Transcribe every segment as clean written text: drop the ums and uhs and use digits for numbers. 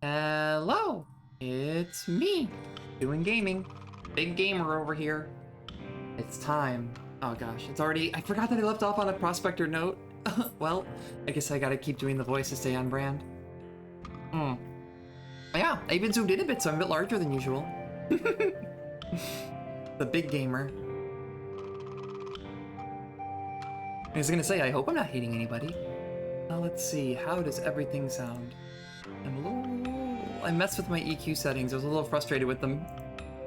Hello, it's me, doing gaming. Big gamer over here. It's time. Oh gosh, it's already, I forgot that I left off on a Prospector note. Well, I guess I gotta keep doing the voice to stay on brand. Yeah, I even zoomed in a bit, so I'm a bit larger than usual. The big gamer. I was gonna say, I hope I'm not hating anybody. Let's see, how does everything sound? I messed with my EQ settings. I was a little frustrated with them.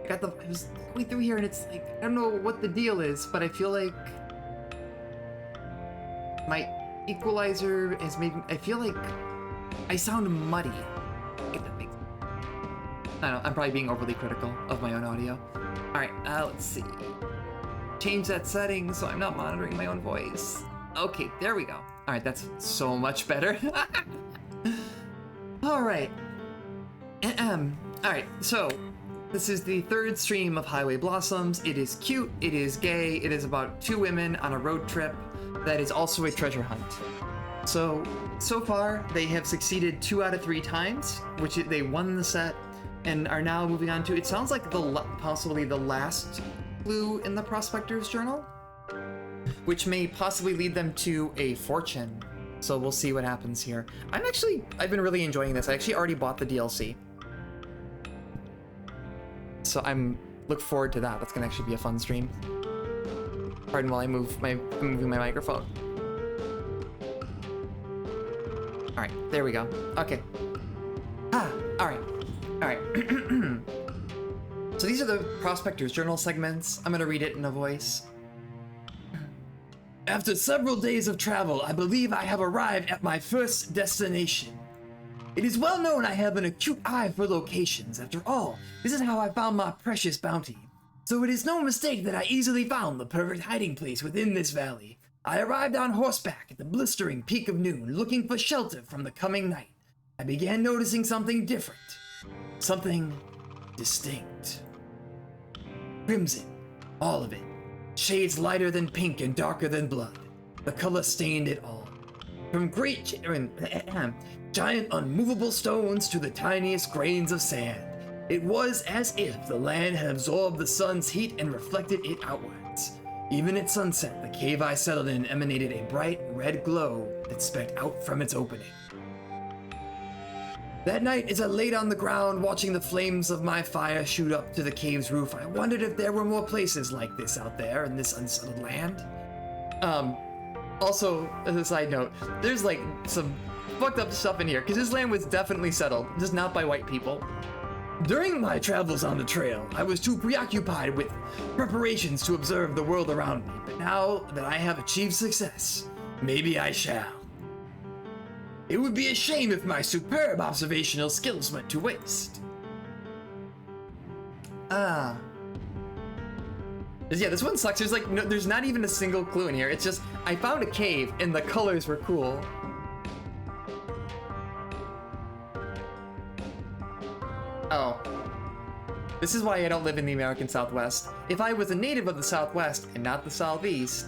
I was going through here and it's like, I don't know what the deal is, but I feel like my equalizer is maybe, I feel like I sound muddy. If that makes sense. I don't know, I'm probably being overly critical of my own audio. All right, let's see. Change that setting so I'm not monitoring my own voice. Okay, there we go. All right, that's so much better. All right. All right, so this is the third stream of Highway Blossoms. It is cute, it is gay, it is about two women on a road trip that is also a treasure hunt. So far, they have succeeded 2 out of 3 times, which they won the set and are now moving on to, it sounds like possibly the last clue in the Prospectors journal, which may possibly lead them to a fortune. So we'll see what happens here. I've been really enjoying this. I actually already bought the DLC. So look forward to that. That's gonna actually be a fun stream. Pardon while I'm moving my microphone. All right, there we go. Okay. All right. So these are the Prospectors journal segments. I'm gonna read it in a voice. After several days of travel, I believe I have arrived at my first destination. It is well known I have an acute eye for locations. After all, this is how I found my precious bounty. So it is no mistake that I easily found the perfect hiding place within this valley. I arrived on horseback at the blistering peak of noon, looking for shelter from the coming night. I began noticing something different. Something distinct. Crimson. All of it. Shades lighter than pink and darker than blood. The color stained it all. From giant unmovable stones to the tiniest grains of sand. It was as if the land had absorbed the sun's heat and reflected it outwards. Even at sunset, the cave I settled in emanated a bright red glow that specked out from its opening. That night, as I laid on the ground watching the flames of my fire shoot up to the cave's roof, I wondered if there were more places like this out there in this unsettled land. Also, as a side note, there's like some fucked up stuff in here, because this land was definitely settled, just not by white people. During my travels on the trail, I was too preoccupied with preparations to observe the world around me, but now that I have achieved success, maybe I shall. It would be a shame if my superb observational skills went to waste. Yeah, this one sucks. There's not even a single clue in here. It's just, I found a cave and the colors were cool. Oh. This is why I don't live in the American Southwest. If I was a native of the Southwest and not the Southeast,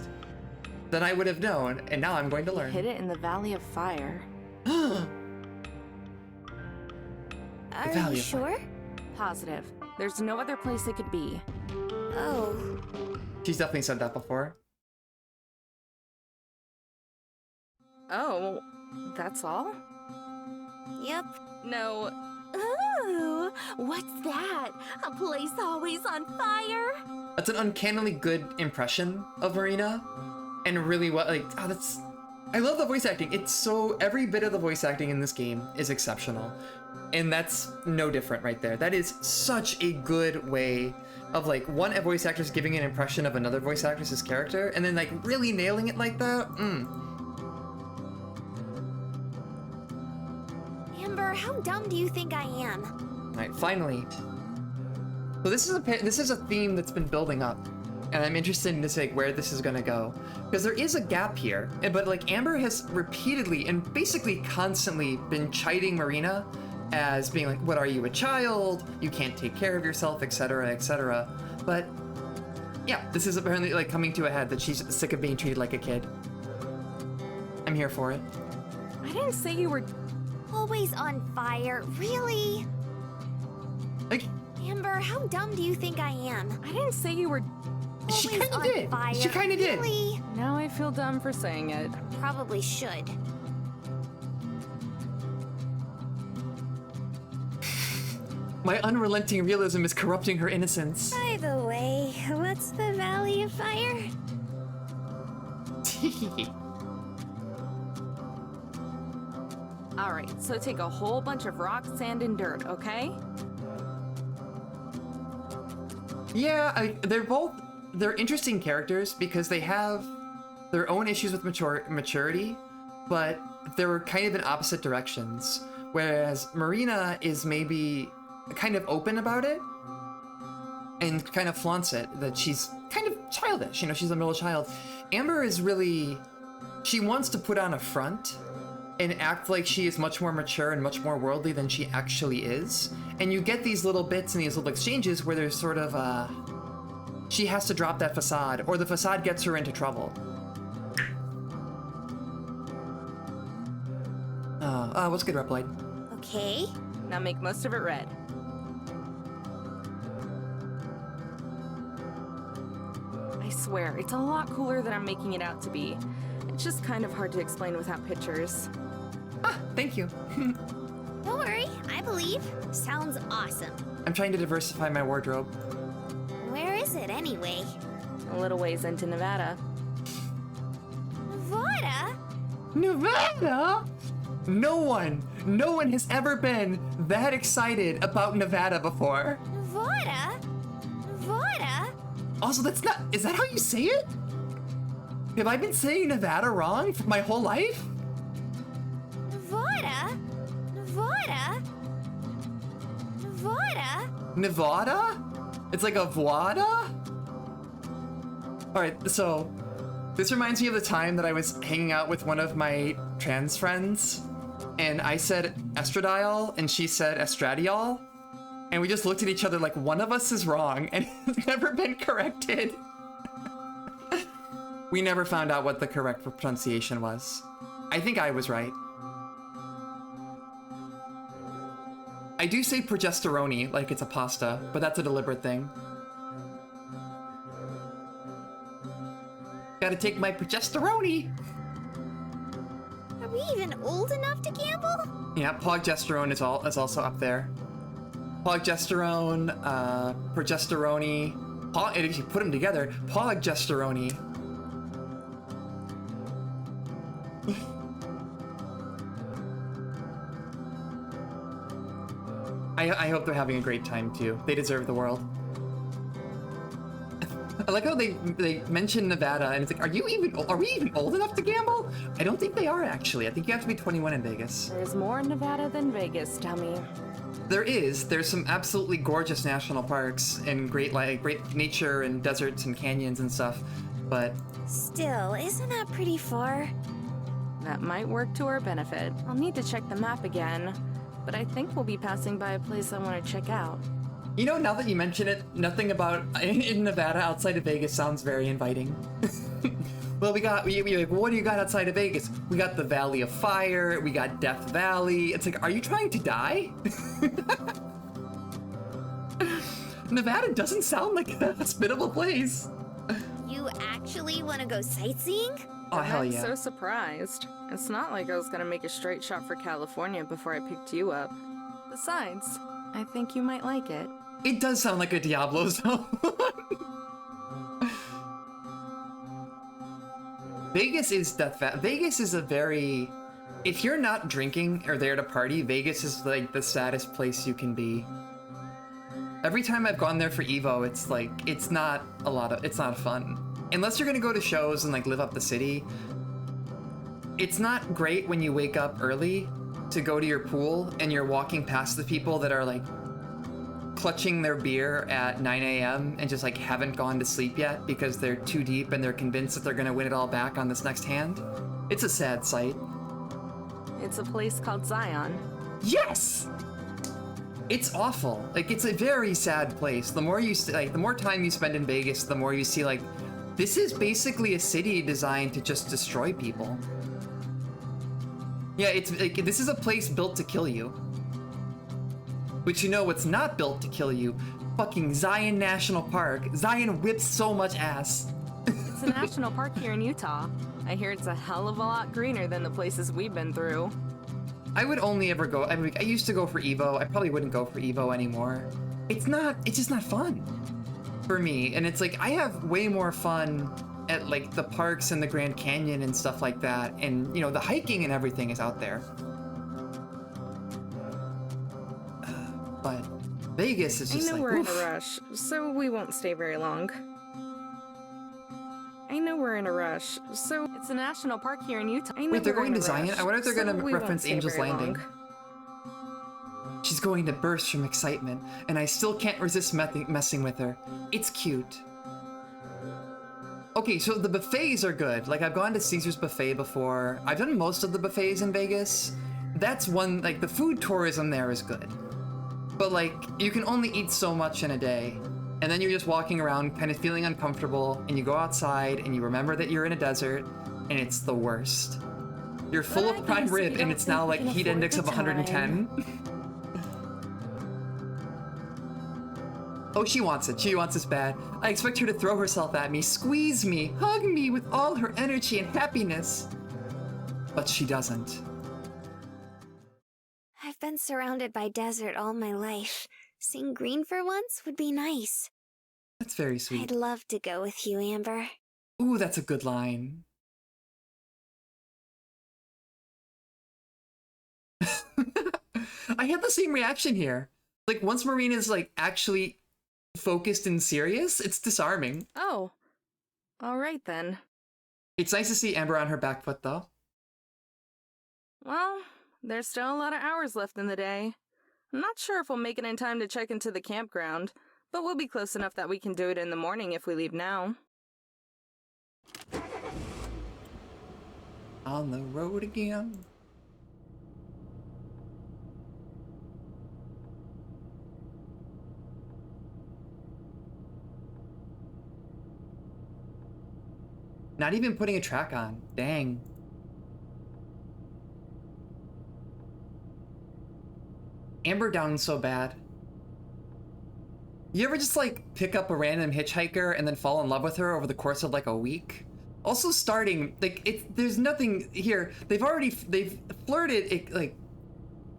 then I would have known, and now I'm going to learn. Hid it in the Valley of Fire. Are you sure? Positive. There's no other place it could be. Oh. She's definitely said that before. Oh, that's all? Yep. No. Ooh, what's that? A place always on fire? That's an uncannily good impression of Marina. And really I love the voice acting. It's every bit of the voice acting in this game is exceptional. And that's no different right there. That is such a good way of one voice actress giving an impression of another voice actress's character and then really nailing it like that. Amber, how dumb do you think I am? All right, finally. So this is a theme that's been building up. And I'm interested in where this is gonna go. Because there is a gap here, but Amber has repeatedly and basically constantly been chiding Marina as being what are you, a child? You can't take care of yourself, etc., etc. But yeah, this is apparently coming to a head that she's sick of being treated like a kid. I'm here for it. I didn't say you were Always on fire, really? Like, Amber, how dumb do you think I am? I didn't say you were. she Always kinda on did. fire, She kinda did. really? Now I feel dumb for saying it. Probably should. My unrelenting realism is corrupting her innocence. By the way, what's the Valley of Fire? Alright, so take a whole bunch of rock, sand, and dirt, okay? Yeah, they're interesting characters because they have their own issues with maturity, but they're kind of in opposite directions. Whereas Marina is maybe kind of open about it and kind of flaunts it, that she's kind of childish, you know, she's a middle child. Amber is really, she wants to put on a front and act like she is much more mature and much more worldly than she actually is. And you get these little bits and these little exchanges where there's sort of she has to drop that facade, or the facade gets her into trouble. What's good, Reploid? Okay. Now make most of it red. I swear, it's a lot cooler than I'm making it out to be. It's just kind of hard to explain without pictures. Thank you. Don't worry, I believe. Sounds awesome. I'm trying to diversify my wardrobe. Where is it anyway? A little ways into Nevada. Nevada? Nevada? No one has ever been that excited about Nevada before. Nevada? Nevada? Also, that's not, is that how you say it? Have I been saying Nevada wrong for my whole life? Nevada? Nevada? Nevada? Nevada? It's like a Vwada? Alright, so this reminds me of the time that I was hanging out with one of my trans friends, and I said estradiol, and she said estradiol, and we just looked at each other like one of us is wrong, and it's never been corrected. We never found out what the correct pronunciation was. I think I was right. I do say progesterone like it's a pasta, but that's a deliberate thing. Gotta take my progesterone. Are we even old enough to gamble? Yeah, proggesterone is also up there. Proggesterone, progesterone, and if you put them together, proggesterone. I hope they're having a great time too. They deserve the world. I like how they mention Nevada, and it's like, are we even old enough to gamble? I don't think they are actually. I think you have to be 21 in Vegas. There's more in Nevada than Vegas, dummy. There's some absolutely gorgeous national parks and great nature and deserts and canyons and stuff, but Still, isn't that pretty far? That might work to our benefit. I'll need to check the map again, but I think we'll be passing by a place I want to check out. you know, now that you mention it, nothing about in Nevada outside of Vegas sounds very inviting. Well, we like, what do you got outside of Vegas? We got the Valley of Fire, we got Death Valley. It's like, are you trying to die? Nevada doesn't sound like a hospitable place. You actually want to go sightseeing? Oh, hell I'm yeah. so surprised. It's not like I was gonna make a straight shot for California before I picked you up. Besides, I think you might like it. It does sound like a Diablo zone. Vegas is Vegas is a very... If you're not drinking or there to party, Vegas is like the saddest place you can be. Every time I've gone there for Evo, it's like, it's not fun. Unless you're gonna go to shows and like live up the city. It's not great when you wake up early to go to your pool and you're walking past the people that are like clutching their beer at 9 a.m. and just like haven't gone to sleep yet because they're too deep and they're convinced that they're gonna win it all back on this next hand. It's a sad sight. It's a place called Zion. Yes! It's awful. Like, it's a very sad place. The more the more time you spend in Vegas, the more you see like, this is basically a city designed to just destroy people. Yeah, it's like, this is a place built to kill you. But you know what's not built to kill you? Fucking Zion National Park. Zion whips so much ass. It's a national park here in Utah. I hear it's a hell of a lot greener than the places we've been through. I would only ever go, I mean, I used to go for Evo. I probably wouldn't go for Evo anymore. It's just not fun for me. And it's like, I have way more fun at like the parks and the Grand Canyon and stuff like that. And you know, the hiking and everything is out there. But Vegas is just I know like, we're oof. in a rush, so we won't stay very long. I know we're in a rush, so it's a national park here in Utah. Wait, they're going to Zion? I wonder if they're going to reference Angel's Landing. She's going to burst from excitement, and I still can't resist messing with her. It's cute. Okay, so the buffets are good. Like, I've gone to Caesar's Buffet before. I've done most of the buffets in Vegas. That's one, like, the food tourism there is good. But, like, you can only eat so much in a day. And then you're just walking around kind of feeling uncomfortable, and you go outside, and you remember that you're in a desert, and it's the worst. You're full of prime rib, and it's now, like, heat index of 110. Oh, she wants it. She wants this bad. I expect her to throw herself at me, squeeze me, hug me with all her energy and happiness. But she doesn't. I've been surrounded by desert all my life. Seeing green for once would be nice. That's very sweet. I'd love to go with you, Amber. Ooh, that's a good line. I had the same reaction here. Like, once Marina's, like, actually focused and serious, it's disarming. Oh, all right then. It's nice to see Amber on her back foot, though. Well, there's still a lot of hours left in the day. I'm not sure if we'll make it in time to check into the campground, but we'll be close enough that we can do it in the morning if we leave now. On the road again. Not even putting a track on. Dang. Amber down so bad. You ever just like pick up a random hitchhiker and then fall in love with her over the course of like a week? Also starting, like, there's nothing here. They've flirted like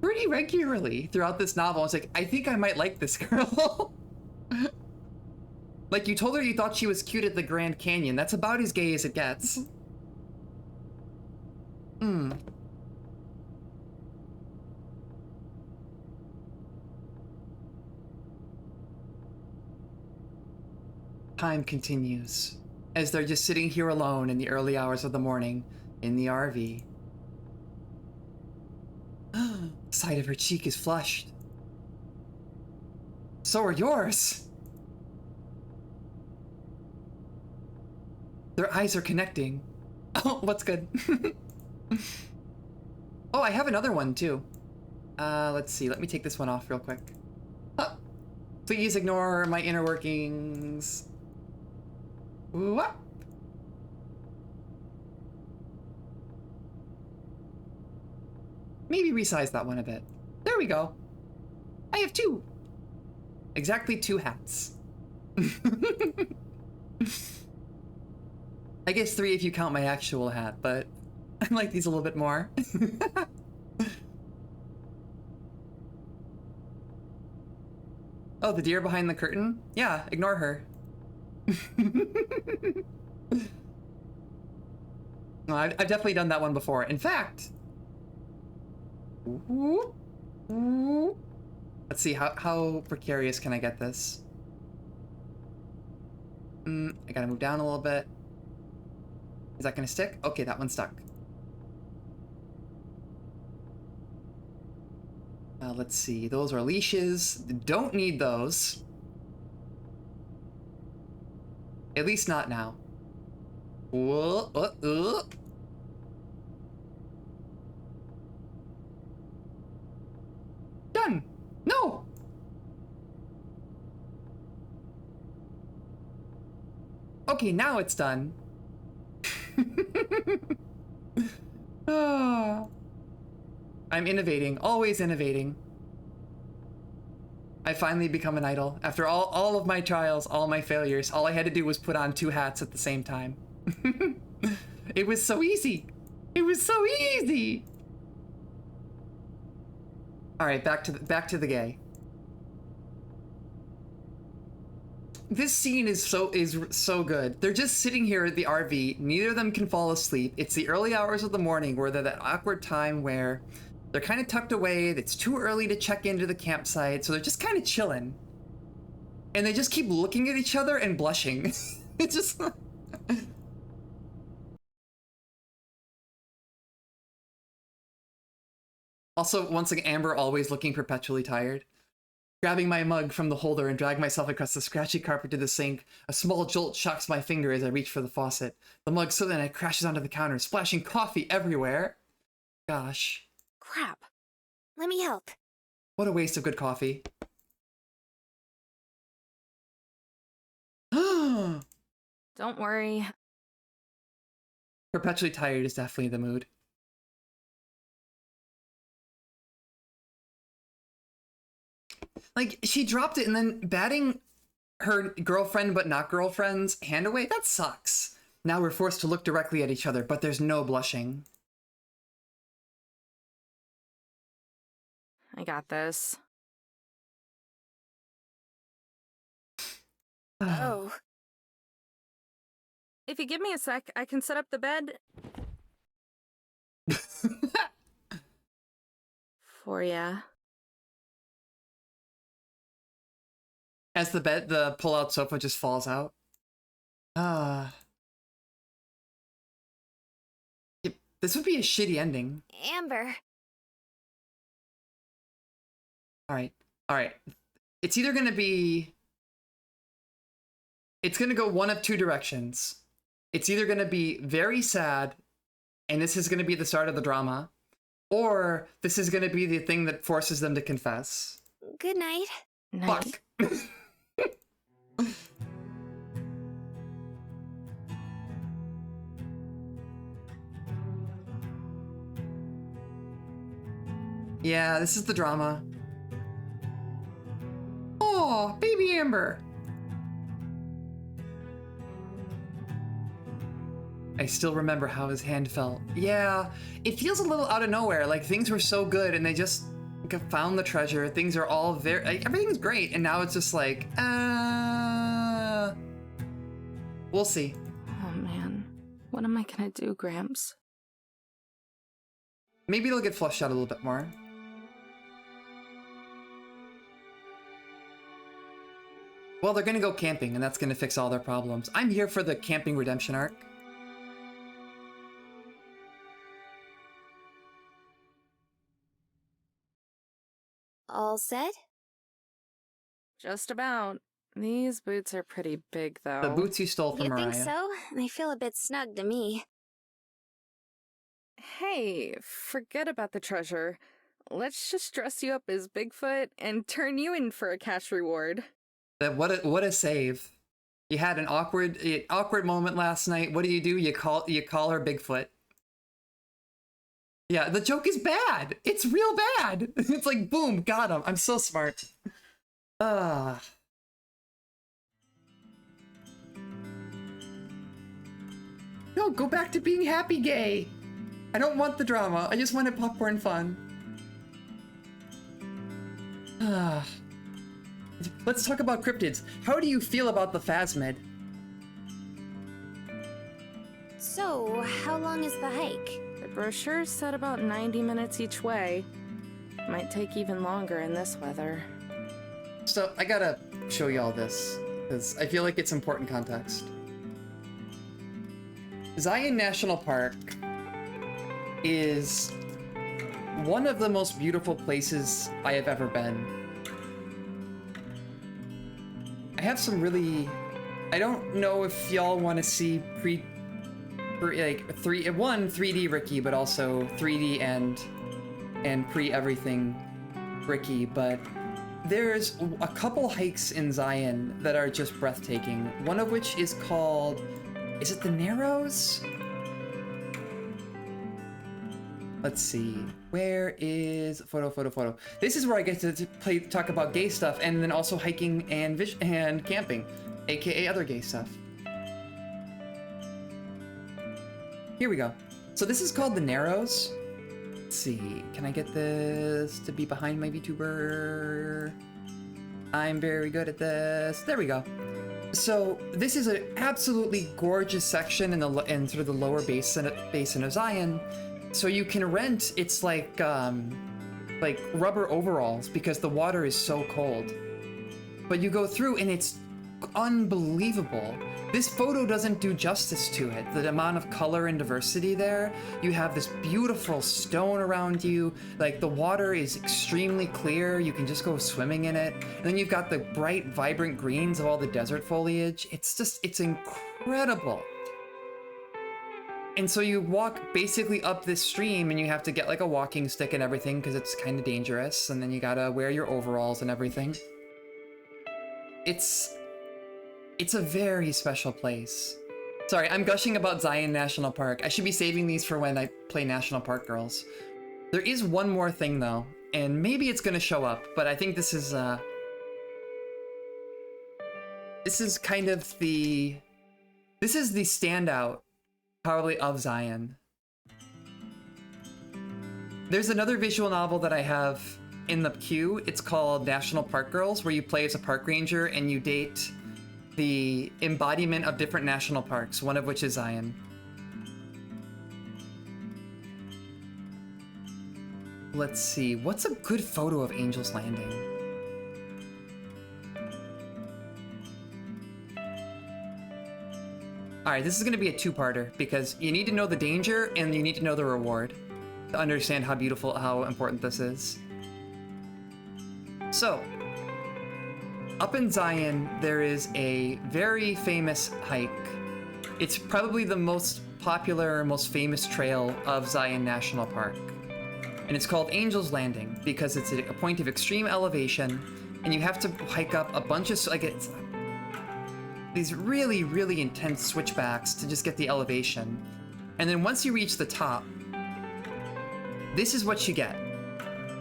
pretty regularly throughout this novel. It's like, I think I might like this girl. Like, you told her you thought she was cute at the Grand Canyon. That's about as gay as it gets. Time continues, as they're just sitting here alone in the early hours of the morning in the RV. The side of her cheek is flushed. So are yours. Their eyes are connecting. Oh, what's good? Oh, I have another one too. Let's see. Let me take this one off real quick. Please ignore my inner workings. What? Maybe resize that one a bit. There we go. I have two. Exactly 2 hats. I guess 3 if you count my actual hat, but I like these a little bit more. Oh, the deer behind the curtain? Yeah, ignore her. No, I've definitely done that one before. In fact, let's see, how precarious can I get this? I gotta move down a little bit. Is that gonna stick? Okay, that one stuck. Let's see, those are leashes. Don't need those. At least not now. Done! No! Okay, now it's done. Ah. I'm innovating, always innovating. I finally become an idol. After all of my trials, all my failures, all I had to do was put on 2 hats at the same time. It was so easy. It was so easy. All right, back to the gay. This scene is so good. They're just sitting here at the RV. Neither of them can fall asleep. It's the early hours of the morning where they're that awkward time where they're kind of tucked away. It's too early to check into the campsite, so they're just kind of chilling. And they just keep looking at each other and blushing. It's just... Also, once again, Amber always looking perpetually tired. Grabbing my mug from the holder and drag myself across the scratchy carpet to the sink. A small jolt shocks my finger as I reach for the faucet. The mug suddenly crashes onto the counter, splashing coffee everywhere. Gosh. Crap. Let me help. What a waste of good coffee. Don't worry. Perpetually tired is definitely the mood. Like, she dropped it and then batting her girlfriend but not girlfriend's hand away? That sucks. Now we're forced to look directly at each other, but there's no blushing. I got this. Oh. If you give me a sec, I can set up the bed. For ya. As the pull-out sofa just falls out. Yep, this would be a shitty ending. Amber. Alright. It's either gonna be... It's gonna go one of 2 directions. It's either gonna be very sad, and this is gonna be the start of the drama, or this is gonna be the thing that forces them to confess. Good night. Fuck. Yeah, this is the drama. Oh, baby Amber. I still remember how his hand felt. Yeah, it feels a little out of nowhere. Like, things were so good and they just found the treasure. Things are all very... Like, everything's great. And now it's just like, we'll see. Oh man. What am I gonna do, Gramps? Maybe it'll get flushed out a little bit more. Well, they're gonna go camping and that's gonna fix all their problems. I'm here for the camping redemption arc. All set? Just about. These boots are pretty big, though. The boots you stole from You Mariah. think so? They feel a bit snug to me. Hey, forget about the treasure. Let's just dress you up as Bigfoot and turn you in for a cash reward. What a save. You had an awkward moment last night. What do? You call her Bigfoot. Yeah, the joke is bad. It's real bad. It's like, boom, got him. I'm so smart. No, go back to being happy gay. I don't want the drama. I just wanted popcorn fun. Let's talk about cryptids. How do you feel about the Phasmid? So, how long is the hike? The brochure said about 90 minutes each way. Might take even longer in this weather. So, I gotta show you all this, because I feel like it's important context. Zion National Park is one of the most beautiful places I have ever been. I have some really... I don't know if y'all want to see 3D Ricky, but also 3D and pre-everything Ricky, but there's a couple hikes in Zion that are just breathtaking. One of which is called... Is it the Narrows? Let's see. Where is photo? This is where I get to talk about gay stuff, and then also hiking and camping, aka other gay stuff. Here we go. So this is called the Narrows. Let's see. Can I get this to be behind my VTuber? I'm very good at this. There we go. So this is an absolutely gorgeous section in sort of the lower basin of Zion. So you can rent, it's like rubber overalls because the water is so cold. But you go through and it's unbelievable. This photo doesn't do justice to it. The amount of color and diversity there. You have this beautiful stone around you. Like the water is extremely clear. You can just go swimming in it. And then you've got the bright, vibrant greens of all the desert foliage. It's incredible. And so you walk basically up this stream and you have to get like a walking stick and everything because it's kind of dangerous. And then you gotta wear your overalls and everything. It's a very special place. Sorry, I'm gushing about Zion National Park. I should be saving these for when I play National Park Girls. There is one more thing though, and maybe it's gonna show up, but I think this is kind of the standout probably of Zion. There's another visual novel that I have in the queue. It's called National Park Girls, where you play as a park ranger and you date the embodiment of different national parks, one of which is Zion. Let's see, what's a good photo of Angel's Landing? Alright, this is gonna be a two-parter because you need to know the danger and you need to know the reward to understand how beautiful, how important this is. So, up in Zion, there is a very famous hike. It's probably the most popular, most famous trail of Zion National Park. And it's called Angel's Landing because it's a point of extreme elevation and you have to hike up a bunch of, it's these really, really intense switchbacks to just get the elevation. And then once you reach the top, this is what you get.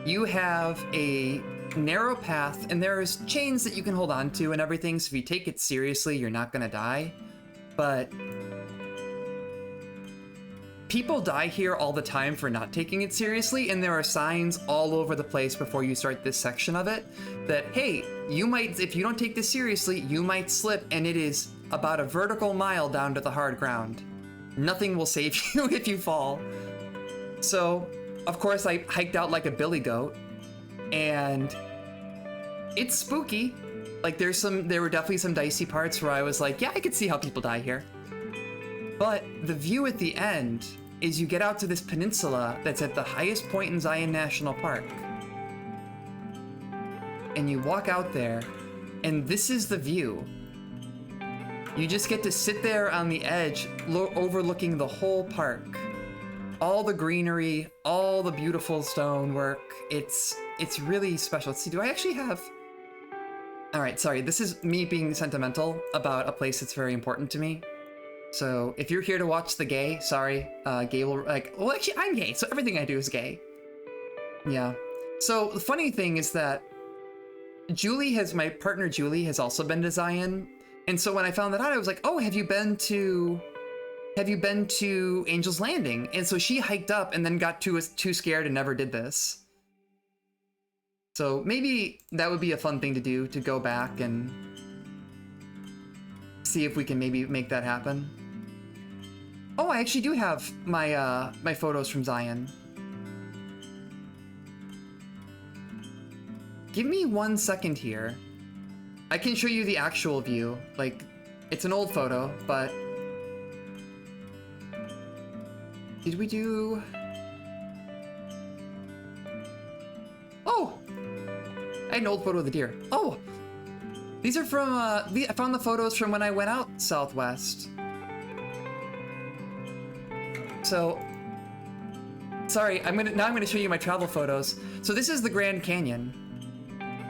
You have a narrow path, and there's chains that you can hold on to and everything, so if you take it seriously, you're not gonna die. But people die here all the time for not taking it seriously, and there are signs all over the place before you start this section of it that, hey, you might, if you don't take this seriously, you might slip, and it is about a vertical mile down to the hard ground. Nothing will save you if you fall. So, of course, I hiked out like a billy goat, and it's spooky. Like there were definitely some dicey parts where I was like, yeah, I could see how people die here. But the view at the end is you get out to this peninsula that's at the highest point in Zion National Park. And you walk out there, and this is the view. You just get to sit there on the edge, overlooking the whole park. All the greenery, all the beautiful stonework. It's really special. Let's see, do I actually have... Alright, sorry, this is me being sentimental about a place that's very important to me. So, if you're here to watch the gay, sorry, gay will, like, well actually I'm gay, so everything I do is gay. Yeah. So, the funny thing is that my partner Julie has also been to Zion, and so when I found that out, I was like, oh, have you been to Angel's Landing? And so she hiked up and then got too scared and never did this. So maybe that would be a fun thing to do, to go back and see if we can maybe make that happen. Oh, I actually do have my my photos from Zion. Give me 1 second here. I can show you the actual view. Like, it's an old photo, but... Did we do... Oh! I had an old photo of the deer. Oh! These are from, I found the photos from when I went out southwest. So... Sorry, now I'm gonna show you my travel photos. So this is the Grand Canyon.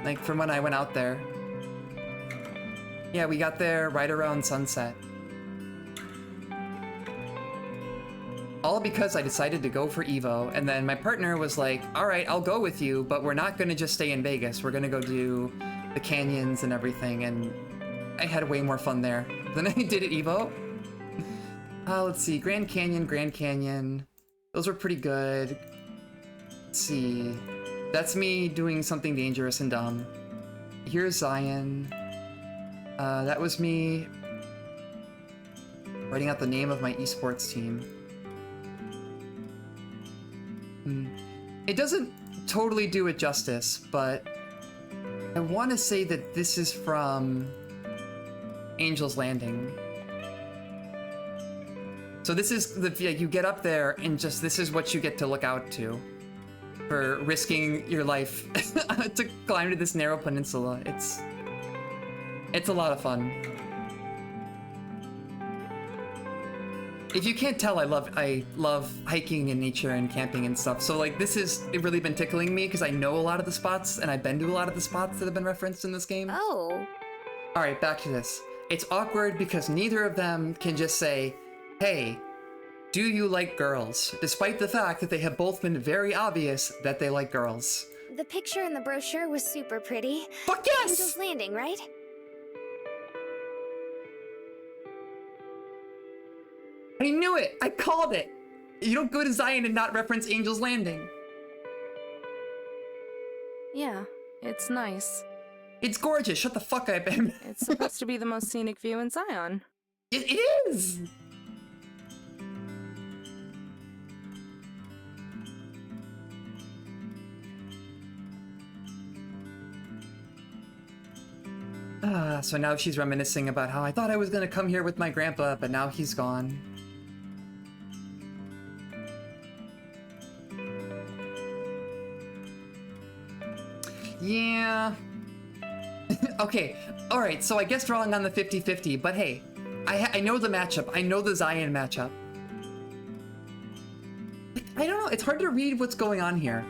Like, from when I went out there. Yeah, we got there right around sunset. all because I decided to go for Evo, and then my partner was like, all right, I'll go with you, but we're not gonna just stay in Vegas. We're gonna go do the canyons and everything, and I had way more fun there than I did at Evo. Let's see, Grand Canyon. Those were pretty good. Let's see. That's me doing something dangerous and dumb. Here's Zion. That was me writing out the name of my esports team. It doesn't totally do it justice, but I want to say that this is from Angel's Landing. So this is the, you get up there and just, this is what you get to look out to for risking your life to climb to this narrow peninsula. It's a lot of fun. If you can't tell, I love hiking and nature and camping and stuff. So like this has really been tickling me because I know a lot of the spots and I've been to a lot of the spots that have been referenced in this game. Oh. All right, back to this. It's awkward because neither of them can just say, hey, do you like girls? Despite the fact that they have both been very obvious that they like girls. The picture in the brochure was super pretty. Fuck yes! Angel's Landing, right? I knew it! I called it! You don't go to Zion and not reference Angel's Landing. Yeah, it's nice. It's gorgeous, shut the fuck up, Ben. It's supposed to be the most scenic view in Zion. It is! So now she's reminiscing about how I thought I was gonna come here with my grandpa, but now he's gone. Yeah. Okay, alright, so I guess drawing on the 50-50, but hey, I know the matchup. I know the Zion matchup. I don't know, it's hard to read what's going on here.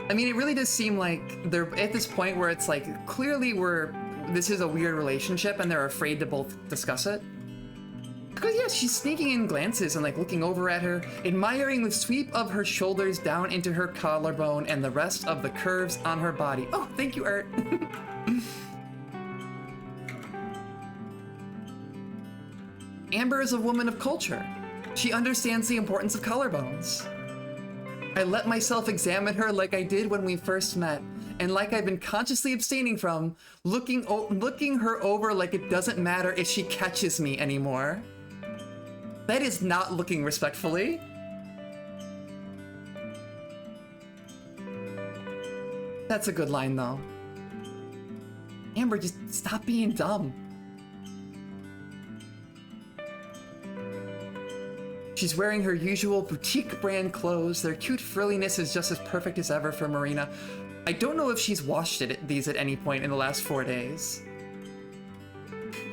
I mean, it really does seem like they're at this point where it's like, clearly this is a weird relationship and they're afraid to both discuss it. Because yeah, she's sneaking in glances and like looking over at her, admiring the sweep of her shoulders down into her collarbone and the rest of the curves on her body. Oh, thank you, Art. Amber is a woman of culture. She understands the importance of collarbones. I let myself examine her like I did when we first met, and like I've been consciously abstaining from, looking her over like it doesn't matter if she catches me anymore. That is not looking respectfully. That's a good line, though. Amber, just stop being dumb. She's wearing her usual boutique brand clothes. Their cute frilliness is just as perfect as ever for Marina. I don't know if she's washed these at any point in the last 4 days.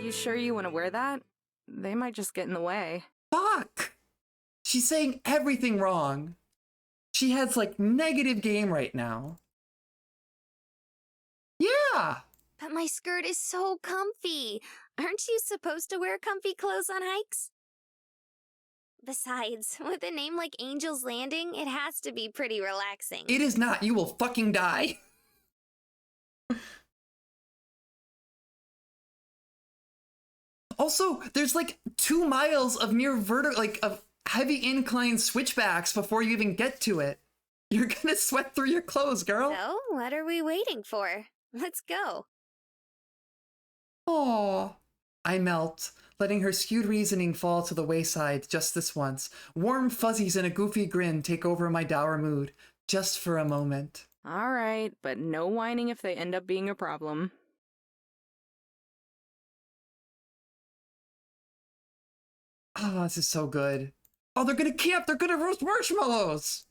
You sure you want to wear that? They might just get in the way. Fuck! She's saying everything wrong. She has like negative game right now. Yeah! But my skirt is so comfy. Aren't you supposed to wear comfy clothes on hikes? Besides, with a name like Angel's Landing, it has to be pretty relaxing. It is not. You will fucking die. Also, there's like 2 miles of near of heavy incline switchbacks before you even get to it. You're gonna sweat through your clothes, girl. So, what are we waiting for? Let's go. Aww. I melt, letting her skewed reasoning fall to the wayside just this once. Warm fuzzies and a goofy grin take over my dour mood, just for a moment. All right, but no whining if they end up being a problem. Oh, this is so good. Oh, they're gonna camp! They're gonna roast marshmallows!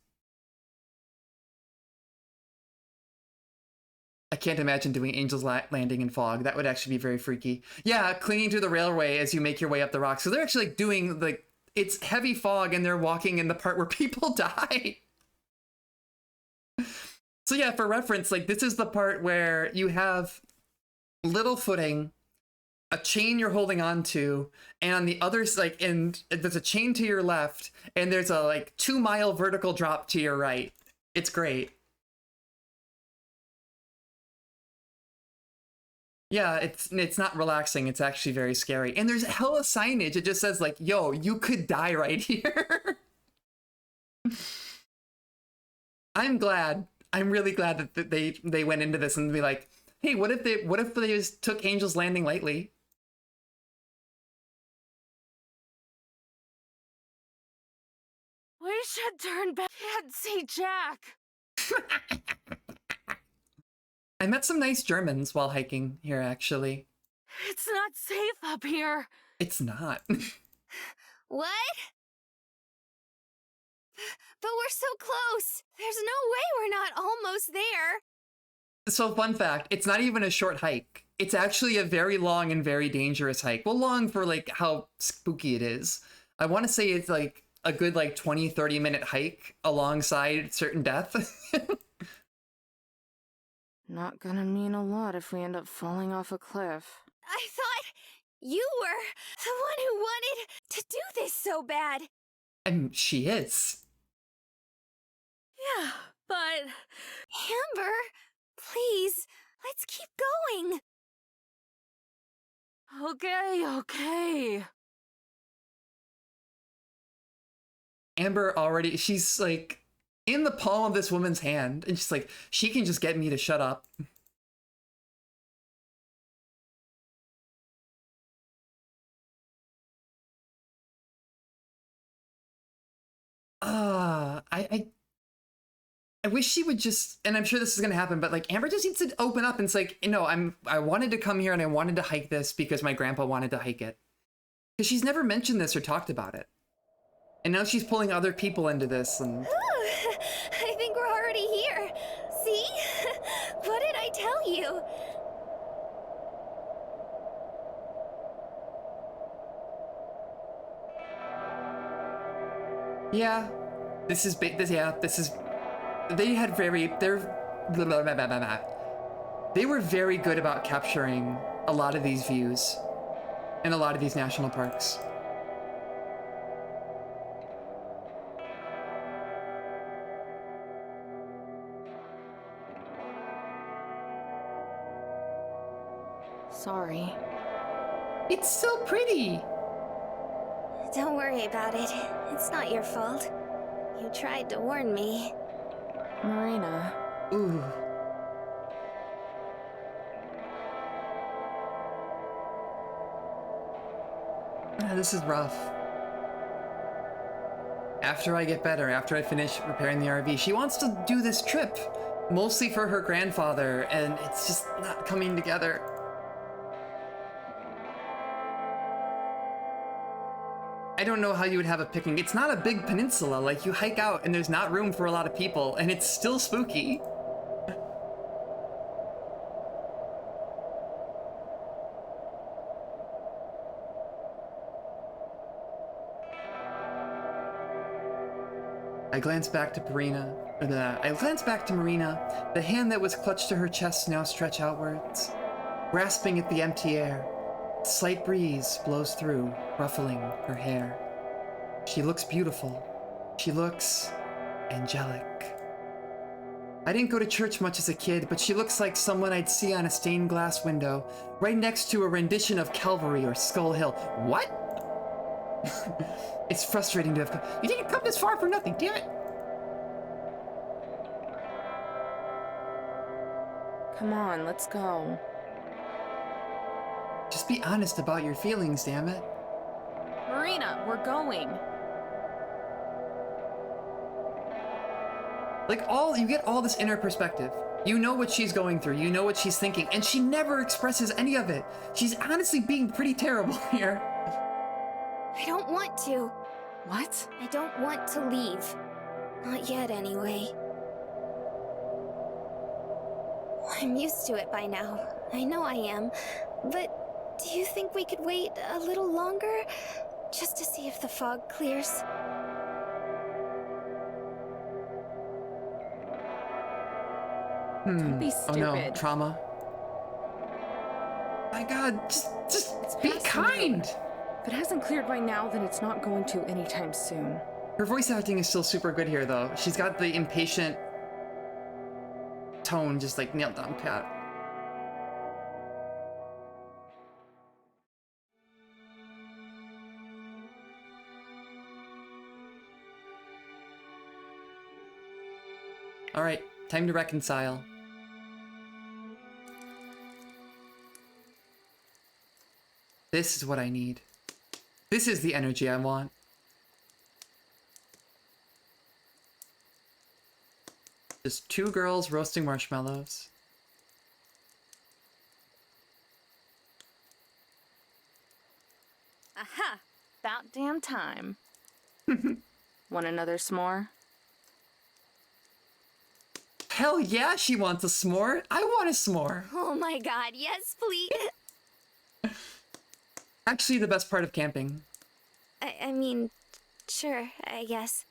I can't imagine doing Angel's Landing in fog. That would actually be very freaky. Yeah, clinging to the railway as you make your way up the rocks. So they're actually like doing, like, it's heavy fog and they're walking in the part where people die. So yeah, for reference, like, this is the part where you have little footing a chain you're holding on to, and on the other side, like, and there's a chain to your left, and there's a like 2-mile vertical drop to your right. It's great. Yeah, it's not relaxing. It's actually very scary. And there's hella signage. It just says like, "Yo, you could die right here." I'm glad. I'm really glad that they went into this and be like, "Hey, what if they just took Angel's Landing lightly?" We should turn back and see Jack. I met some nice Germans while hiking here, actually. It's not safe up here. It's not. What? But we're so close. There's no way we're not almost there. So, fun fact, it's not even a short hike. It's actually a very long and very dangerous hike. Well, long for like how spooky it is. I want to say it's like a good like 20-30 minute hike alongside certain death. Not gonna mean a lot if we end up falling off a cliff. I thought you were the one who wanted to do this so bad. And she is. Yeah, but... Amber, please, let's keep going. Okay. Amber already, she's like in the palm of this woman's hand, and she's like, she can just get me to shut up. I wish she would just, and I'm sure this is gonna happen, but like Amber just needs to open up and it's like, you know, I wanted to come here and I wanted to hike this because my grandpa wanted to hike it. Because she's never mentioned this or talked about it. And now she's pulling other people into this and... Ooh, I think we're already here. See? What did I tell you? Yeah. This is... They had very... They were very good about capturing a lot of these views in a lot of these national parks. Sorry. It's so pretty! Don't worry about it. It's not your fault. You tried to warn me. Marina. Ooh. This is rough. After I get better, after I finish repairing the RV, she wants to do this trip, mostly for her grandfather, and it's just not coming together. I don't know how you would have a picnic. It's not a big peninsula. Like, you hike out and there's not room for a lot of people, and it's still spooky. I glanced back to Marina. The hand that was clutched to her chest now stretched outwards, grasping at the empty air. A slight breeze blows through, ruffling her hair. She looks beautiful. She looks angelic. I didn't go to church much as a kid, but she looks like someone I'd see on a stained glass window, right next to a rendition of Calvary or Skull Hill. What? It's frustrating to have come. You didn't come this far for nothing, damn it! Come on, let's go. Just be honest about your feelings, damn it. Marina, we're going. Like, you get all this inner perspective. You know what she's going through, you know what she's thinking, and she never expresses any of it. She's honestly being pretty terrible here. I don't want to. What? I don't want to leave. Not yet, anyway. I'm used to it by now. I know I am. But do you think we could wait a little longer? Just to see if the fog clears? Don't be Oh no, stupid. trauma. my god, just be past kind. If it hasn't cleared by now, then it's not going to anytime soon. Her voice acting is still super good here, though. She's got the impatient tone just like nailed down pat. All right, time to reconcile. This is what I need. This is the energy I want. Just two girls roasting marshmallows. Aha! About damn time. Want another s'more? Hell yeah, she wants a s'more. I want a s'more. Oh my god, yes, please. Actually, the best part of camping. I mean, sure, I guess.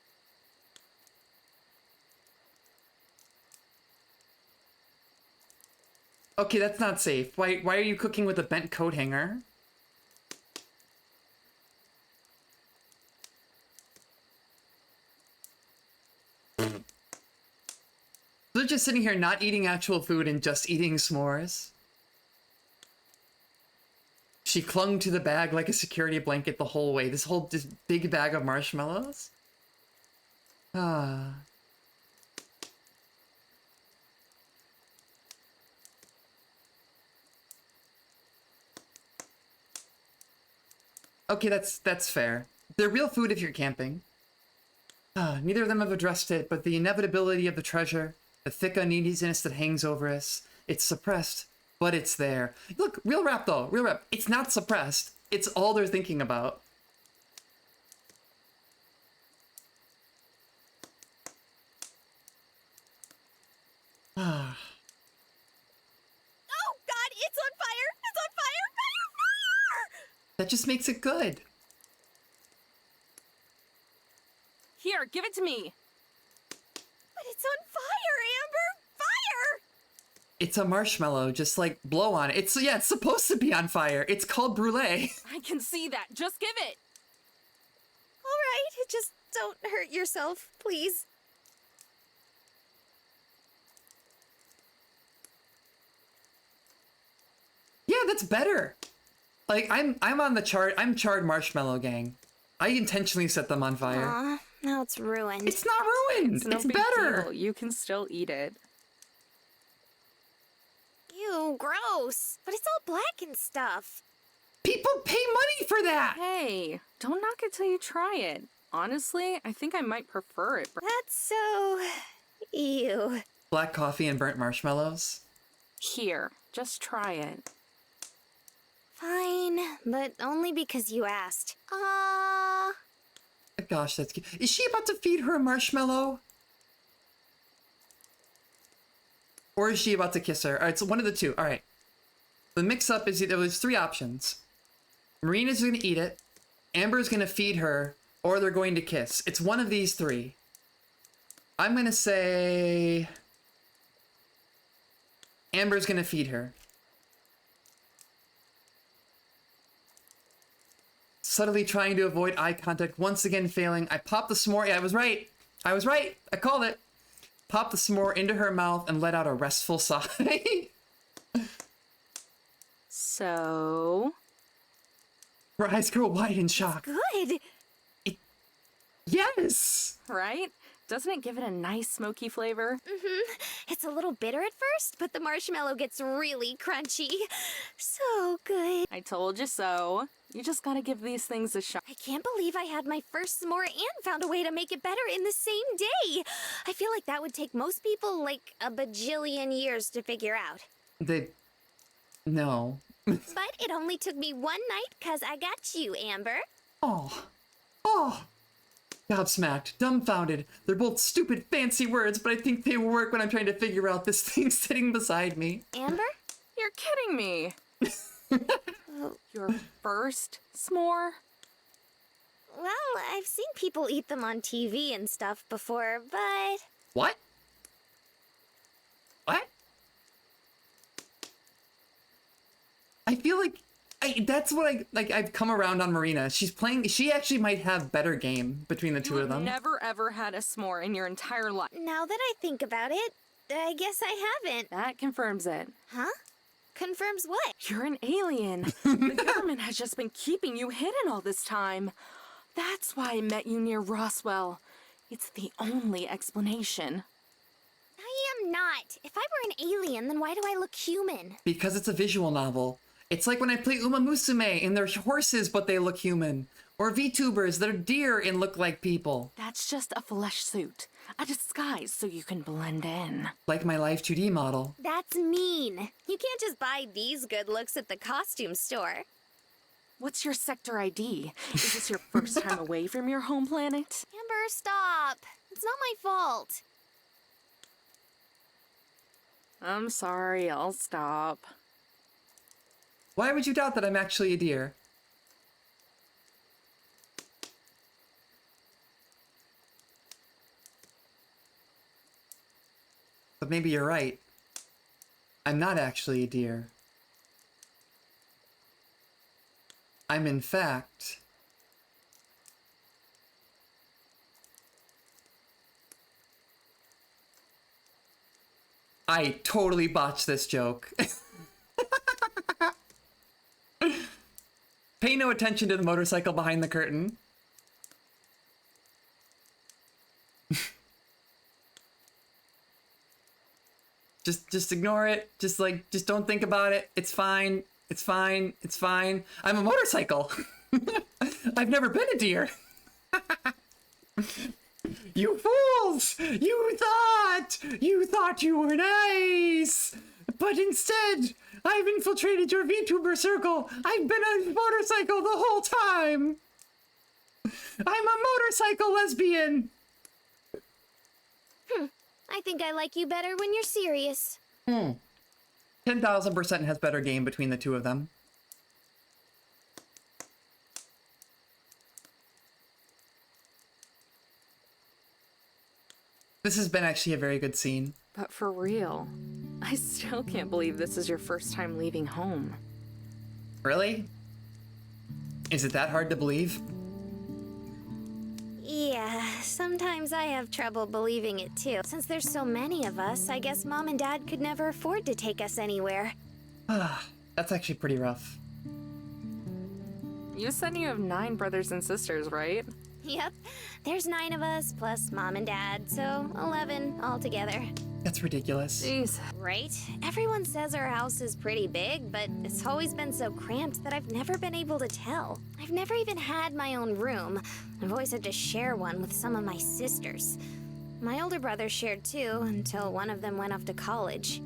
Okay, that's not safe. Why are you cooking with a bent coat hanger? They're just sitting here not eating actual food and just eating s'mores. She clung to the bag like a security blanket the whole way. This big bag of marshmallows. Ah. Okay, that's fair. They're real food if you're camping. Neither of them have addressed it, but the inevitability of the treasure, the thick uneasiness that hangs over us, it's suppressed, but it's there. Look, real rap though, real rap. It's not suppressed. It's all they're thinking about. Ah. Oh god, it's on fire! It's on fire! Fire! Fire! That just makes it good. Here, give it to me. But it's on fire, Amber! Fire! It's a marshmallow, just like blow on it. It's supposed to be on fire. It's called brulee. I can see that. Just give it. Alright, just don't hurt yourself, please. Yeah, that's better. Like I'm on the I'm charred marshmallow gang. I intentionally set them on fire. Aw, now it's ruined. It's not ruined. No It's big better. deal. You can still eat it. Ew, gross. But it's all black and stuff. People pay money for that. Hey, don't knock it till you try it. Honestly, I think I might prefer it. That's so... ew. Black coffee and burnt marshmallows. Here, just try it. Fine, but only because you asked. Gosh, that's cute. Is she about to feed her a marshmallow? Or is she about to kiss her? All right, so one of the two. All right. The mix-up is there was three options. Marina's going to eat it, Amber's going to feed her, or they're going to kiss. It's one of these three. I'm going to say Amber's going to feed her. Subtly trying to avoid eye contact, once again failing. I popped the s'more. Yeah, I was right. I was right. I called it. Popped the s'more into her mouth and let out a restful sigh. So... Her eyes grow wide in shock. Good. Yes! Right? Doesn't it give it a nice smoky flavor? It's a little bitter at first, but the marshmallow gets really crunchy. So good. I told you so. You just gotta give these things a shot. I can't believe I had my first s'more and found a way to make it better in the same day. I feel like that would take most people like a bajillion years to figure out. No. But it only took me one night because I got you, Amber. Oh. Gobsmacked, dumbfounded. They're both stupid, fancy words, but I think they work when I'm trying to figure out this thing sitting beside me. Amber? You're kidding me. Your first s'more? Well, I've seen people eat them on TV and stuff before, but... What? What? I feel like that's what I've come around on Marina. She actually might have better game between the two of them. You've never ever had a s'more in your entire life. Now that I think about it, I guess I haven't. That confirms it. Huh? Confirms what? You're an alien. The government has just been keeping you hidden all this time. That's why I met you near Roswell. It's the only explanation. I am not. If I were an alien, then why do I look human? Because it's a visual novel. It's like when I play Uma Musume and they're horses but they look human. Or VTubers, they're deer and look like people. That's just a flesh suit. A disguise so you can blend in. Like my Live 2D model. That's mean. You can't just buy these good looks at the costume store. What's your sector ID? Is this your first time away from your home planet? Amber, stop. It's not my fault. I'm sorry, I'll stop. Why would you doubt that I'm actually a deer? But maybe you're right. I'm not actually a deer. I'm in fact... I totally botched this joke. Pay no attention to the motorcycle behind the curtain. Just ignore it. Just don't think about it. It's fine. It's fine. It's fine. I'm a motorcycle. I've never been a deer. You fools! You thought you were nice! But instead, I've infiltrated your VTuber circle! I've been a motorcycle the whole time! I'm a motorcycle lesbian! I think I like you better when you're serious. 10,000% has better game between the two of them. This has been actually a very good scene. But for real, I still can't believe this is your first time leaving home. Really? Is it that hard to believe? Yeah, sometimes I have trouble believing it too. Since there's so many of us, I guess Mom and Dad could never afford to take us anywhere. That's actually pretty rough. You said you have 9 brothers and sisters, right? Yep, there's 9 of us, plus Mom and Dad, so 11 altogether. That's ridiculous. Jeez. Right? Everyone says our house is pretty big, but it's always been so cramped that I've never been able to tell. I've never even had my own room. I've always had to share one with some of my sisters. My older brother shared too, until one of them went off to college.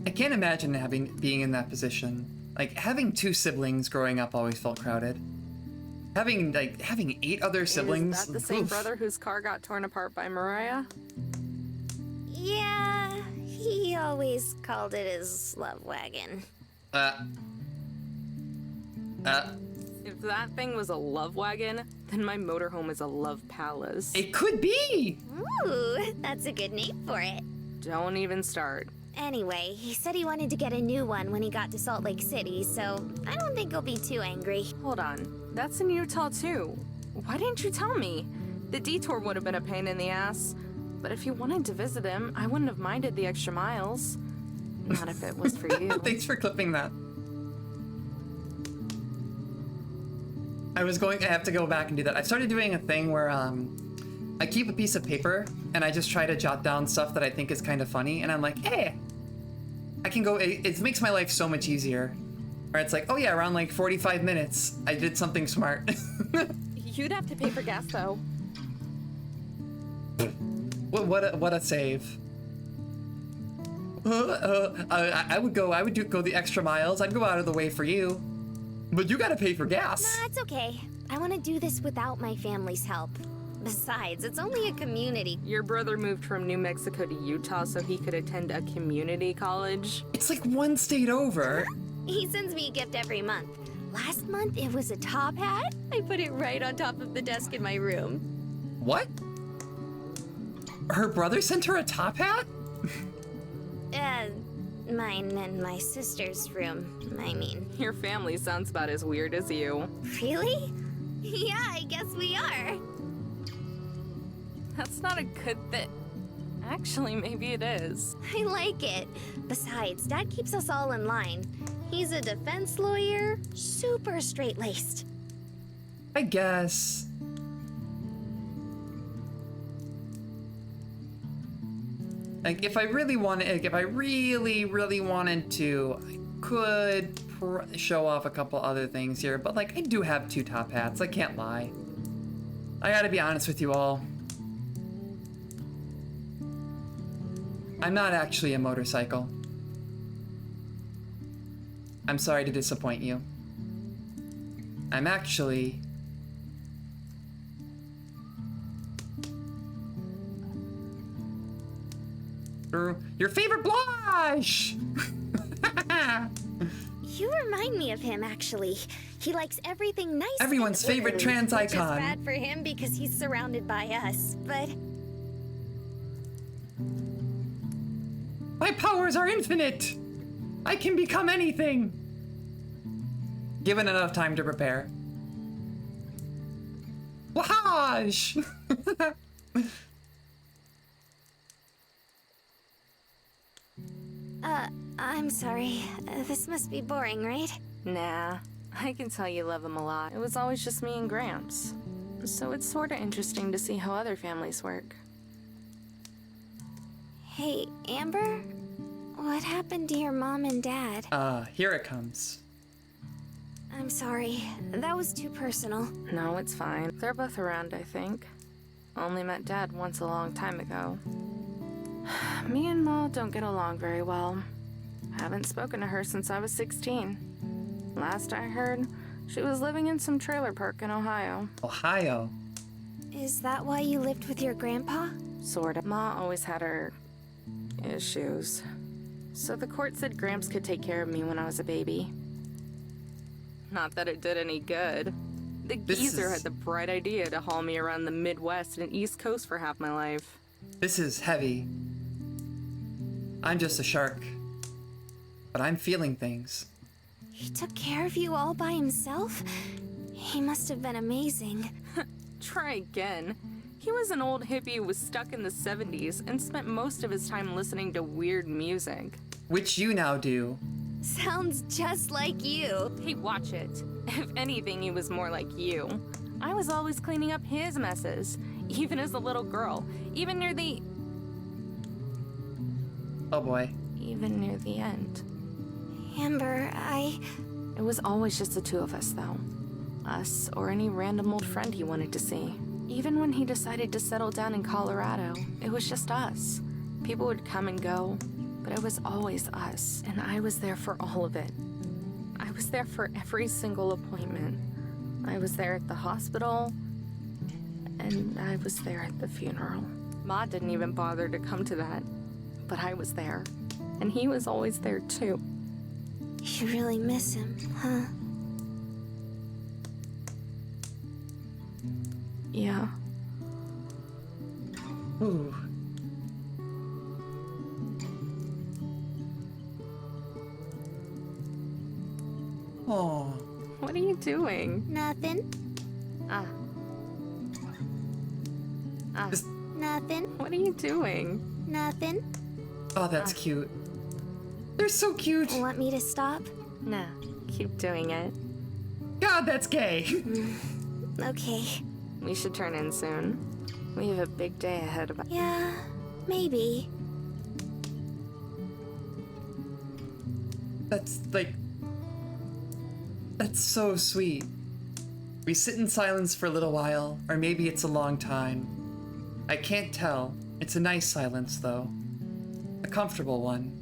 I can't imagine being in that position. Like, having 2 siblings growing up always felt crowded. Having 8 other siblings. Is that the same oof. brother whose car got torn apart by Mariah? Yeah, he always called it his love wagon. If that thing was a love wagon, then my motorhome is a love palace. It could be! Ooh, that's a good name for it. Don't even start. Anyway, he said he wanted to get a new one when he got to Salt Lake City, so I don't think he'll be too angry. Hold on, that's in Utah too. Why didn't you tell me? The detour would have been a pain in the ass. But if you wanted to visit him, I wouldn't have minded the extra miles. Not if it was for you. Thanks for clipping that. I have to go back and do that. I started doing a thing where I keep a piece of paper and I just try to jot down stuff that I think is kind of funny, and I'm like, hey, I can go. It makes my life so much easier. Or it's like, oh yeah, around like 45 minutes, I did something smart. You'd have to pay for gas though. What a save. I would go the extra miles. I'd go out of the way for you. But you gotta pay for gas. Nah, it's okay. I want to do this without my family's help. Besides, it's only a community. Your brother moved from New Mexico to Utah so he could attend a community college? It's like 1 state over. He sends me a gift every month. Last month, it was a top hat. I put it right on top of the desk in my room. What? Her brother sent her a top hat? Mine and my sister's room, I mean. Your family sounds about as weird as you. Really? Yeah, I guess we are. That's not a good thing. Actually, maybe it is. I like it. Besides, Dad keeps us all in line. He's a defense lawyer, super straight-laced. I guess. Like, if I really wanted, like, if I really wanted to, I could show off a couple other things here, but like, I do have 2 top hats, I can't lie. I gotta be honest with you all. I'm not actually a motorcycle. I'm sorry to disappoint you. I'm actually... your favorite blush! You remind me of him, actually. He likes everything nice. Everyone's and favorite orderly, trans which icon. is bad for him because he's surrounded by us, but... My powers are infinite! I can become anything! Given enough time to prepare. Wahash! I'm sorry. This must be boring, right? Nah, I can tell you love him a lot. It was always just me and Gramps. So it's sorta interesting to see how other families work. Hey, Amber? What happened to your mom and dad? Here it comes. I'm sorry. That was too personal. No, it's fine. They're both around, I think. Only met Dad once a long time ago. Me and Ma don't get along very well. Haven't spoken to her since I was 16. Last I heard, she was living in some trailer park in Ohio. Ohio? Is that why you lived with your grandpa? Sorta. Ma always had her... issues. So the court said Gramps could take care of me when I was a baby. Not that it did any good. The geezer had the bright idea to haul me around the Midwest and East Coast for half my life. This is heavy. I'm just a shark. But I'm feeling things. He took care of you all by himself? He must have been amazing. Try again. He was an old hippie who was stuck in the 70s and spent most of his time listening to weird music. Which you now do. Sounds just like you. Hey, watch it. If anything, he was more like you. I was always cleaning up his messes, even as a little girl, even near the... Oh boy. even near the end. Amber, It was always just the 2 of us, though. Us or any random old friend he wanted to see. Even when he decided to settle down in Colorado, it was just us. People would come and go, but it was always us, and I was there for all of it. I was there for every single appointment. I was there at the hospital, and I was there at the funeral. Ma didn't even bother to come to that, but I was there, and he was always there too. you really miss him, huh? Yeah. Ooh. Oh. What are you doing? Nothing. Just, Nothing. What are you doing? Nothing. oh, that's cute. They're so cute. Want me to stop? Nah, keep doing it. God, that's gay. Okay. We should turn in soon. We have a big day ahead of us. Yeah, maybe. That's like... That's so sweet. We sit in silence for a little while, or maybe it's a long time. I can't tell. It's a nice silence, though. A comfortable one.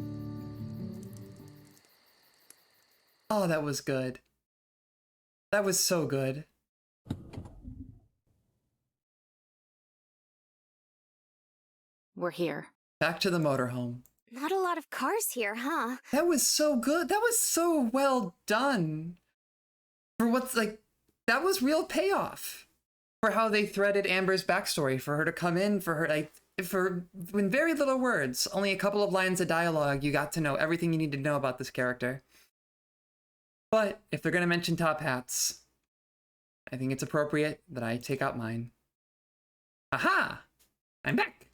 Oh, that was good. That was so good. We're here. Back to the motorhome. Not a lot of cars here, huh? That was so good. That was so well done. For what's like, that was real payoff. For how they threaded Amber's backstory, for her to come in, for her, like, in very little words, only a couple of lines of dialogue, you got to know everything you need to know about this character. But if they're going to mention top hats, I think it's appropriate that I take out mine. Aha! I'm back!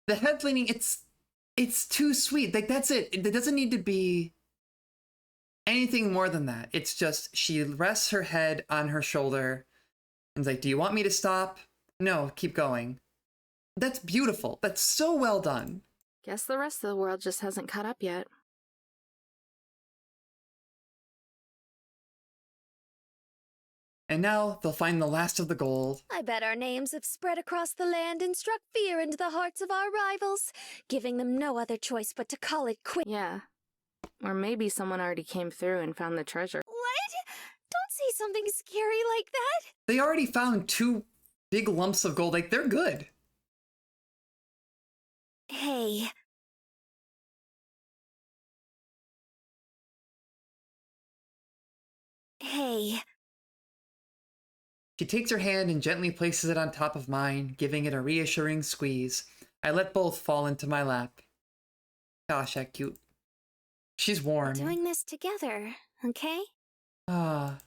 The head leaning, it's too sweet. Like, that's it. It doesn't need to be anything more than that. It's just, she rests her head on her shoulder and is like, do you want me to stop? No, keep going. That's beautiful. That's so well done. Guess the rest of the world just hasn't caught up yet. And now they'll find the last of the gold. I bet our names have spread across the land and struck fear into the hearts of our rivals, giving them no other choice but to call it quits. Yeah. Or maybe someone already came through and found the treasure. What? Don't say something scary like that. They already found 2 big lumps of gold. Like, they're good. Hey. Hey. She takes her hand and gently places it on top of mine, giving it a reassuring squeeze. I let both fall into my lap. Gosh, that cute. She's warm. We're doing this together, okay? Ah.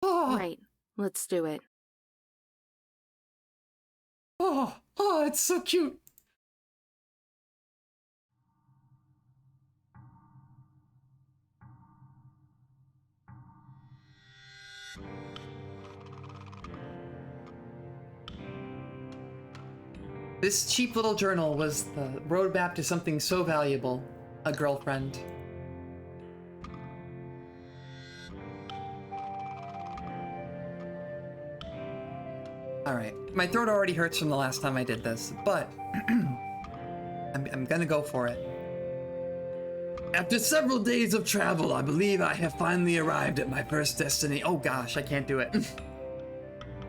Oh. Right. Let's do it. Oh, it's so cute. This cheap little journal was the roadmap to something so valuable, a girlfriend. Alright, my throat already hurts from the last time I did this, but I'm gonna go for it. After several days of travel, I believe I have finally arrived at my first destination. Oh gosh, I can't do it.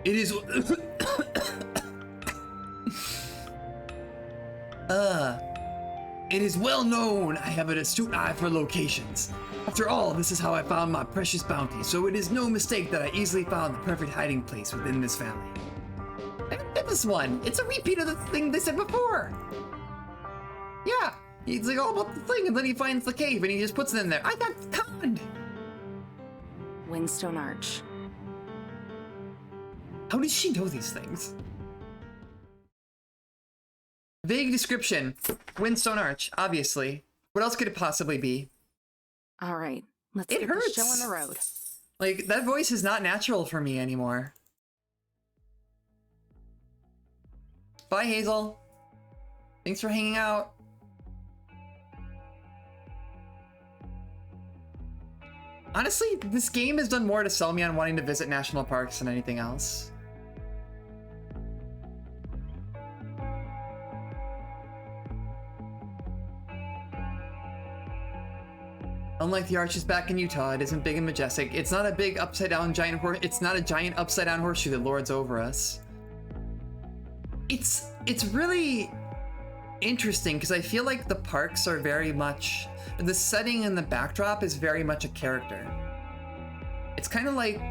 It is... It is well known I have an astute eye for locations. After all, this is how I found my precious bounty, so it is no mistake that I easily found the perfect hiding place within this valley. I did this one. It's a repeat of the thing they said before. Yeah, he's like all about the thing, and then he finds the cave, and he just puts it in there. I got conned. Windstone Arch. How does she know these things? Vague description. Windstone Arch, obviously. What else could it possibly be? All right, let's It get hurts. the show on the road. Like, that voice is not natural for me anymore. Bye, Hazel. Thanks for hanging out. Honestly, this game has done more to sell me on wanting to visit national parks than anything else. Unlike the arches back in Utah, it isn't big and majestic. It's not a big upside down giant horse. It's not a giant upside down horseshoe that lords over us. It's really interesting because I feel like the parks are very much, the setting and the backdrop is very much a character. It's kind of like,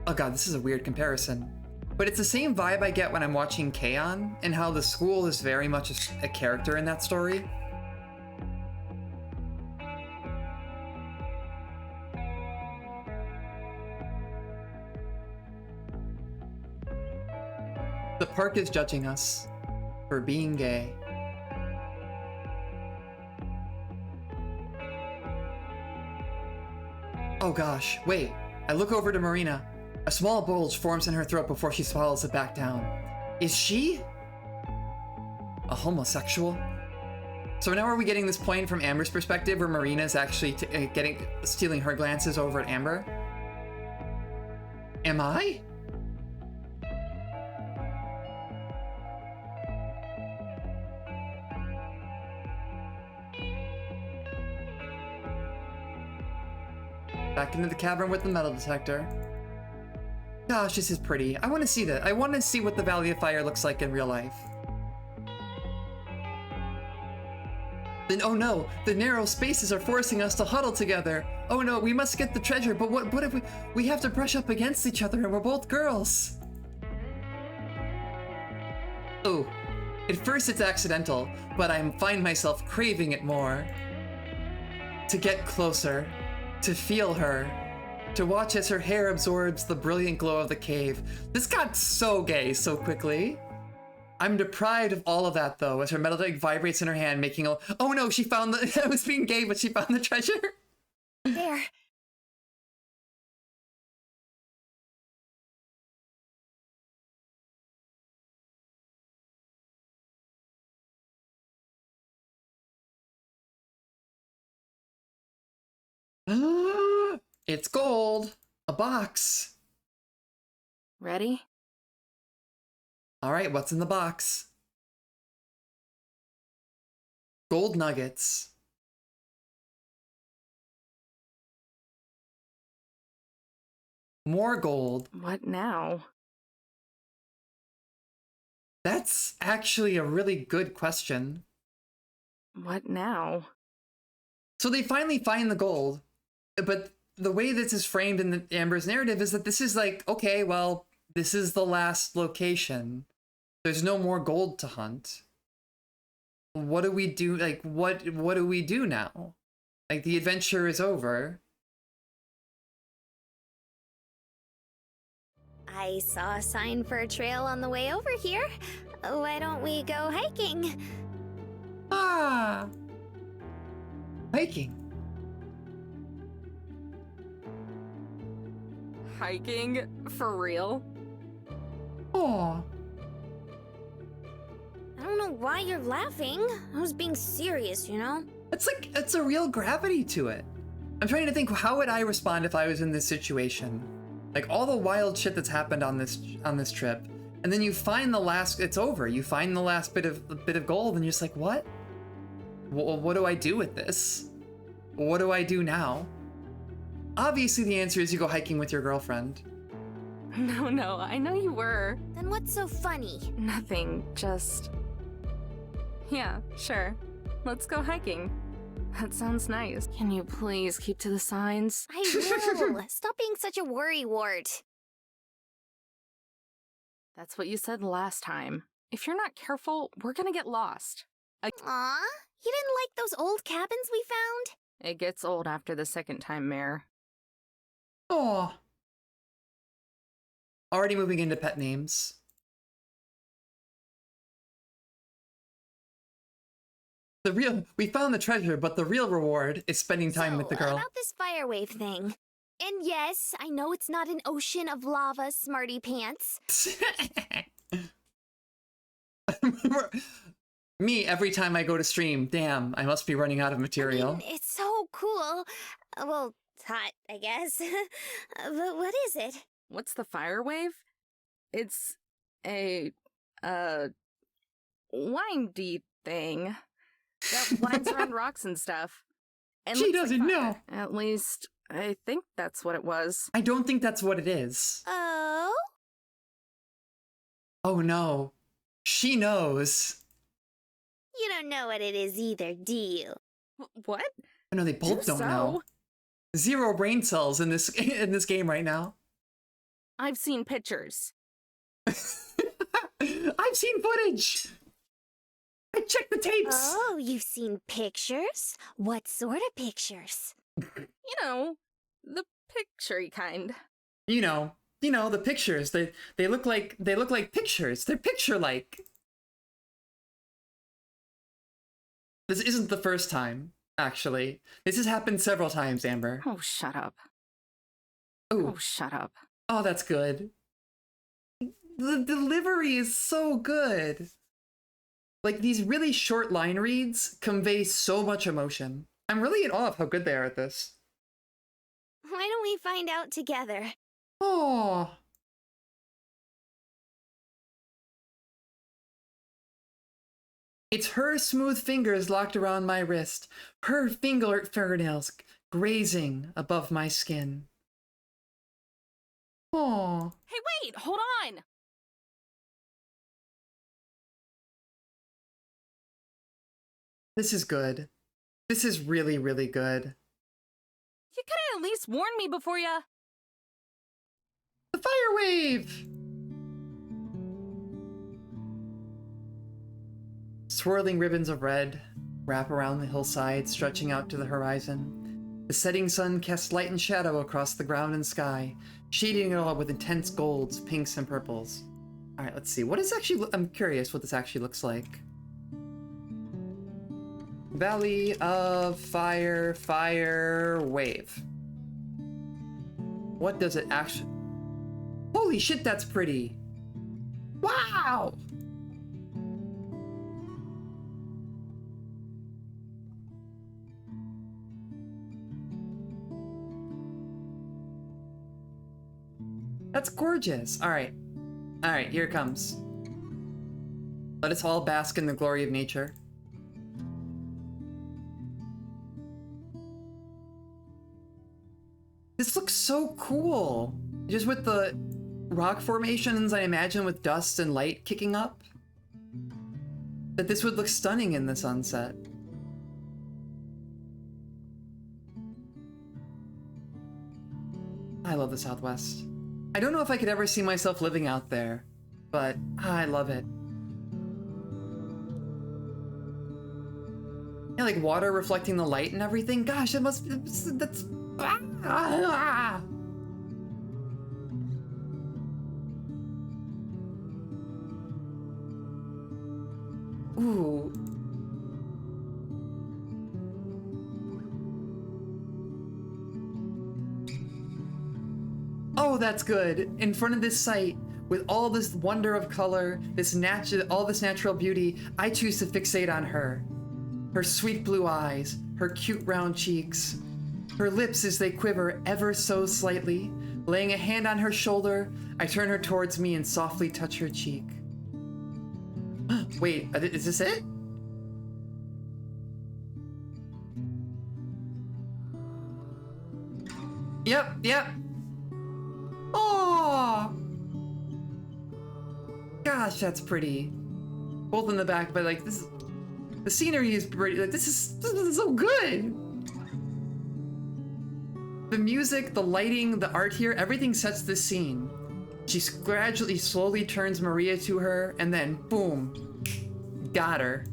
oh god, this is a weird comparison, but it's the same vibe I get when I'm watching K-On! And how the school is very much a character in that story. The park is judging us for being gay. Oh gosh, wait. I look over to Marina. A small bulge forms in her throat before she swallows it back down. Is she a homosexual? So now are we getting this point from Amber's perspective where Marina is actually stealing her glances over at Amber? Am I? Back into the cavern with the metal detector. Gosh, this is pretty. I want to see that. I want to see what the Valley of Fire looks like in real life. Then, oh no, the narrow spaces are forcing us to huddle together. Oh no, we must get the treasure, but what if we have to brush up against each other and we're both girls? Oh, at first it's accidental, but I find myself craving it more. To get closer, to feel her, to watch as her hair absorbs the brilliant glow of the cave. This got so gay so quickly. I'm deprived of all of that though, as her metal leg vibrates in her hand, making a— oh no, she found the— I was being gay, but she found the treasure. There. It's gold. A box. Ready? All right, what's in the box? Gold nuggets. More gold. What now? That's actually a really good question. What now? So they finally find the gold, but the way this is framed in the Amber's narrative is that this is like, okay, well, this is the last location. There's no more gold to hunt. What do we do? Like, what do we do now? Like, the adventure is over. I saw a sign for a trail on the way over here. Why don't we go hiking? Ah! Hiking. Hiking? For real? Aw. I don't know why you're laughing. I was being serious, you know? It's a real gravity to it. I'm trying to think, how would I respond if I was in this situation? Like, all the wild shit that's happened on this trip, and then you find the last— it's over. You find the last bit of gold, and you're just like, what? What do I do with this? What do I do now? Obviously, the answer is you go hiking with your girlfriend. No, I know you were. Then what's so funny? Nothing, just... Yeah, sure. Let's go hiking. That sounds nice. Can you please keep to the signs? I will. Stop being such a worrywart. That's what you said last time. If you're not careful, we're gonna get lost. Aw, you didn't like those old cabins we found? It gets old after the second time, Mare. Aw. Already moving into pet names. We found the treasure, but the real reward is spending time with the girl. About this fire wave thing. And yes, I know it's not an ocean of lava, smarty pants. Me, every time I go to stream, damn, I must be running out of material. I mean, it's so cool. Well, it's hot, I guess. But what is it? What's the fire wave? It's a, windy thing that winds around rocks and stuff. And She looks doesn't like know. fire. At least, I think that's what it was. I don't think that's what it is. Oh? Oh no. She knows. You don't know what it is either, do you? What? Oh, no, they both don't know. Zero brain cells in this game right now. I've seen pictures. I've seen footage. I checked the tapes. Oh, you've seen pictures? What sort of pictures? You know, the picture-y kind. You know the pictures. They look like pictures. They're picture-like. This isn't the first time, actually. This has happened several times, Amber. Oh, shut up. Ooh. Oh, shut up. Oh, that's good. The delivery is so good. Like, these really short line reads convey so much emotion. I'm really in awe of how good they are at this. Why don't we find out together? Oh. It's her smooth fingers locked around my wrist, her fingernails grazing above my skin. Oh. Hey, wait! Hold on! This is good. This is really, really good. You could have at least warned me before ya. The fire wave! Swirling ribbons of red wrap around the hillside, stretching out to the horizon. The setting sun casts light and shadow across the ground and sky, shading it all with intense golds, pinks, and purples. Alright, let's see. What is actually... I'm curious what this actually looks like. Valley of Fire, Fire, Wave. What does it actually... Holy shit, that's pretty! Wow! That's gorgeous. Alright. Alright, here it comes. Let us all bask in the glory of nature. This looks so cool! Just with the rock formations, I imagine with dust and light kicking up. That this would look stunning in the sunset. I love the Southwest. I don't know if I could ever see myself living out there, but I love it. Yeah, like water reflecting the light and everything. Gosh, it must be... that's... Ooh. Oh, that's good. In front of this site, with all this wonder of color, all this natural beauty, I choose to fixate on her. Her sweet blue eyes, her cute round cheeks, her lips as they quiver ever so slightly. Laying a hand on her shoulder, I turn her towards me and softly touch her cheek. Wait, is this it? Yep. Oh, gosh, that's pretty. Both in the back, but like this, the scenery is pretty. Like this is so good. The music, the lighting, the art here, everything sets the scene. She gradually, slowly turns Maria to her, and then boom, got her.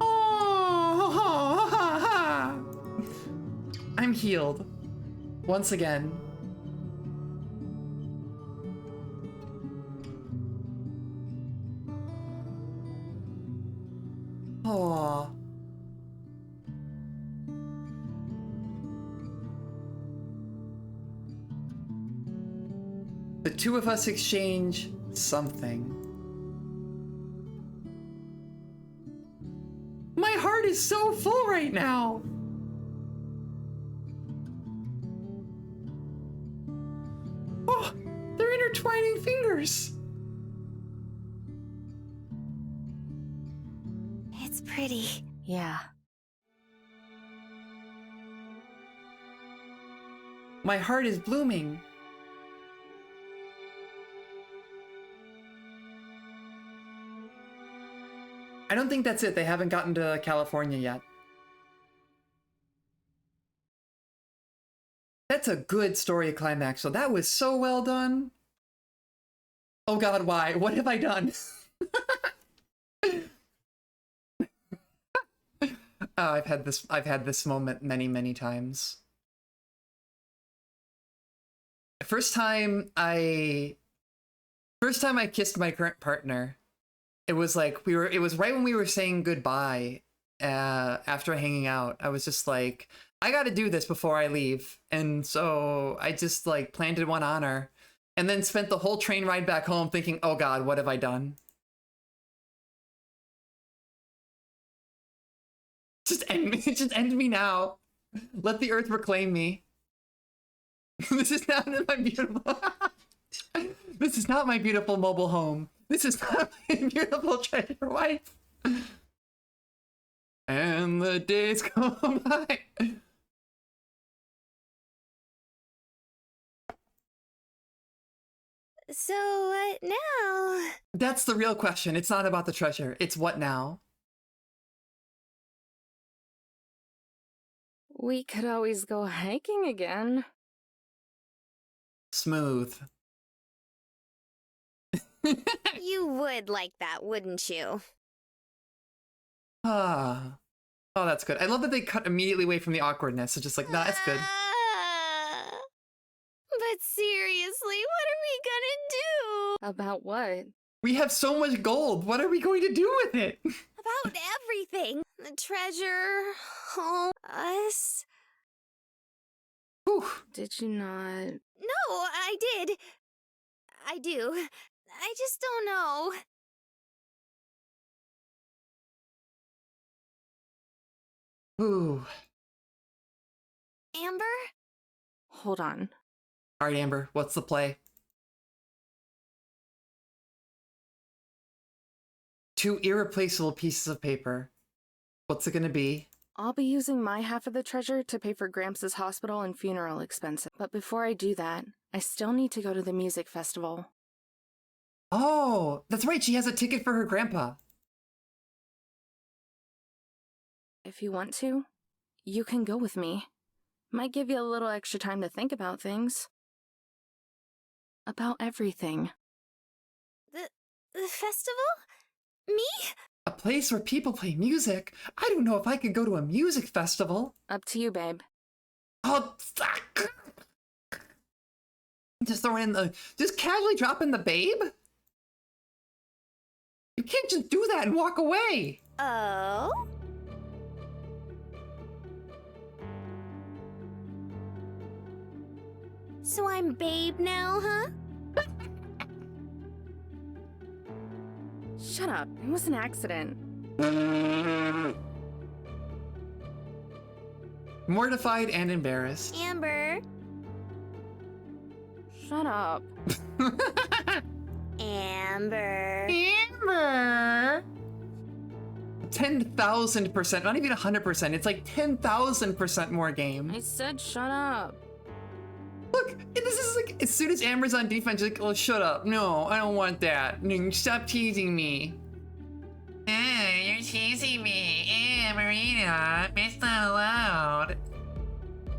Oh, I'm healed once again. Aww. The two of us exchange something. My heart is so full right now. Oh, they're intertwining fingers. It's pretty. Yeah. My heart is blooming. I don't think that's it. They haven't gotten to California yet. That's a good story climax. So that was so well done. Oh God, why? What have I done? Oh, I've had this moment many times. First time I kissed my current partner, it was like it was right when we were saying goodbye after hanging out. I was just like, I gotta do this before I leave. And so I just like planted one on her and then spent the whole train ride back home thinking, oh God, what have I done? Just end me now. Let the earth reclaim me. This is not my beautiful... This is not my beautiful mobile home. This is not my beautiful treasure wife. And the days go by. So, what now? That's the real question. It's not about the treasure. It's what now? We could always go hiking again. Smooth. You would like that, wouldn't you? Ah. Oh, that's good. I love that they cut immediately away from the awkwardness. It's just like, nah, it's good. But seriously, what are we gonna do? About what? We have so much gold. What are we going to do with it? About everything. The treasure, home, us. Whew. Did you not? No, I did. I do. I just don't know. Ooh. Amber? Hold on. All right, Amber, what's the play? 2 irreplaceable pieces of paper. What's it gonna be? I'll be using my half of the treasure to pay for Gramps' hospital and funeral expenses. But before I do that, I still need to go to the music festival. Oh, that's right. She has a ticket for her grandpa. If you want to, you can go with me. Might give you a little extra time to think about things. About everything. The festival? Me? A place where people play music? I don't know if I could go to a music festival. Up to you, babe. Oh, fuck. Just throwing in the... Just casually dropping the babe? You can't just do that and walk away. Oh? So I'm babe now, huh? Shut up. It was an accident. Mortified and embarrassed. Amber. Shut up. Amber. Amber! 10,000%, not even 100%. It's like 10,000% more game. I said shut up. Look, this is like, as soon as Amber's on defense, she's like, oh, shut up. No, I don't want that. No, stop teasing me. You're teasing me. Marina, it's not allowed.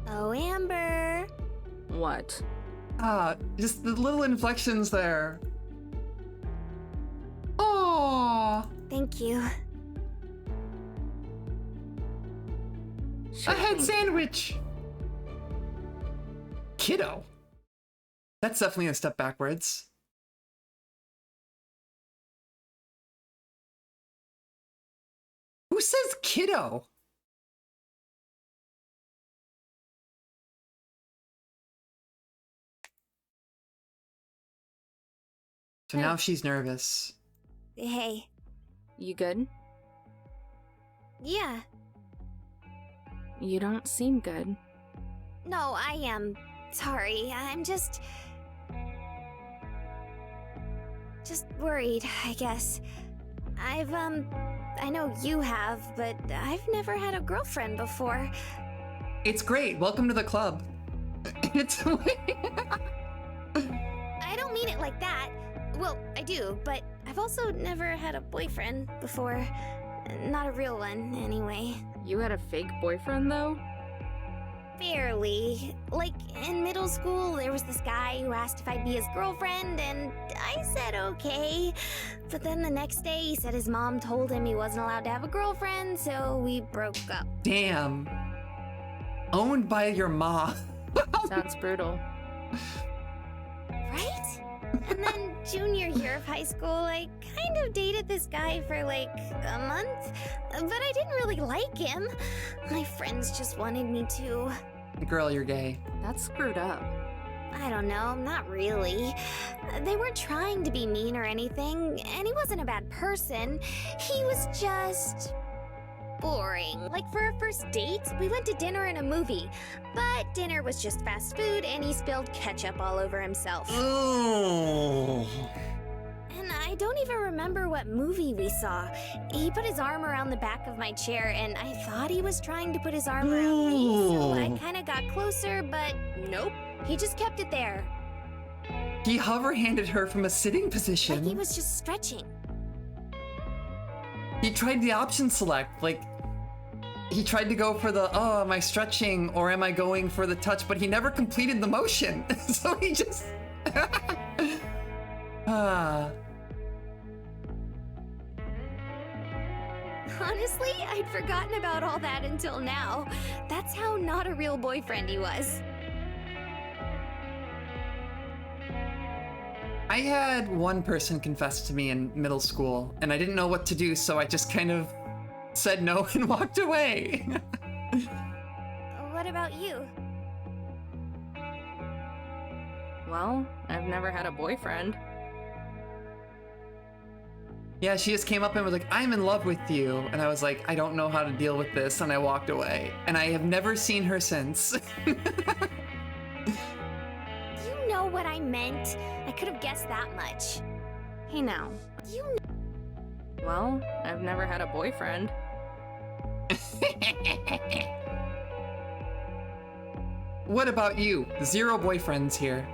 Oh, Amber. What? Just the little inflections there. Aww. Thank you. Sure A head thing. sandwich. Kiddo. That's definitely a step backwards. Who says kiddo? So now she's nervous. Hey. You good? Yeah. You don't seem good. No, I am sorry. I'm just worried, I guess. I know you have, but I've never had a girlfriend before. It's great. Welcome to the club. It's I don't mean it like that. Well, I do, but I've also never had a boyfriend before. Not a real one, anyway. You had a fake boyfriend, though? Barely. Like, in middle school, there was this guy who asked if I'd be his girlfriend, and I said okay. But then the next day, he said his mom told him he wasn't allowed to have a girlfriend, so we broke up. damn. Owned by your mom. Sounds brutal. Right? And then junior year of high school, I kind of dated this guy for like a month, but I didn't really like him. My friends just wanted me to. Girl, you're gay. That's screwed up. I don't know, not really. They weren't trying to be mean or anything, and he wasn't a bad person. He was just boring. Like, for our first date, we went to dinner and a movie, but dinner was just fast food and he spilled ketchup all over himself. Oh. And I don't even remember what movie we saw. He put his arm around the back of my chair, and I thought he was trying to put his arm around me, so I kind of got closer, but nope. He just kept it there, He hover-handed her from a sitting position. like he was just stretching. He tried the option select, like, he tried to go for the, oh, am I stretching or am I going for the touch? But he never completed the motion. So he just... Honestly, I'd forgotten about all that until now. That's how not a real boyfriend he was. I had one person confess to me in middle school, and I didn't know what to do, so I just kind of said no and walked away. What about you? Well, I've never had a boyfriend. Yeah, she just came up and was like, I'm in love with you. And I was like, I don't know how to deal with this. And I walked away. And I have never seen her since. You know what I meant. I could have guessed that much. Hey now. You Well, I've never had a boyfriend. What about you? 0 boyfriends here.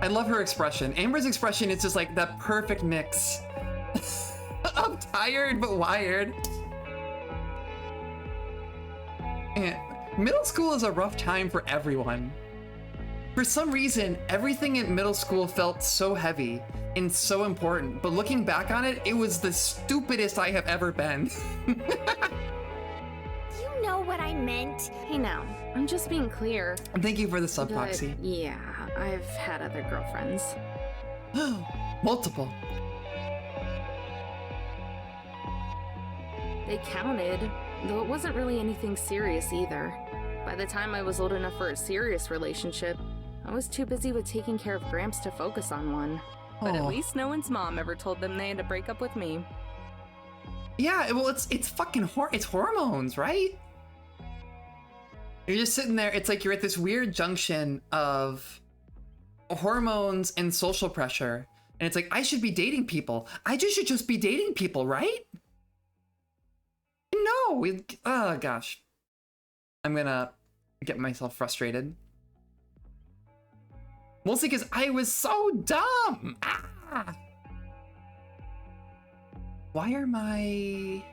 I love her expression. Amber's expression is just like that perfect mix of tired but wired. And middle school is a rough time for everyone. For some reason, everything in middle school felt so heavy and so important, but looking back on it, it was the stupidest I have ever been. You know what I meant. Hey now, I'm just being clear. Thank you for the sub, that, Foxy. Yeah, I've had other girlfriends. Multiple. They counted, though it wasn't really anything serious either. By the time I was old enough for a serious relationship, I was too busy with taking care of Gramps to focus on one. But at Aw. least no one's mom ever told them they had to break up with me. Yeah, well, it's fucking it's hormones, right? You're just sitting there. It's like you're at this weird junction of hormones and social pressure, and it's like I should be dating people. I should just be dating people, right? No, oh gosh, I'm gonna get myself frustrated. Mostly because I was so dumb. Ah. Why are my...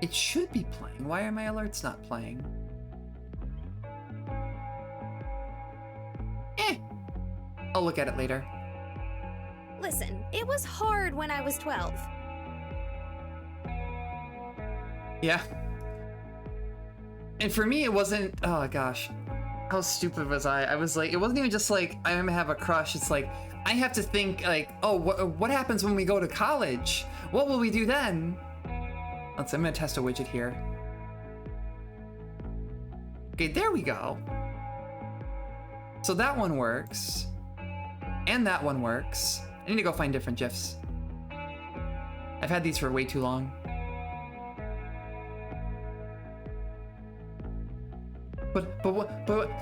It should be playing. Why are my alerts not playing? I'll look at it later. Listen, it was hard when I was 12. Yeah. And for me, it wasn't... Oh gosh. How stupid was I? I was like, it wasn't even just like, I'm gonna have a crush. It's like, I have to think like, oh, what happens when we go to college? What will we do then? Let's, I'm gonna test a widget here. Okay, there we go. So that one works. And that one works. I need to go find different GIFs. I've had these for way too long. But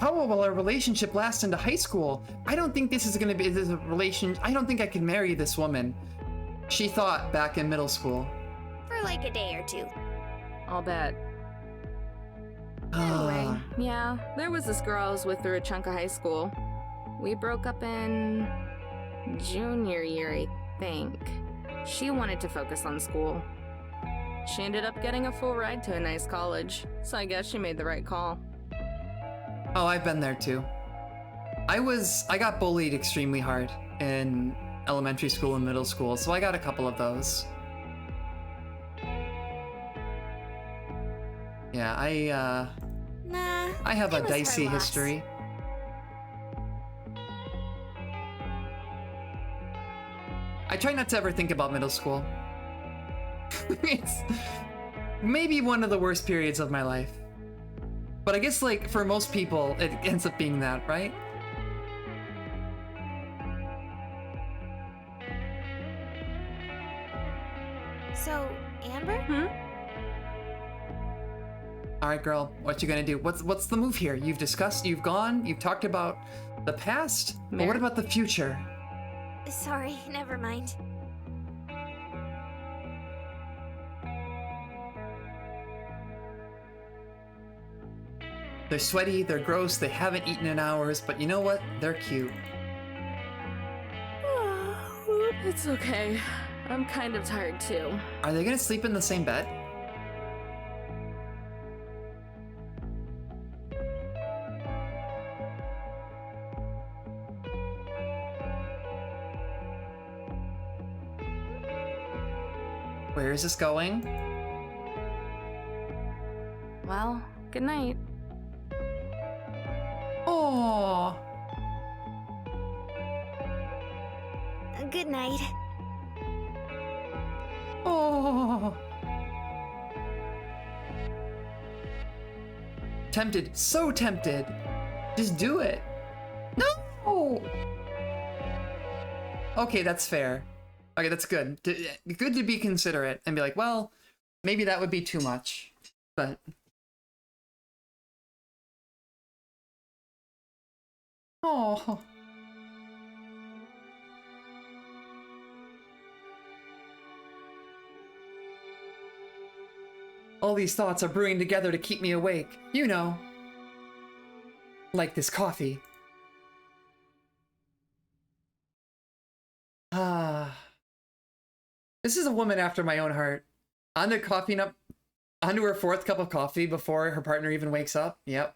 how will our relationship last into high school? I don't think this is gonna be a relation. I don't think I can marry this woman. She thought back in middle school. For like a day or two. I'll bet. Anyway, yeah, there was this girl I was with through a chunk of high school. We broke up in junior year, I think. She wanted to focus on school. She ended up getting a full ride to a nice college, so I guess she made the right call. Oh, I've been there too. I got bullied extremely hard in elementary school and middle school, so I got a couple of those. Yeah, Nah. I have a it was her dicey loss. history. I try not to ever think about middle school. It's maybe one of the worst periods of my life. But I guess, like, for most people, it ends up being that, right? So, Amber? All right, girl, what you gonna do? What's the move here? You've discussed, you've gone, you've talked about the past, but what about the future? Sorry, never mind. They're sweaty, they're gross, they haven't eaten in hours, but you know what? They're cute. It's okay. I'm kind of tired too. Are they gonna sleep in the same bed? Where is this going? Well, good night. Oh. Good night. Oh. Tempted, so tempted. Just do it. No. Okay, that's fair. Okay, that's good. Good to be considerate and be like, well, maybe that would be too much, but. Oh. All these thoughts are brewing together to keep me awake. You know. Like this coffee. Ah. This is a woman after my own heart. Onto her 4th cup of coffee before her partner even wakes up. Yep.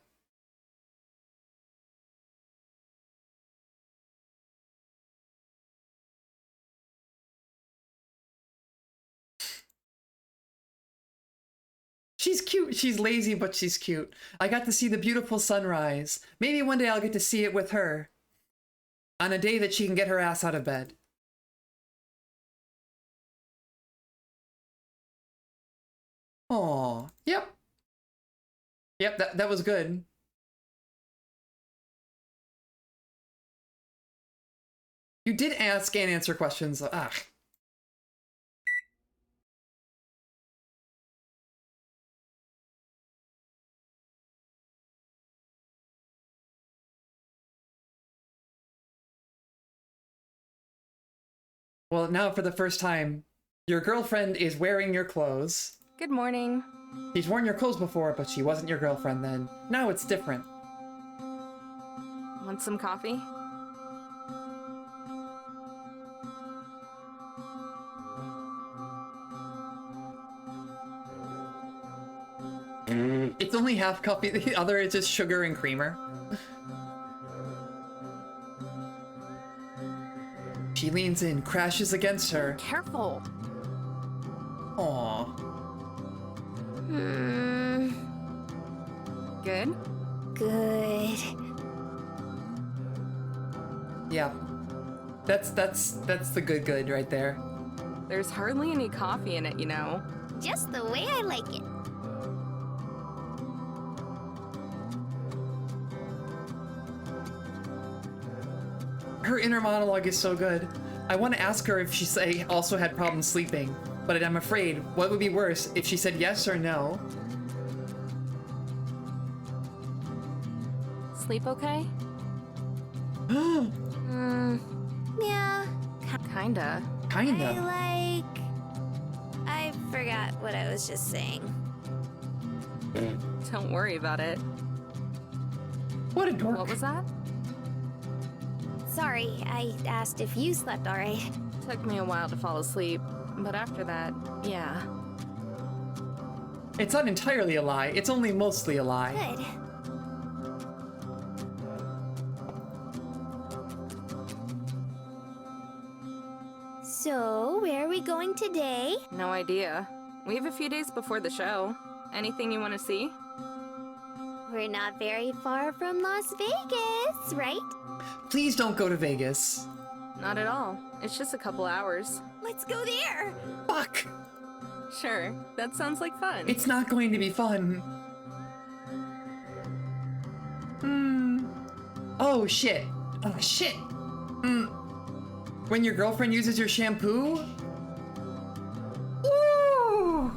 She's cute. She's lazy, but she's cute. I got to see the beautiful sunrise. Maybe one day I'll get to see it with her. On a day that she can get her ass out of bed. Aw. Yep. Yep, that was good. You did ask and answer questions. Ah. Well, now for the first time, your girlfriend is wearing your clothes. Good morning. She's worn your clothes before, but she wasn't your girlfriend then. Now it's different. Want some coffee? It's only half coffee, the other is just sugar and creamer. She leans in, crashes against her. Careful. Aww. Good? Good. Yeah. That's the good right there. There's hardly any coffee in it, you know. Just the way I like it. Her inner monologue is so good. I want to ask her if she also had problems sleeping, but I'm afraid what would be worse if she said yes or no. Sleep okay? Yeah. Kinda. Kinda. I forgot what I was just saying. Don't worry about it. What a dork. What was that? Sorry, I asked if you slept alright. Took me a while to fall asleep, but after that, yeah. It's not entirely a lie. It's only mostly a lie. Good. So, where are we going today? No idea. We have a few days before the show. Anything you want to see? We're not very far from Las Vegas, right? Please don't go to Vegas. Not at all. It's just a couple hours. Let's go there! Fuck! Sure, that sounds like fun. It's not going to be fun. Oh shit. Oh shit. When your girlfriend uses your shampoo? Woo!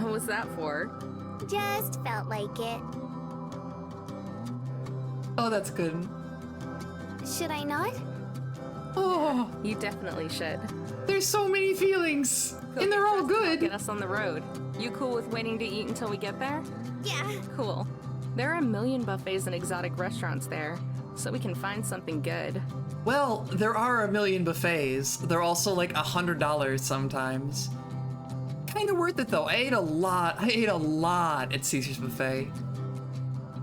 What was that for? Just felt like it. Oh, that's good. Should I not? Oh, You definitely should. there's so many feelings. go And get they're all dressed and I'll good. Get us on the road. You cool with waiting to eat until we get there? Yeah. Cool. There are a million buffets and exotic restaurants there, so we can find something good. Well, there are a million buffets. They're also like $100 sometimes. Kind of worth it though. I ate a lot at Caesar's Buffet.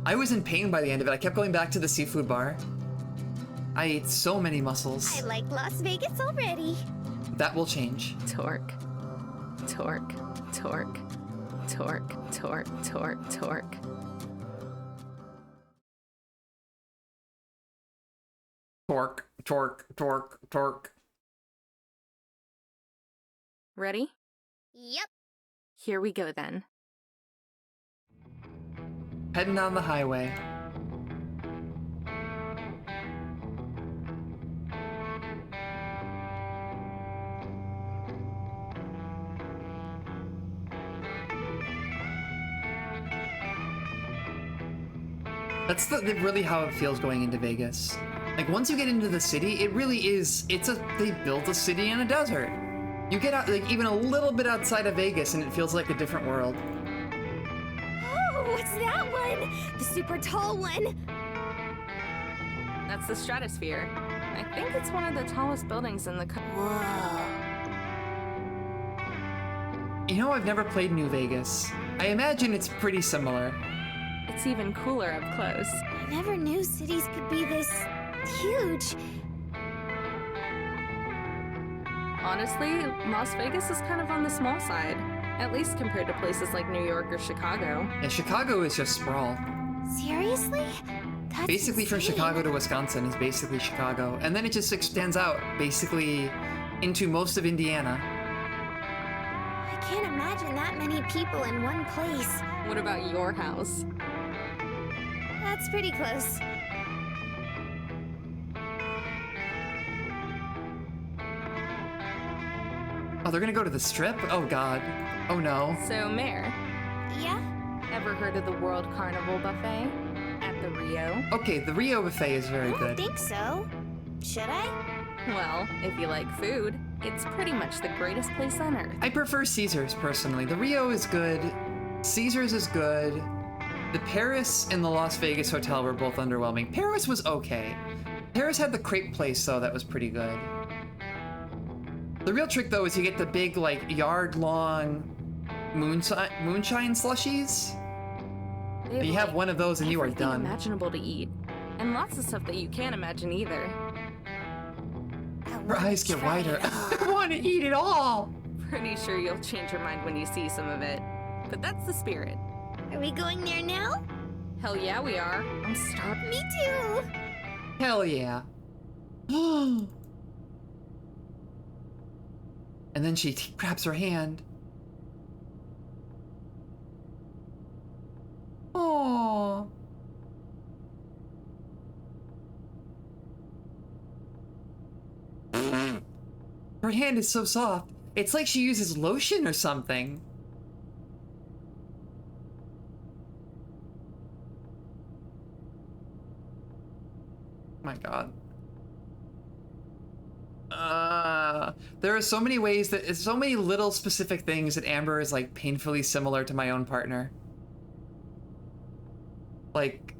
I was in pain by the end of it. I kept going back to the seafood bar. I ate so many mussels. I like Las Vegas already. That will change. Torque. Torque. Torque. Torque. Torque. Torque. Torque. Torque, torque, torque, torque. Ready? Yep. Here we go then. Heading down the highway. That's really how it feels going into Vegas. Like, once you get into the city, it really is, they built a city in a desert. You get out, like, even a little bit outside of Vegas and it feels like a different world. Oh, what's that one? The super tall one. That's the Stratosphere. I think it's one of the tallest buildings in the country. Whoa. You know, I've never played New Vegas. I imagine it's pretty similar. It's even cooler up close. I never knew cities could be this huge. Honestly, Las Vegas is kind of on the small side, at least compared to places like New York or Chicago. Yeah, Chicago is just sprawl. Seriously? That's Basically from insane. Chicago to Wisconsin is basically Chicago. And then it just extends out, basically, into most of Indiana. I can't imagine that many people in one place. What about your house? That's pretty close. Oh, they're gonna go to the Strip? Oh god. Oh no. So, Mare, Yeah? ever heard of the World Carnival Buffet at the Rio? Okay, the Rio buffet is I very don't good. think so. Should I? Well, if you like food, it's pretty much the greatest place on earth. I prefer Caesars, personally. The Rio is good. Caesars is good. The Paris and the Las Vegas hotel were both underwhelming. Paris was okay. Paris had the crepe place, though, that was pretty good. The real trick, though, is you get the big, like, yard-long moonshine slushies. They have, You have like, one of those and you are everything done. imaginable to eat, and lots of stuff that you can't imagine either. Her eyes get wider. I want to eat it all! Pretty sure you'll change your mind when you see some of it. But that's the spirit. Are we going there now? Hell yeah, we are. I'm starving. Me too. Hell yeah. And then she grabs her hand. Aww. Her hand is so soft. It's like she uses lotion or something. My god. There are so many ways that, so many little specific things that Amber is like painfully similar to my own partner. Like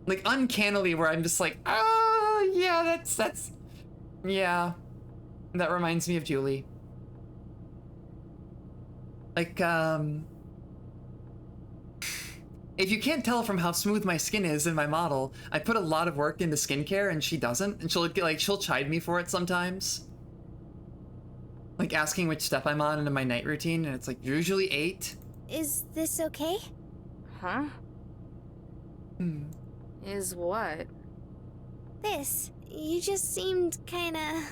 uncannily, where I'm just like, oh yeah, that's, yeah. That reminds me of Julie. Like, if you can't tell from how smooth my skin is in my model, I put a lot of work into skincare and she doesn't, and she'll chide me for it sometimes. Like asking which step I'm on into my night routine, and it's like usually 8. Is this okay? Huh? Is what? This. You just seemed kinda...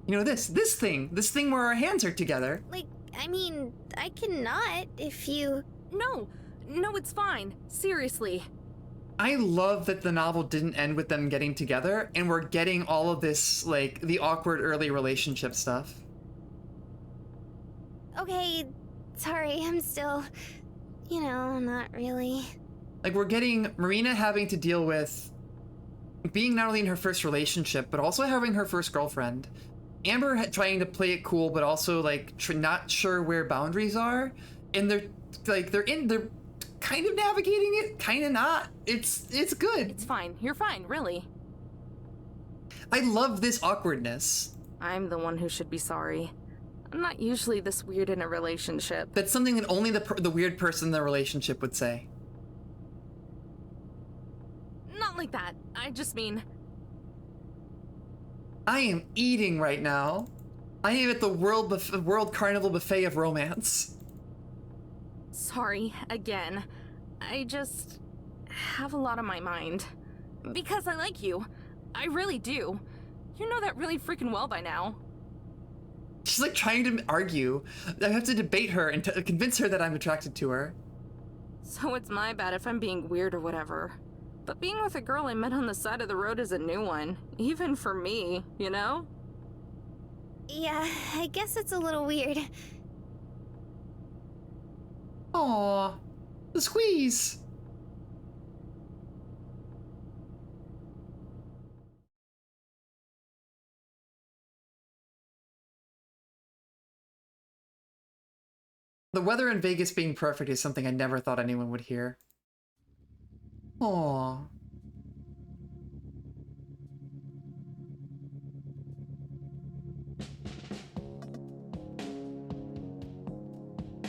You know, this thing where our hands are together. Like, I mean, I cannot if you... No, it's fine. Seriously. I love that the novel didn't end with them getting together, and we're getting all of this, like, the awkward early relationship stuff. Okay, sorry, I'm still... You know, not really. Like, we're getting Marina having to deal with being not only in her first relationship, but also having her first girlfriend. Amber trying to play it cool, but also like not sure where boundaries are, and they're kind of navigating it, kind of not. It's good. It's fine. You're fine, really. I love this awkwardness. I'm the one who should be sorry. I'm not usually this weird in a relationship. That's something that only the weird person in the relationship would say. Not like that. I just mean... I am eating right now. I am at the World Carnival Buffet of Romance. Sorry, again. I just have a lot on my mind. Because I like you. I really do. You know that really freaking well by now. She's like trying to argue. I have to debate her and convince her that I'm attracted to her. So it's my bad if I'm being weird or whatever. But being with a girl I met on the side of the road is a new one. Even for me, you know? Yeah, I guess it's a little weird. Aww, the squeeze. The weather in Vegas being perfect is something I never thought anyone would hear. Aww.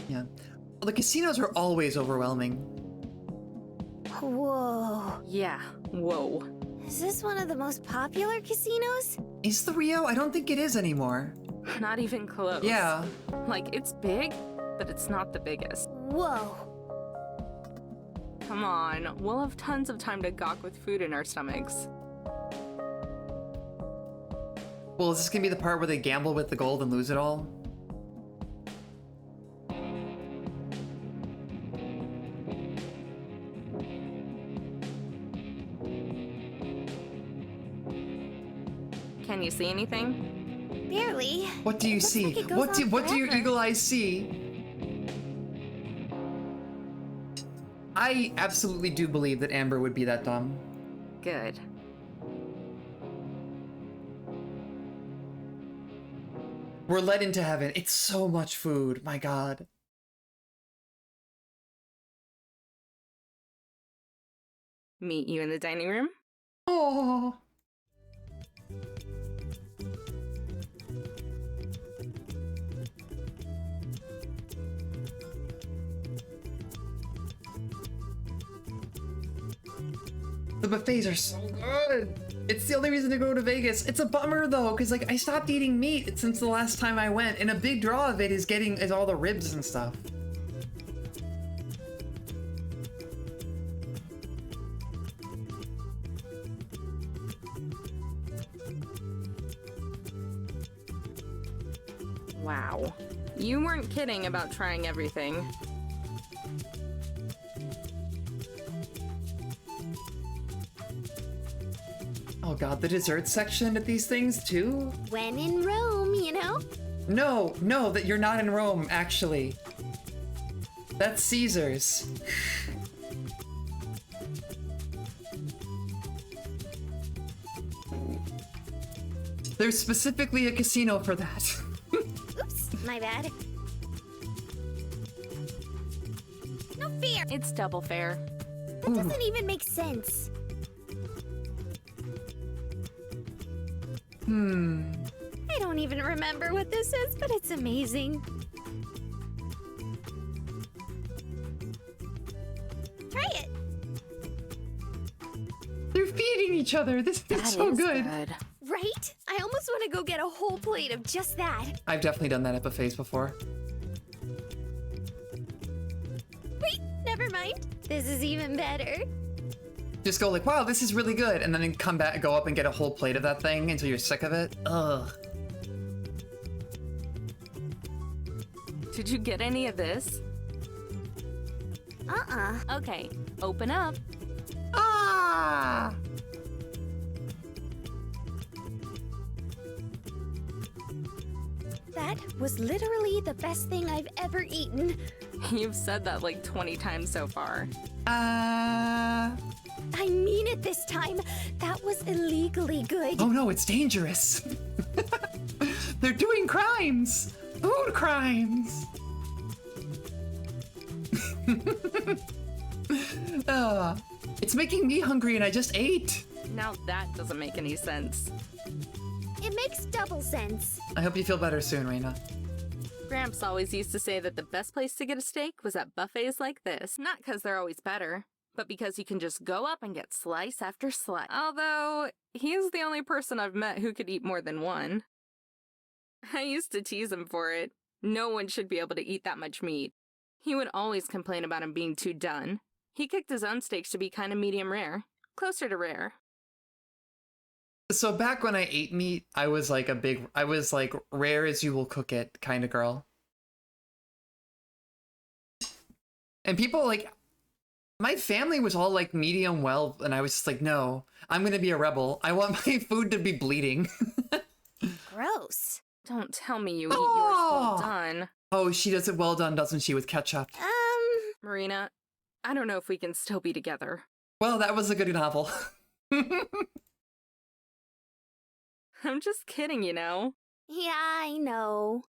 Yeah. Well, the casinos are always overwhelming. Whoa. Yeah, whoa. Is this one of the most popular casinos? Is the Rio? I don't think it is anymore. Not even close. Yeah. Like, it's big, but it's not the biggest. Whoa. Come on, we'll have tons of time to gawk with food in our stomachs. Well, is this gonna be the part where they gamble with the gold and lose it all? Can you see anything? Barely. What do you see? like it goes What on do your forever. eagle eyes see? I absolutely do believe that Amber would be that dumb. Good. We're led into heaven. It's so much food. My God. Meet you in the dining room? Oh. The buffets are so good. It's the only reason to go to Vegas. It's a bummer though, because like I stopped eating meat since the last time I went, and a big draw of it is all the ribs and stuff. Wow. You weren't kidding about trying everything. Oh God, the dessert section at these things too? When in Rome, you know? No, that you're not in Rome, actually. That's Caesar's. There's specifically a casino for that. Oops, my bad. No fear! It's double fare. That doesn't even make sense. I don't even remember what this is, but it's amazing. Try it. They're feeding each other. This is so good. Right? I almost want to go get a whole plate of just that. I've definitely done that at buffets before. Wait, never mind. This is even better. Just go like, wow, this is really good, and then come back, go up and get a whole plate of that thing until you're sick of it. Ugh. Did you get any of this? Okay, open up. Ah! That was literally the best thing I've ever eaten. You've said that like 20 times so far. I mean it this time. That was illegally good. Oh no, it's dangerous. They're doing crimes! Food crimes! It's making me hungry and I just ate. Now that doesn't make any sense. It makes double sense. I hope you feel better soon, Reina. Gramps always used to say that the best place to get a steak was at buffets like this. Not because they're always better, but because you can just go up and get slice after slice. Although, he's the only person I've met who could eat more than one. I used to tease him for it. No one should be able to eat that much meat. He would always complain about him being too done. He cooked his own steaks to be kind of medium rare. Closer to rare. So back when I ate meat, I was like rare as you will cook it kind of girl. And people like, my family was all like medium well, and I was just like, no, I'm gonna be a rebel. I want my food to be bleeding. Gross. Don't tell me you eat yours well done. Oh, she does it well done, doesn't she, with ketchup? Marina, I don't know if we can still be together. Well, that was a good novel. I'm just kidding, you know. Yeah, I know.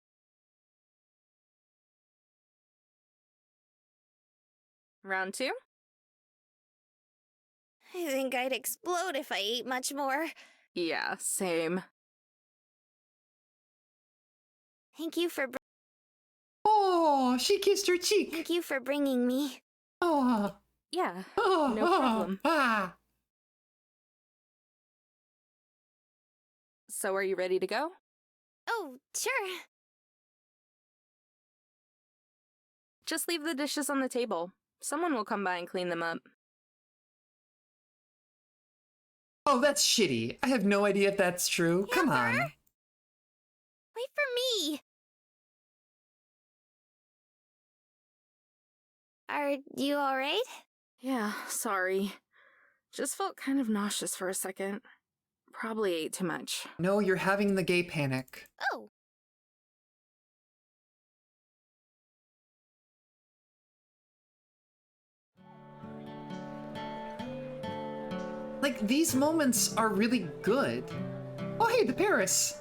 Round 2? I think I'd explode if I ate much more. Yeah, same. Thank you for Oh, she kissed her cheek. Thank you for bringing me. Oh, Yeah, oh, no problem. Ah. So are you ready to go? Oh, sure. Just leave the dishes on the table. Someone will come by and clean them up. Oh, that's shitty. I have no idea if that's true. Come on. Wait for me. Are you alright? Yeah, sorry. Just felt kind of nauseous for a second. Probably ate too much. No, you're having the gay panic. Oh. Like, these moments are really good. Oh, hey, the Paris.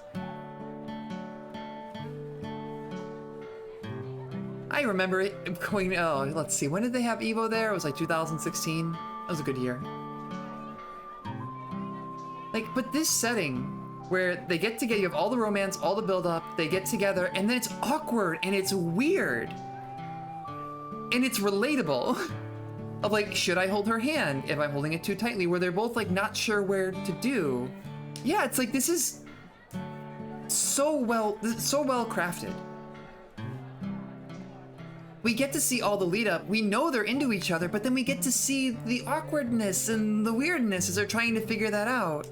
I remember it going, oh, let's see, when did they have Evo there? It was like 2016. That was a good year. Like, but this setting where they get together, you have all the romance, all the build-up, they get together, and then it's awkward and it's weird. And it's relatable. Of like, should I hold her hand if I'm holding it too tightly? Where they're both like not sure where to do. Yeah, it's like this is so well crafted. We get to see all the lead up. We know they're into each other, but then we get to see the awkwardness and the weirdness as they're trying to figure that out.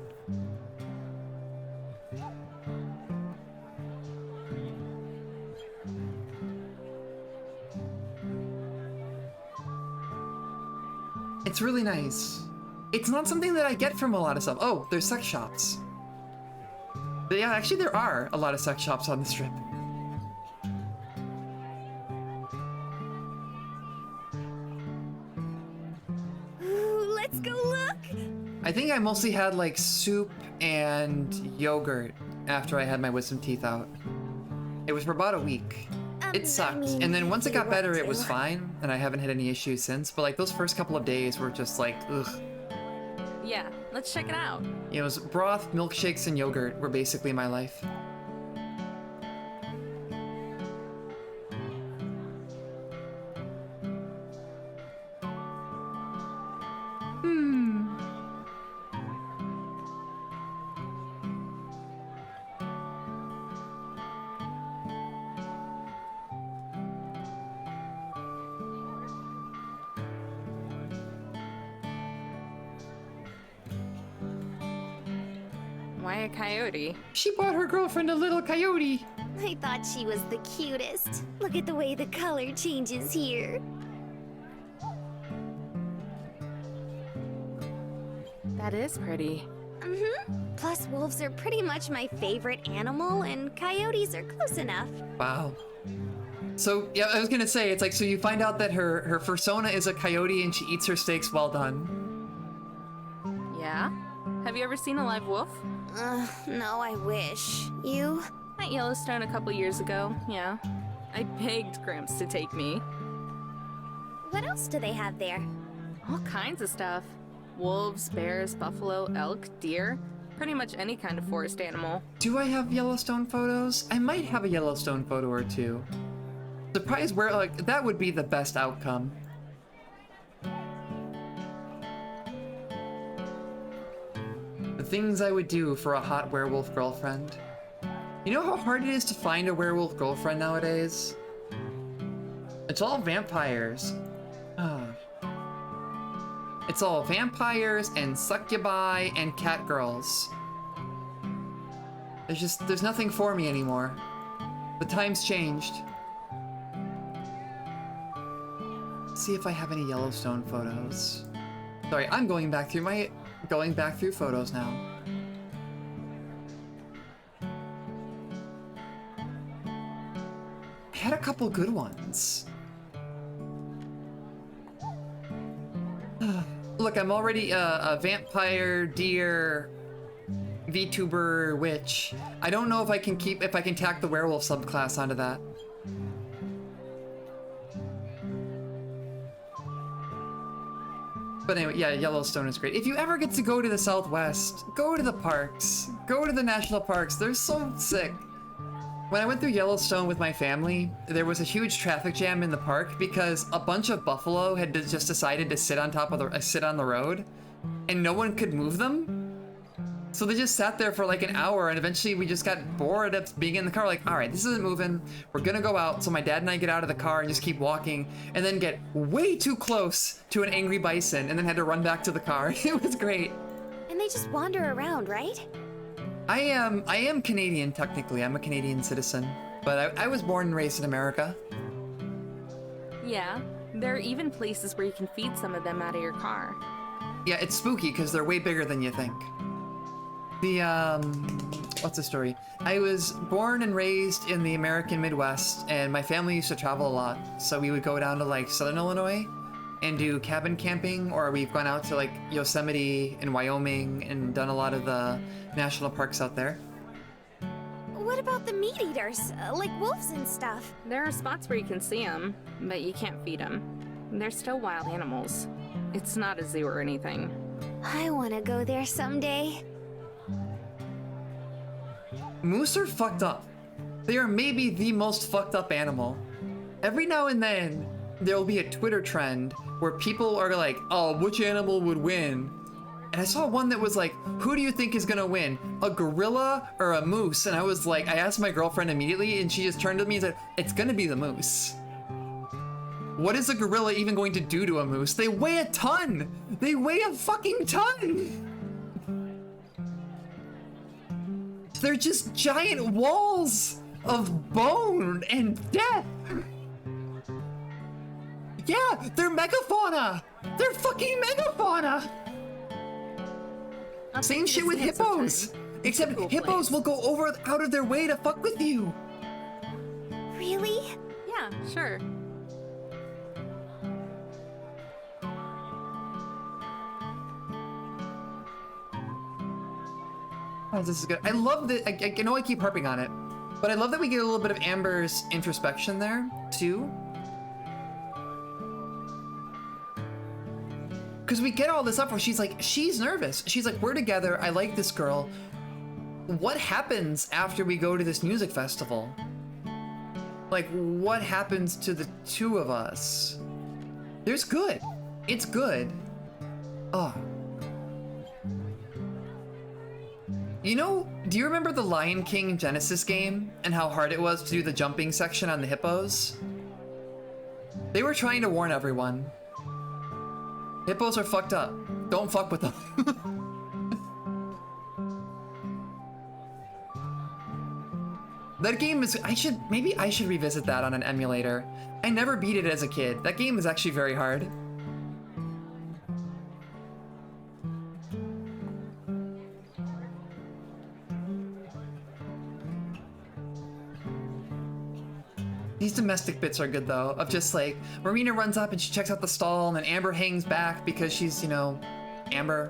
It's really nice. It's not something that I get from a lot of stuff. Oh, there's sex shops. But yeah, actually there are a lot of sex shops on the strip. Ooh, let's go look. I think I mostly had like soup and yogurt after I had my wisdom teeth out. It was for about a week. It sucked. And then once it got better, it was fine, and I haven't had any issues since. But like those first couple of days were just like, ugh. Yeah, let's check it out. It was broth, milkshakes, and yogurt were basically my life. Why a coyote? She bought her girlfriend a little coyote. I thought she was the cutest. Look at the way the color changes here. That is pretty. Plus, wolves are pretty much my favorite animal, and coyotes are close enough. Wow. So, yeah, I was gonna say, it's like, so you find out that her persona is a coyote and she eats her steaks well done. Yeah? Have you ever seen a live wolf? No, I wish. You? I went Yellowstone a couple years ago, yeah. I begged Gramps to take me. What else do they have there? All kinds of stuff. Wolves, bears, buffalo, elk, deer. Pretty much any kind of forest animal. Do I have Yellowstone photos? I might have a Yellowstone photo or two. Surprised where, like, that would be the best outcome. The things I would do for a hot werewolf girlfriend. You know how hard it is to find a werewolf girlfriend nowadays? It's all vampires. It's all vampires and succubi and cat girls. There's nothing for me anymore. The time's changed. Let's see if I have any Yellowstone photos. Sorry, I'm going back through photos now. I had a couple good ones. Look, I'm already a vampire, deer, VTuber, witch. I don't know if I can tack the werewolf subclass onto that. But anyway, yeah, Yellowstone is great. If you ever get to go to the Southwest, go to the parks. Go to the national parks. They're so sick. When I went through Yellowstone with my family, there was a huge traffic jam in the park because a bunch of buffalo had just decided to sit on the road, and no one could move them. So they just sat there for like an hour, and eventually we just got bored of being in the car. Like, all right, this isn't moving. We're gonna go out. So my dad and I get out of the car and just keep walking, and then get way too close to an angry bison, and then had to run back to the car. It was great. And they just wander around, right? I am Canadian technically. I'm a Canadian citizen, but I was born and raised in America. Yeah, there are even places where you can feed some of them out of your car. Yeah, it's spooky because they're way bigger than you think. What's the story? I was born and raised in the American Midwest, and my family used to travel a lot. So we would go down to like Southern Illinois and do cabin camping, or we've gone out to like Yosemite and Wyoming and done a lot of the national parks out there. What about the meat eaters, like wolves and stuff? There are spots where you can see them, but you can't feed them. They're still wild animals. It's not a zoo or anything. I want to go there someday. Moose are fucked up. They are maybe the most fucked up animal. Every now and then, there will be a Twitter trend where people are like, oh, which animal would win? And I saw one that was like, who do you think is gonna win? A gorilla or a moose? And I was like, I asked my girlfriend immediately, and she just turned to me and said, it's gonna be the moose. What is a gorilla even going to do to a moose? They weigh a ton! They weigh a fucking ton! They're just giant walls of bone and death! Yeah, they're megafauna! They're fucking megafauna! Same shit with hippos! Except hippos will go out of their way to fuck with you! Really? Yeah, sure. Oh, this is good. I love that. I know I keep harping on it, but I love that we get a little bit of Amber's introspection there, too. Because we get all this up where she's nervous. She's like, we're together. I like this girl. What happens after we go to this music festival? Like, what happens to the two of us? There's good. It's good. Oh. You know, do you remember the Lion King Genesis game and how hard it was to do the jumping section on the hippos? They were trying to warn everyone. Hippos are fucked up. Don't fuck with them. That game is, maybe I should revisit that on an emulator. I never beat it as a kid. That game is actually very hard. These domestic bits are good though, of just like, Marina runs up and she checks out the stall, and then Amber hangs back because she's, you know, Amber.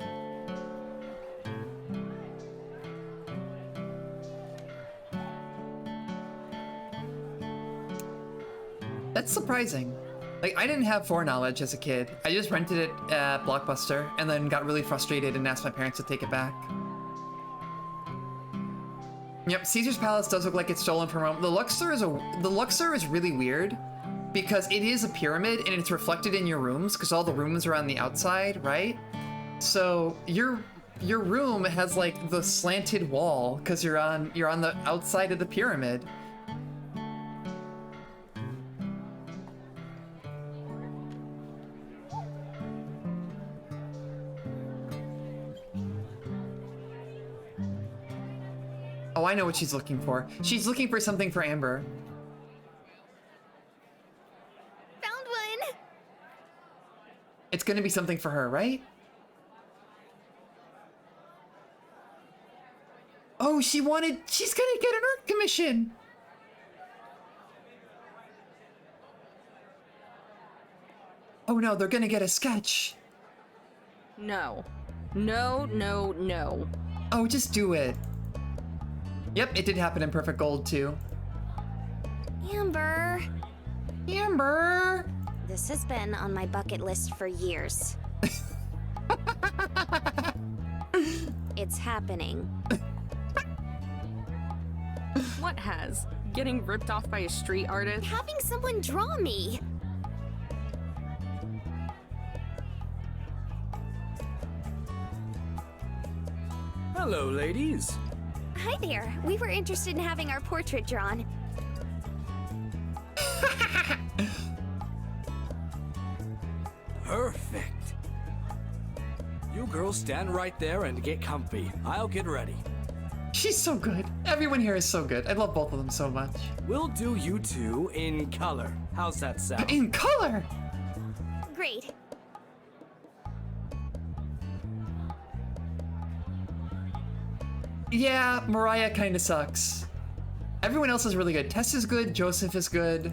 That's surprising. Like, I didn't have foreknowledge as a kid. I just rented it at Blockbuster and then got really frustrated and asked my parents to take it back. Yep, Caesar's Palace does look like it's stolen from Rome. The Luxor is really weird because it is a pyramid and it's reflected in your rooms because all the rooms are on the outside, right? So your room has like the slanted wall because you're on the outside of the pyramid. Oh, I know what she's looking for. She's looking for something for Amber. Found one! It's gonna be something for her, right? Oh, she's gonna get an art commission! Oh no, they're gonna get a sketch. No. No, no, no. Oh, just do it. Yep, it did happen in Perfect Gold too. Amber! Amber! This has been on my bucket list for years. It's happening. What has? Getting ripped off by a street artist? Having someone draw me! Hello, ladies. Hi there. We were interested in having our portrait drawn. Perfect. You girls stand right there and get comfy. I'll get ready. She's so good. Everyone here is so good. I love both of them so much. We'll do you two in color. How's that sound? In color! Great. Yeah, Mariah kind of sucks. Everyone else is really good. Tess is good. Joseph is good.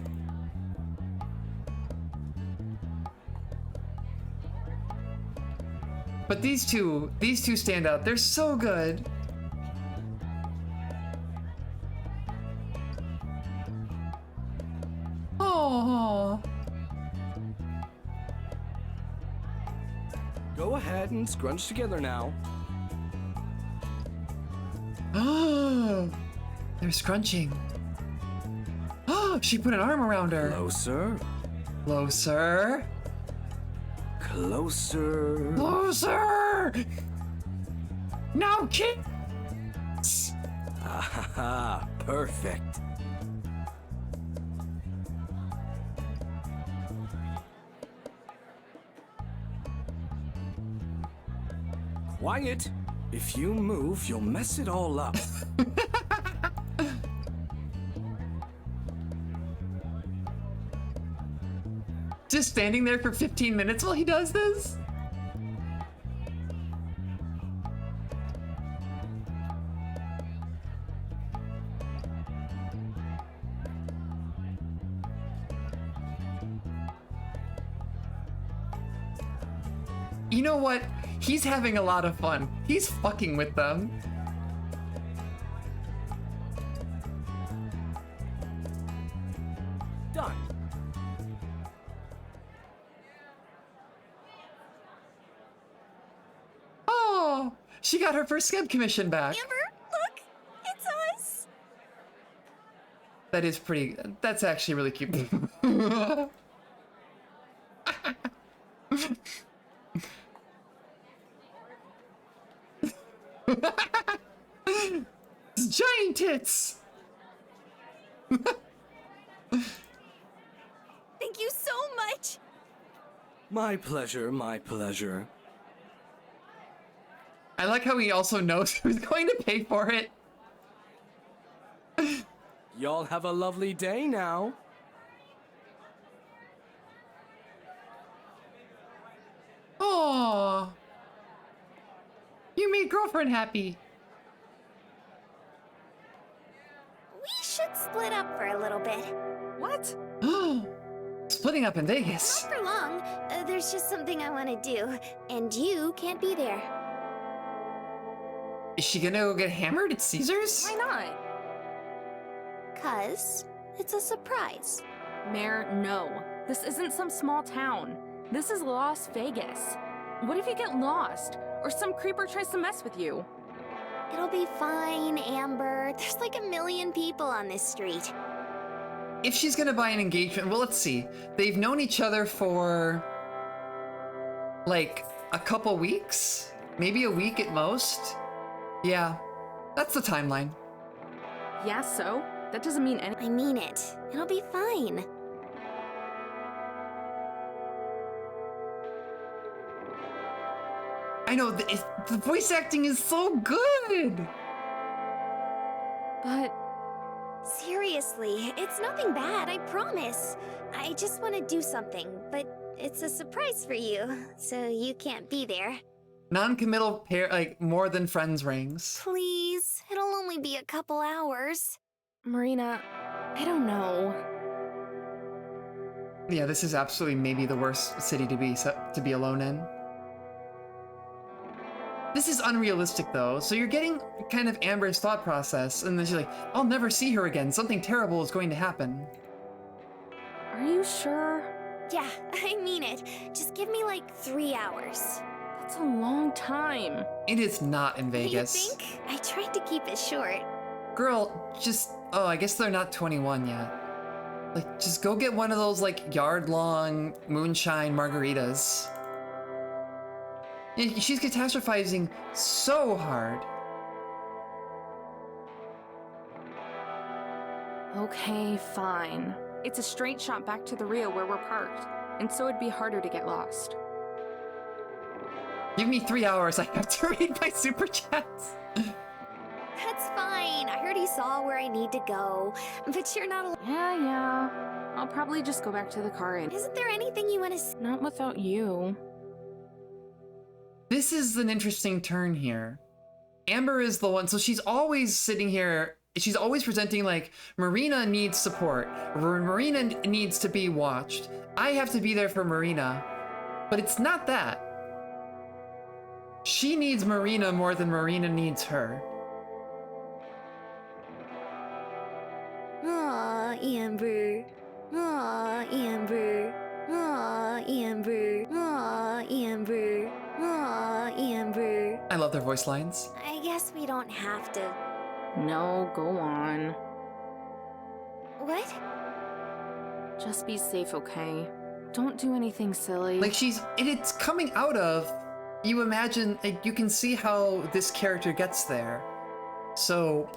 But these two stand out. They're so good. Oh. Go ahead and scrunch together now. Oh, they're scrunching. Oh, she put an arm around her. Closer. Closer. Closer. Closer. Now, kiss. Ah, perfect. Quiet. If you move, you'll mess it all up. Just standing there for 15 minutes while he does this? You know what? He's having a lot of fun. He's fucking with them. Done. Oh, she got her first scab commission back. Amber, look! It's us! That is pretty, that's actually really cute. It's giant tits! Thank you so much! My pleasure, my pleasure. I like how he also knows who's going to pay for it. Y'all have a lovely day now. Oh, you made girlfriend happy. We should split up for a little bit. What? Splitting up in Vegas. Not for long. There's just something I want to do, and you can't be there. Is she gonna go get hammered at Caesar's? Why not? 'Cause it's a surprise. Mare, no. This isn't some small town. This is Las Vegas. What if you get lost? Or some creeper tries to mess with you? It'll be fine, Amber. There's like a million people on this street. If she's gonna buy an engagement, well, let's see. They've known each other for like a couple weeks, maybe a week at most. Yeah, that's the timeline. Yeah, so? That doesn't mean anything. I mean it. It'll be fine. I know, the voice acting is so good! But Seriously, it's nothing bad, I promise. I just want to do something, but it's a surprise for you, so you can't be there. Non-committal pair, like, more than friends rings. Please, it'll only be a couple hours. Marina, I don't know. Yeah, this is absolutely maybe the worst city to be alone in. This is unrealistic though, so you're getting kind of Amber's thought process, and then she's like, I'll never see her again, something terrible is going to happen. Are you sure? Yeah, I mean it. Just give me like 3 hours. That's a long time. It is not in Vegas. You think? I tried to keep it short. Girl, just, oh, I guess they're not 21 yet. Like, just go get one of those, like, yard-long moonshine margaritas. She's catastrophizing so hard. Okay, fine. It's a straight shot back to the Rio where we're parked, and so it'd be harder to get lost. Give me 3 hours, I have to read my super chats. That's fine. I already saw where I need to go, but you're not allowed. Yeah. I'll probably just go back to the car and... Isn't there anything you want to say? Not without you. This is an interesting turn here. Amber is the one, so she's always sitting here, she's always presenting like, Marina needs support, Marina needs to be watched, I have to be there for Marina, but it's not that. She needs Marina more than Marina needs her. Aw, Amber. Aw, Amber. Aw, Amber. Aw, Amber. Aw, Amber. I love their voice lines. I guess we don't have to. No, go on. What? Just be safe, okay? Don't do anything silly. Like it's coming out of, you imagine, like you can see how this character gets there. So,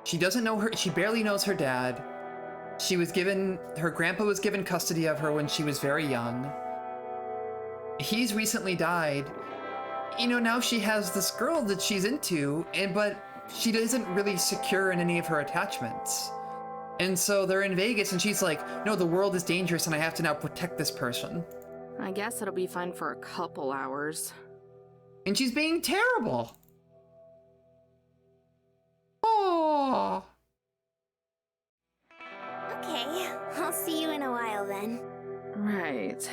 she doesn't know she barely knows her dad. Her grandpa was given custody of her when she was very young. He's recently died. You know, now she has this girl that she's into, but she isn't really secure in any of her attachments. And so they're in Vegas and she's like, no, the world is dangerous and I have to now protect this person. I guess it'll be fine for a couple hours. And she's being terrible. Oh. Okay, I'll see you in a while then. Right.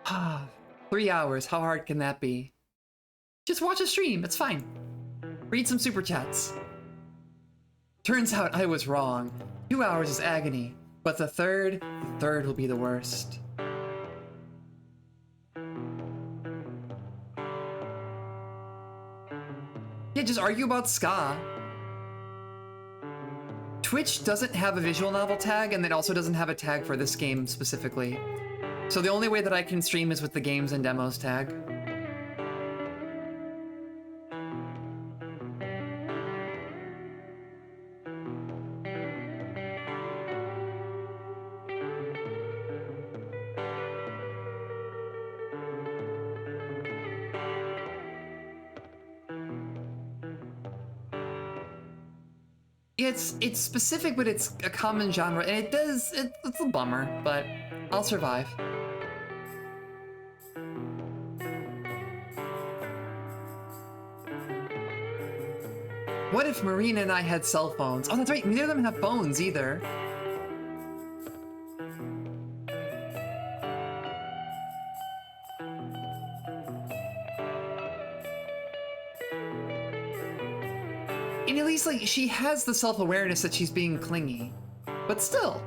Ah, 3 hours, how hard can that be? Just watch a stream, it's fine. Read some super chats. Turns out I was wrong. 2 hours is agony, but the third will be the worst. Yeah, just argue about ska. Twitch doesn't have a visual novel tag, and it also doesn't have a tag for this game specifically. So the only way that I can stream is with the games and demos tag. It's specific, but it's a common genre, and it's a bummer, but I'll survive. What if Marina and I had cell phones? Oh, that's right, neither of them have phones either. And at least, like, she has the self-awareness that she's being clingy. But still.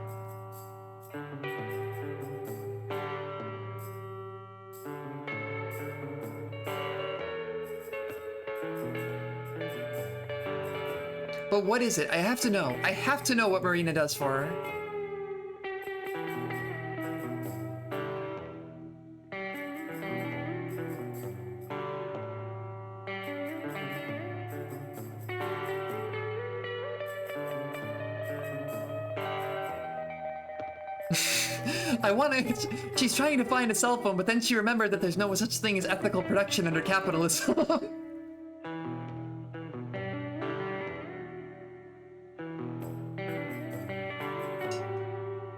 But what is it? I have to know. I have to know what Marina does for her. She's trying to find a cell phone, but then she remembered that there's no such thing as ethical production under capitalism.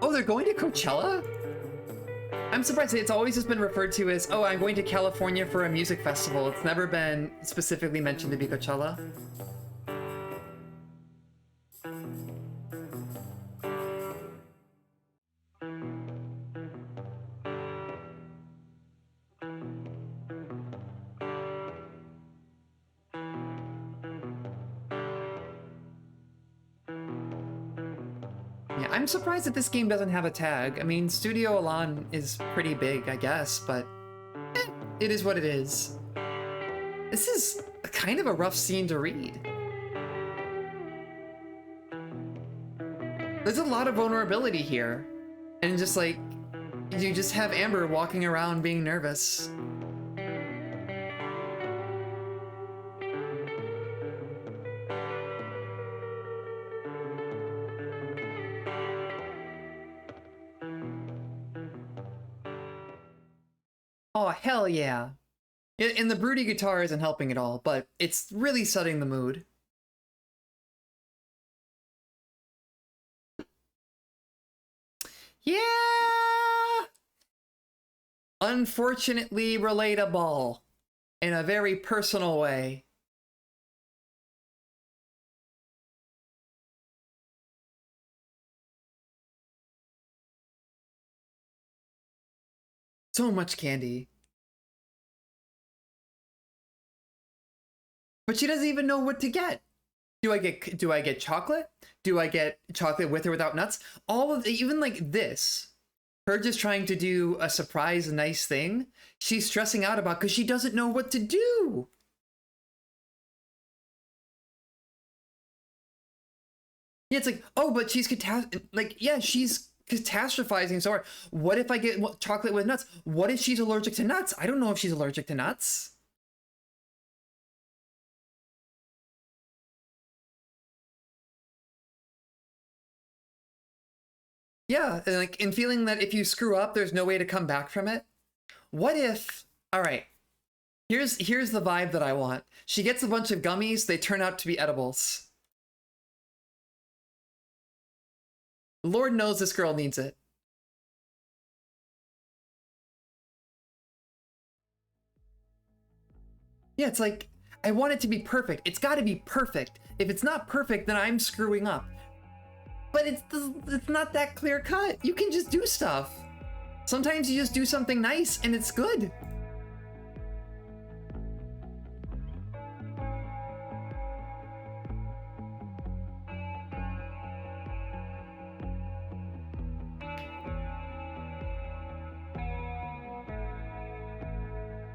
Oh, they're going to Coachella? I'm surprised. It's always just been referred to as, oh, I'm going to California for a music festival. It's never been specifically mentioned to be Coachella. I'm surprised that this game doesn't have a tag. I mean, Studio Elan is pretty big, I guess, but it is what it is. This is kind of a rough scene to read. There's a lot of vulnerability here. And just like, you just have Amber walking around being nervous. Oh, hell yeah. And the broody guitar isn't helping at all, but it's really setting the mood. Yeah! Unfortunately relatable in a very personal way. So much candy. But she doesn't even know what to get. Do I get chocolate? Do I get chocolate with or without nuts? All of even like this, her just trying to do a surprise nice thing, she's stressing out about because she doesn't know what to do. Yeah, it's like, oh, but she's she's catastrophizing so hard. What if I get chocolate with nuts? What if she's allergic to nuts? I don't know if she's allergic to nuts. Yeah, and like in feeling that if you screw up, there's no way to come back from it. What if, all right, here's the vibe that I want. She gets a bunch of gummies, they turn out to be edibles. Lord knows this girl needs it. Yeah, it's like, I want it to be perfect. It's got to be perfect. If it's not perfect, then I'm screwing up. But it's not that clear cut. You can just do stuff. Sometimes you just do something nice and it's good.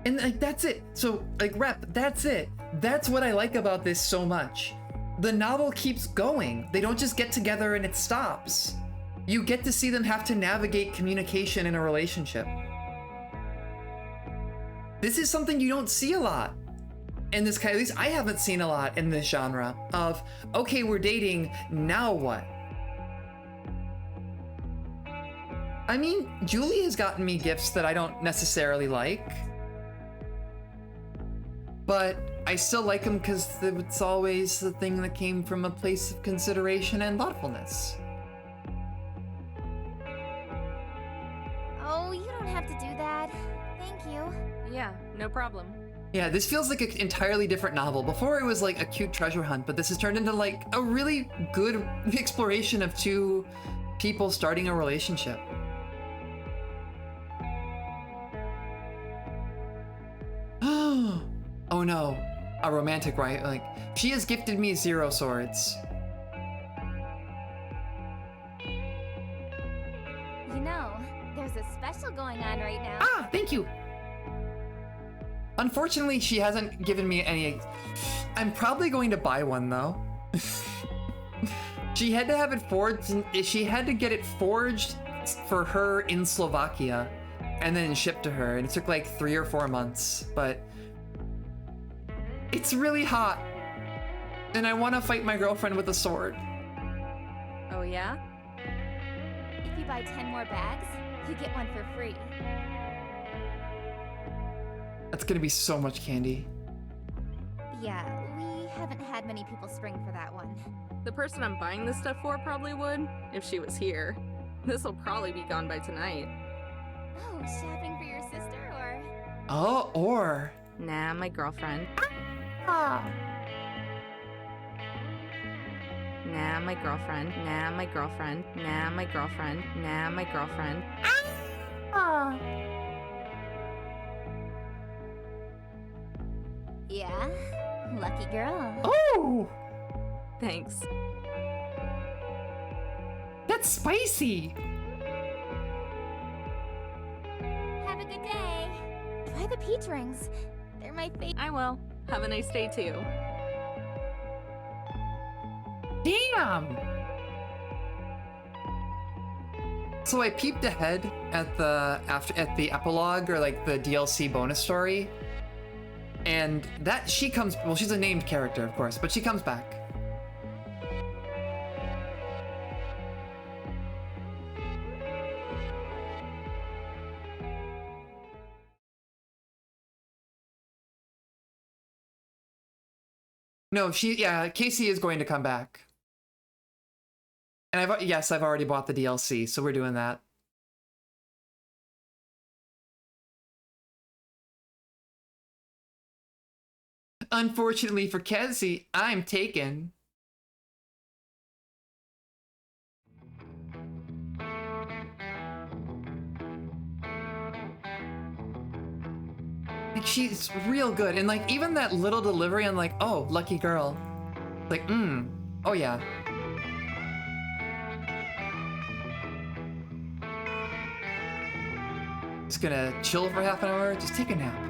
And like, that's it. So like that's it. That's what I like about this so much. The novel keeps going. They don't just get together and it stops. You get to see them have to navigate communication in a relationship. This is something you don't see a lot in this kind, at least I haven't seen a lot in this genre of, okay, we're dating, now what? I mean, Julie has gotten me gifts that I don't necessarily like, but I still like them because it's always the thing that came from a place of consideration and thoughtfulness. Oh, you don't have to do that. Thank you. Yeah, no problem. Yeah, this feels like an entirely different novel. Before it was like a cute treasure hunt, but this has turned into like a really good exploration of two people starting a relationship. Oh no. a romantic right. Like, she has gifted me 0 swords. You know, there's a special going on right now. Ah, thank you. Unfortunately, she hasn't given me any. I'm probably going to buy one though. She had to have it forged. She had to get it forged for her in Slovakia, and then shipped to her, and it took like 3 or 4 months. But it's really hot, and I want to fight my girlfriend with a sword. Oh yeah? If you buy 10 more bags, you get one for free. That's gonna be so much candy. Yeah, we haven't had many people spring for that one. The person I'm buying this stuff for probably would, if she was here. This'll probably be gone by tonight. Oh, shopping for your sister, or? Oh, or. Nah, my girlfriend. Ah. Nah, my girlfriend. Nah, my girlfriend. Nah, my girlfriend. Nah, my girlfriend. Ah. Yeah, lucky girl. Oh, Thanks. that's spicy. Have a good day. Try the peach rings. They're my favorite. I will. Have a nice day too. Damn. So I peeped ahead at the epilogue, or like the DLC bonus story. And that she comes, well, she's a named character, of course, but she comes back. No, Casey is going to come back. And I've already bought the DLC, so we're doing that. Unfortunately for Casey, I'm taken. Like, she's real good, and like even that little delivery, I'm like, oh, lucky girl. Like, oh yeah. Just gonna chill for half an hour, just take a nap.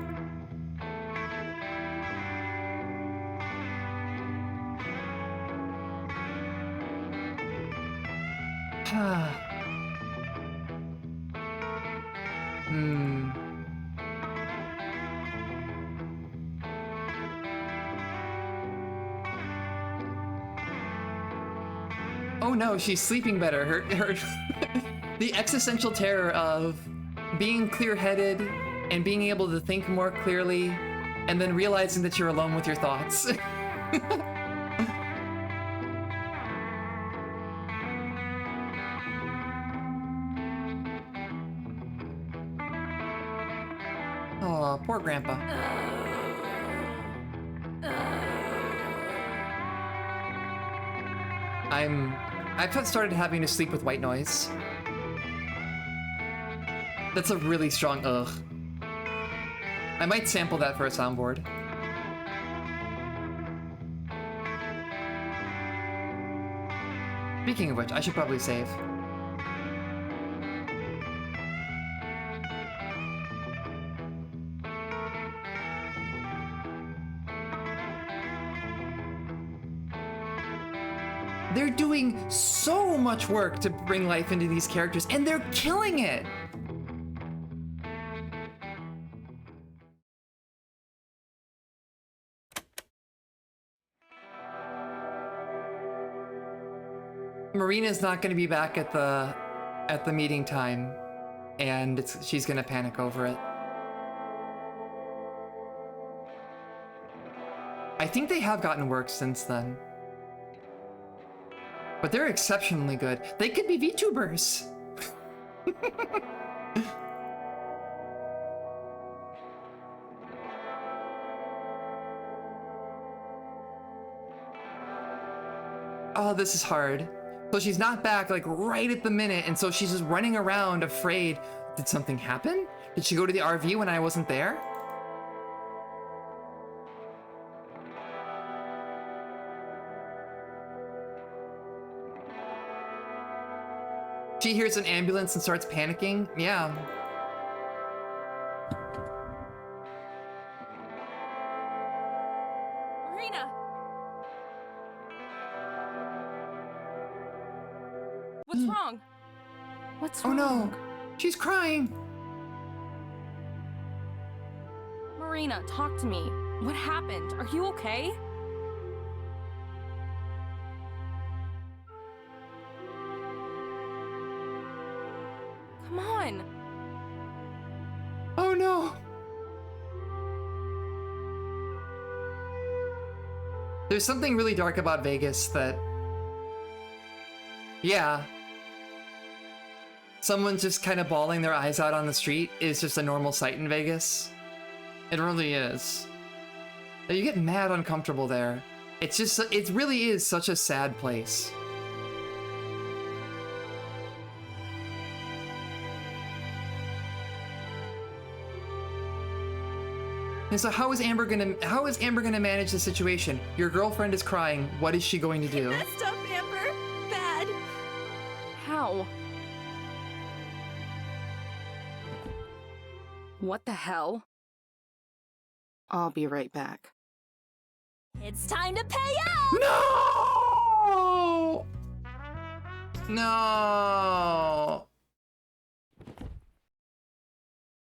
Oh no, she's sleeping better. Her the existential terror of being clear-headed and being able to think more clearly, and then realizing that you're alone with your thoughts. Oh, poor Grandpa. I've started having to sleep with white noise. That's a really strong ugh. I might sample that for a soundboard. Speaking of which, I should probably save. They're doing so much work to bring life into these characters, and they're killing it! Marina's not going to be back at the meeting time, and she's going to panic over it. I think they have gotten work since then. But they're exceptionally good. They could be VTubers. Oh, this is hard. So she's not back like right at the minute, and so she's just running around afraid. Did something happen? Did she go to the RV when I wasn't there? She hears an ambulance and starts panicking. Yeah. Marina! What's wrong? What's Oh wrong? no, she's crying. Marina, talk to me. What happened? Are you okay? Come on. Oh no. There's something really dark about Vegas that, yeah, someone just kind of bawling their eyes out on the street is just a normal sight in Vegas. It really is. You get mad uncomfortable there. It's just, it really is such a sad place. And so how is Amber gonna manage the situation? Your girlfriend is crying. What is she going to do? Messed up, Amber. Bad. How? What the hell? I'll be right back. It's time to pay up! No! No.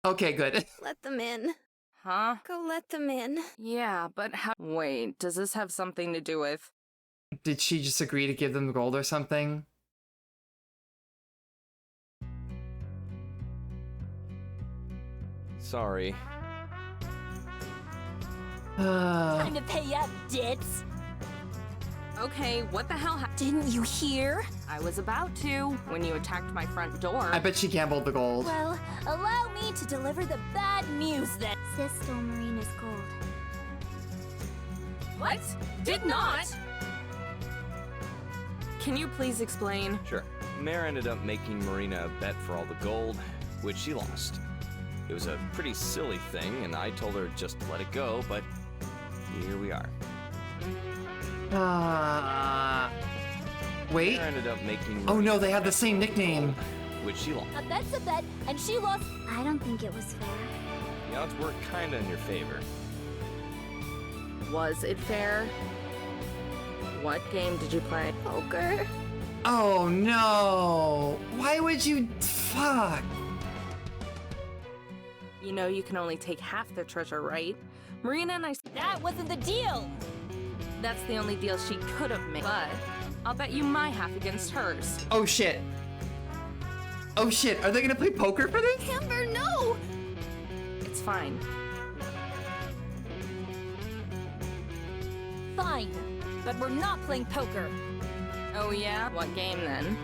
Okay, good. Let them in. Huh? Go let them in. Yeah, but how— Wait, does this have something to do with— Did she just agree to give them the gold or something? Sorry. Time to pay up, ditz. Okay, what the hell Didn't you hear? I was about to, when you attacked my front door. I bet she gambled the gold. Well, allow me to deliver the bad news then. Sis stole Marina's gold. What? Did not! Can you please explain? Sure. Mare ended up making Marina a bet for all the gold, which she lost. It was a pretty silly thing, and I told her just to let it go, but here we are. Wait. Mare ended up making Oh no, Marina they have a the bet same for all the nickname. gold, which she lost. A bet's a bet, and she lost. I don't think it was fair. The odds were kinda in your favor. Was it fair? What game did you play? Poker. Oh no. Why would you? Fuck. You know you can only take half the treasure, right? Marina and I— That wasn't the deal. That's the only deal she could have made. But I'll bet you my half against hers. Oh shit. Oh shit. Are they gonna play poker for this? Amber, no! It's fine. Fine, but we're not playing poker. Oh yeah? What game then?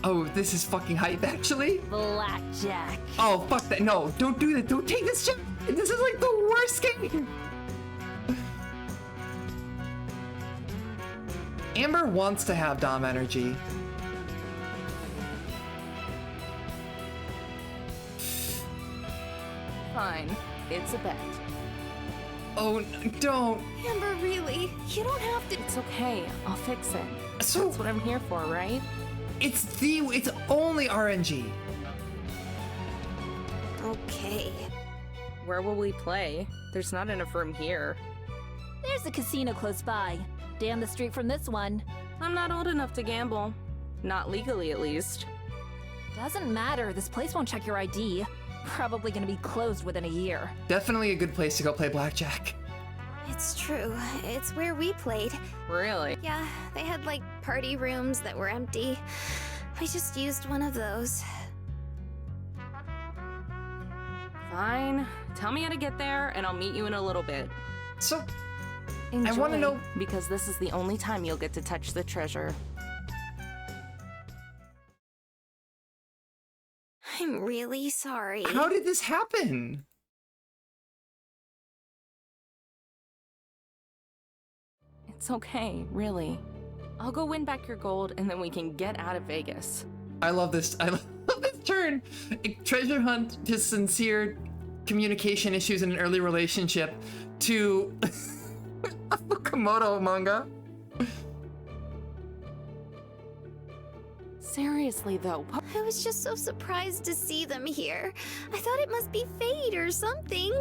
Oh, this is fucking hype actually. Blackjack. Oh fuck that. No, don't do that. Don't take this shit. This is like the worst game. Amber wants to have Dom energy. Fine. It's a bet. Oh, don't. Amber, really? You don't have to. It's okay. I'll fix it. So That's what I'm here for, right? it's only RNG. Okay. Where will we play? There's not enough room here. There's a casino close by. Down the street from this one. I'm not old enough to gamble. Not legally, at least. Doesn't matter. This place won't check your ID. Probably gonna be closed within a year. Definitely a good place to go play blackjack. It's true. It's where we played. Really? Yeah, they had like party rooms that were empty. I just used one of those. Fine. Tell me how to get there, and I'll meet you in a little bit. So Enjoy, wanna know- because this is the only time you'll get to touch the treasure. I'm really sorry. how did this happen? It's okay, really. I'll go win back your gold, and then we can get out of Vegas. I love this. I love this turn. A treasure hunt to sincere communication issues in an early relationship to a Fukumoto manga. Seriously, though, I was just so surprised to see them here. I thought it must be fate or something.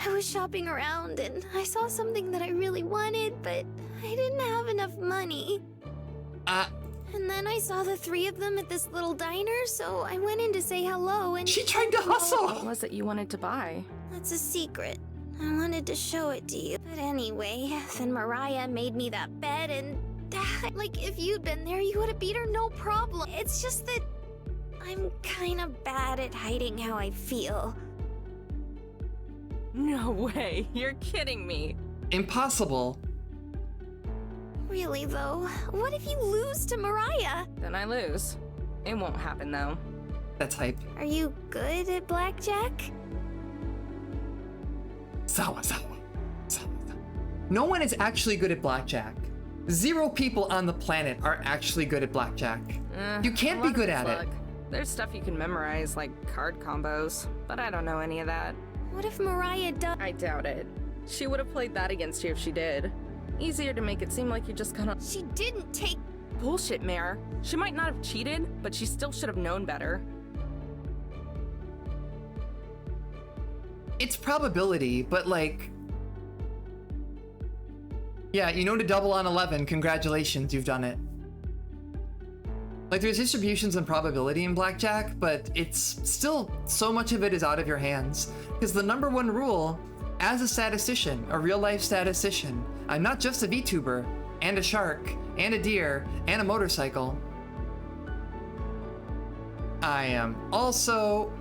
I was shopping around and I saw something that I really wanted, but I didn't have enough money. And then I saw the three of them at this little diner, so I went in to say hello and... She tried to hustle! what was it you wanted to buy? That's a secret. I wanted to show it to you. But anyway, then Mariah made me that bet and... like, if you'd been there, you would have beat her no problem. It's just that I'm kind of bad at hiding how I feel. No way, you're kidding me. Impossible. Really, though, what if you lose to Mariah? Then I lose. It won't happen, though. That's hype. Are you good at blackjack? Sawa. No one is actually good at blackjack. 0 people on the planet are actually good at blackjack. You can't be good at it. There's stuff you can memorize, like card combos, but I don't know any of that. What if Mariah does? I doubt it. She would have played that against you if she did. Easier to make it seem like you're just gonna... She didn't take... Bullshit, Mare. She might not have cheated, but she still should have known better. It's probability, but like... Yeah, you know to double on 11, congratulations, you've done it. Like, there's distributions and probability in blackjack, but it's still, so much of it is out of your hands. Because the #1 rule, as a statistician, a real-life statistician, I'm not just a VTuber, and a shark, and a deer, and a motorcycle. I am also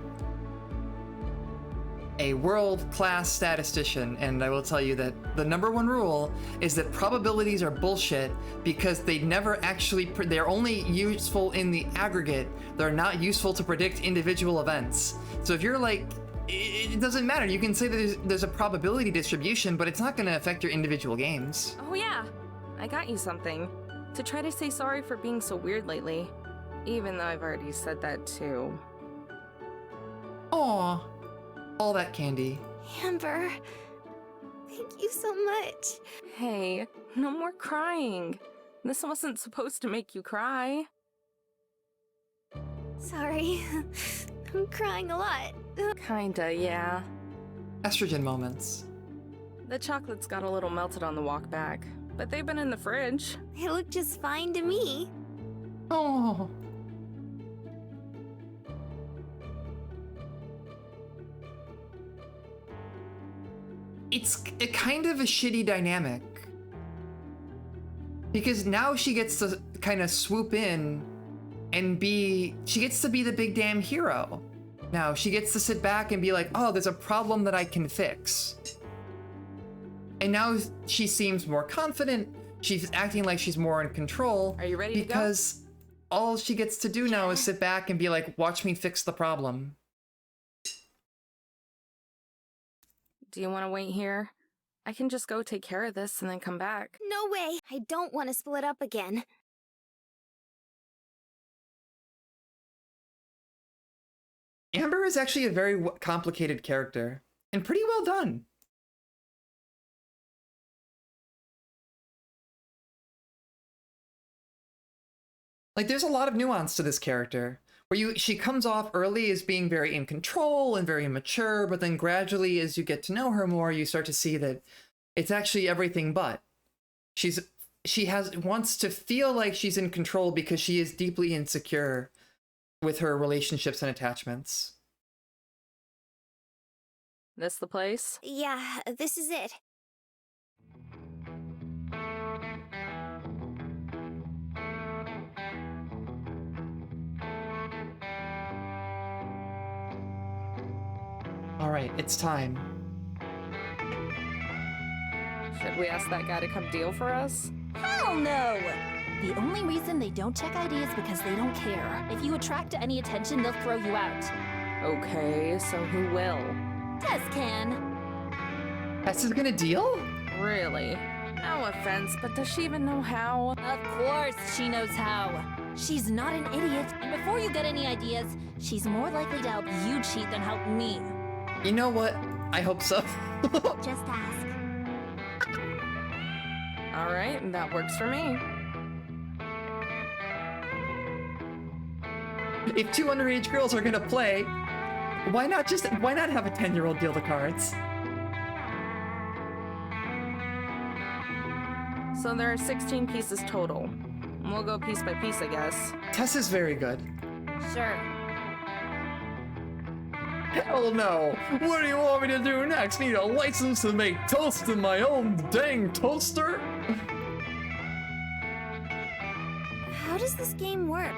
a world-class statistician, and I will tell you that the #1 rule is that probabilities are bullshit because they never actually, they're only useful in the aggregate. They're not useful to predict individual events. So if you're like, it doesn't matter. You can say that there's a probability distribution, but it's not going to affect your individual games. Oh yeah, I got you something. To try to say sorry for being so weird lately. Even though I've already said that too. Aww. All that candy. Amber, thank you so much. Hey, no more crying. This wasn't supposed to make you cry. Sorry, I'm crying a lot. Kinda, yeah. Estrogen moments. The chocolates got a little melted on the walk back, but they've been in the fridge. They look just fine to me. Oh. It's a kind of a shitty dynamic. Because now she gets to kind of swoop in and she gets to be the big damn hero. Now she gets to sit back and be like, oh, there's a problem that I can fix. And now she seems more confident. She's acting like she's more in control. Are you ready to go? Because all she gets to do now is sit back and be like, watch me fix the problem. Do you want to wait here? I can just go take care of this and then come back. No way! I don't want to split up again. Amber is actually a very complicated character, and pretty well done. Like, there's a lot of nuance to this character, where she comes off early as being very in control and very mature, but then gradually, as you get to know her more, you start to see that it's actually everything but. She wants to feel like she's in control because she is deeply insecure with her relationships and attachments. This the place? Yeah, this is it. All right, it's time. Should we ask that guy to come deal for us? Hell no! The only reason they don't check ID is because they don't care. If you attract any attention, they'll throw you out. Okay, so who will? Tess can. Tess is gonna deal? Really? No offense, but does she even know how? Of course she knows how. She's not an idiot, and before you get any ideas, she's more likely to help you cheat than help me. You know what? I hope so. Just ask. Alright, that works for me. If two underage girls are gonna play, why not have a 10-year-old deal the cards? So there are 16 pieces total. We'll go piece by piece, I guess. Tess is very good. Sure. Hell no! What do you want me to do next? Need a license to make toast in my own dang toaster? How does this game work?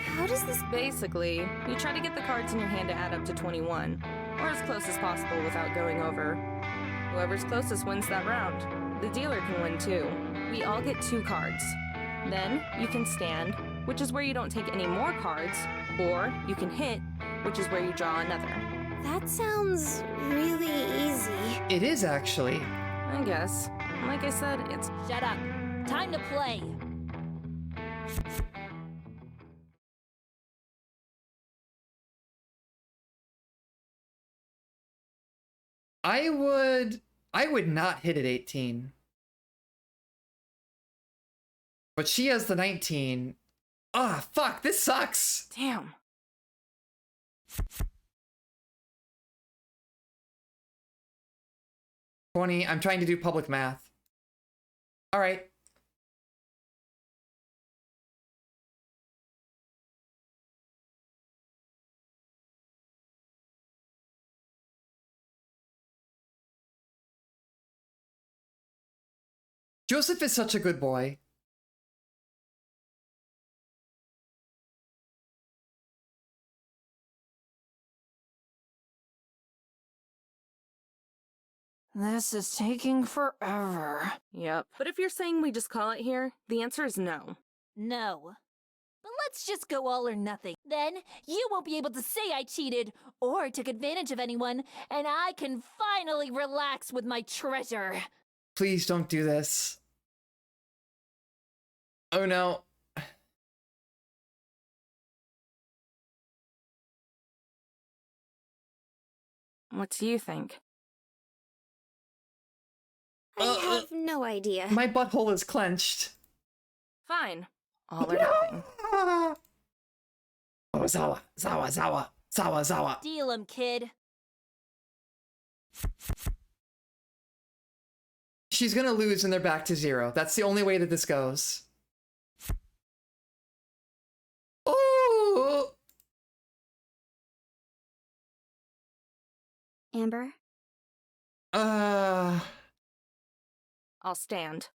How does this... Basically, you try to get the cards in your hand to add up to 21, or as close as possible without going over. Whoever's closest wins that round. The dealer can win too. We all get 2 cards. Then, you can stand, which is where you don't take any more cards, or you can hit, which is where you draw another. That sounds really easy. It is actually. I guess. Like I said, it's... Shut up. Time to play. I would not hit at 18. But she has the 19. Ah, fuck, this sucks. Damn. $20. I'm trying to do public math. All right. Joseph is such a good boy. This is taking forever. Yep. But if you're saying we just call it here, the answer is no. No. But let's just go all or nothing. Then you won't be able to say I cheated or took advantage of anyone, and I can finally relax with my treasure. Please don't do this. Oh no. What do you think? I have no idea. My butthole is clenched. Fine. All or nothing. Oh, Zawa. Deal 'em, kid. She's gonna lose and they're back to 0. That's the only way that this goes. Oh! Amber? I'll stand.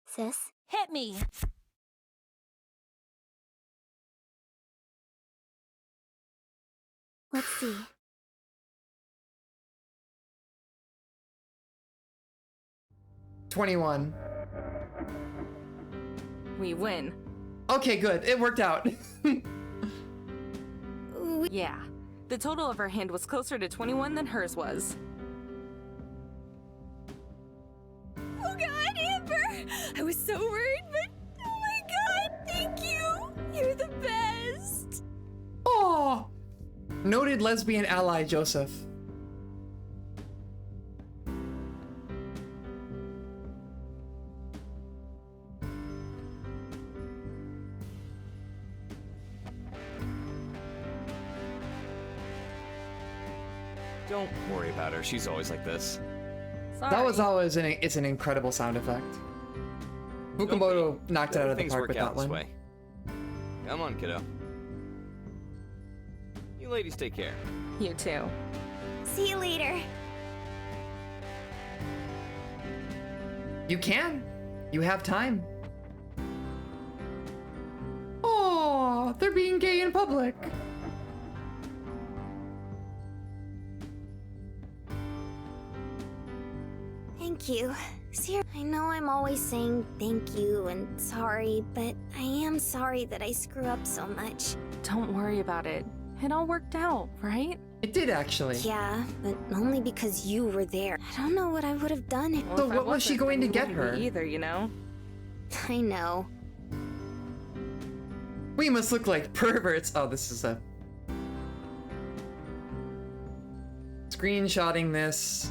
Sis? Hit me. Let's see. $21. We win. Okay, good. It worked out. Yeah. The total of her hand was closer to 21 than hers was. Oh god, Amber! I was so worried, but oh my god, thank you! You're the best! Oh! Noted lesbian ally, Joseph. Don't worry about her. She's always like this. Sorry. That was always it's an incredible sound effect. Fukumoto knocked it out of the Things park work with out that this one. way. Come on, kiddo. You ladies take care. You too. See you later. You can. You have time. Oh, they're being gay in public. Thank you. Ser, I know I'm always saying thank you and sorry, but I am sorry that I screw up so much. Don't worry about it. It all worked out, right? It did actually. Yeah, but only because you were there. I don't know what I would have done if... Well, So if I what was she wasn't, going to then you get wouldn't her? be either, you know? I know. We must look like perverts. Oh, this is a... Screenshotting this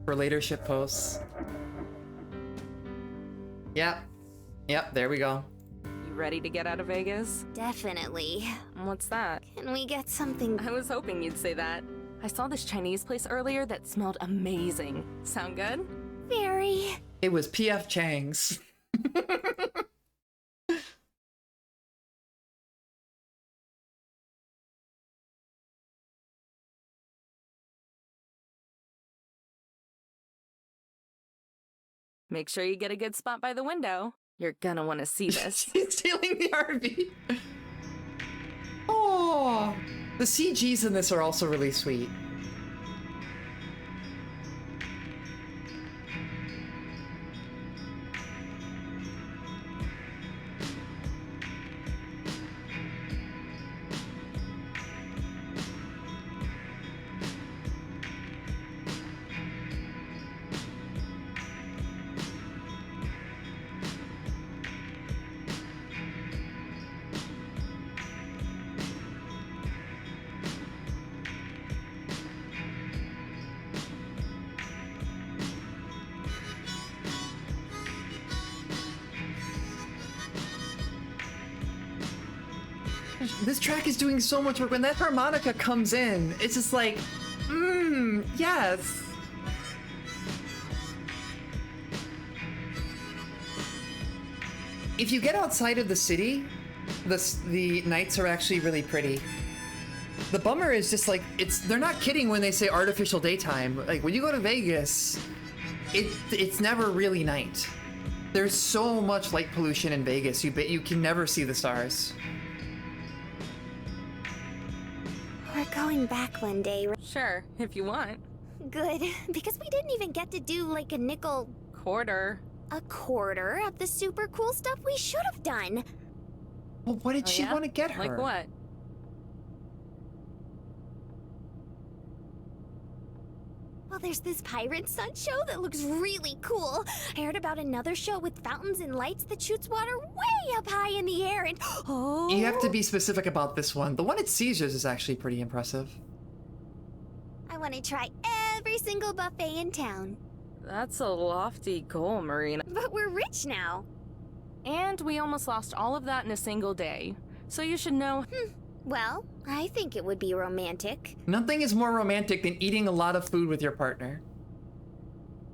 for later ship posts. Yep. Yep, there we go. You ready to get out of Vegas? Definitely. What's that? Can we get something? I was hoping you'd say that. I saw this Chinese place earlier that smelled amazing. Sound good? Very. It was P.F. Chang's. Make sure you get a good spot by the window. You're gonna want to see this. She's stealing the RV. Oh, the CGs in this are also really sweet. This track is doing so much work. When that harmonica comes in, it's just like, yes. If you get outside of the city, the nights are actually really pretty. The bummer is just like, they're not kidding when they say artificial daytime. Like when you go to Vegas, it's never really night. There's so much light pollution in Vegas, you can never see the stars. We're going back one day. Sure, if you want. Good, because we didn't even get to do like a nickel... Quarter. A quarter of the super cool stuff we should have done. Well, what did she want to get her? Like what? Well, there's this pirate stunt show that looks really cool. I heard about another show with fountains and lights that shoots water way up high in the air and... Oh! You have to be specific about this one. The one at Caesars is actually pretty impressive. I want to try every single buffet in town. That's a lofty goal, Marina. But we're rich now. And we almost lost all of that in a single day. So you should know... Well, I think it would be romantic. Nothing is more romantic than eating a lot of food with your partner.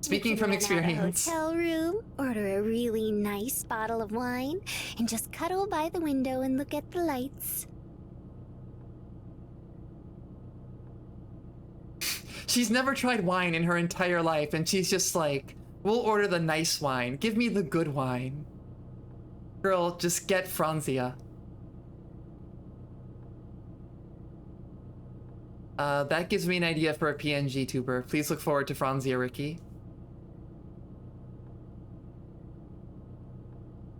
Speaking from experience. A hotel room, order a really nice bottle of wine, and just cuddle by the window and look at the lights. She's never tried wine in her entire life, and she's just like, we'll order the nice wine. Give me the good wine. Girl, just get Franzia. That gives me an idea for a PNG tuber. Please look forward to Franzia, Ricky.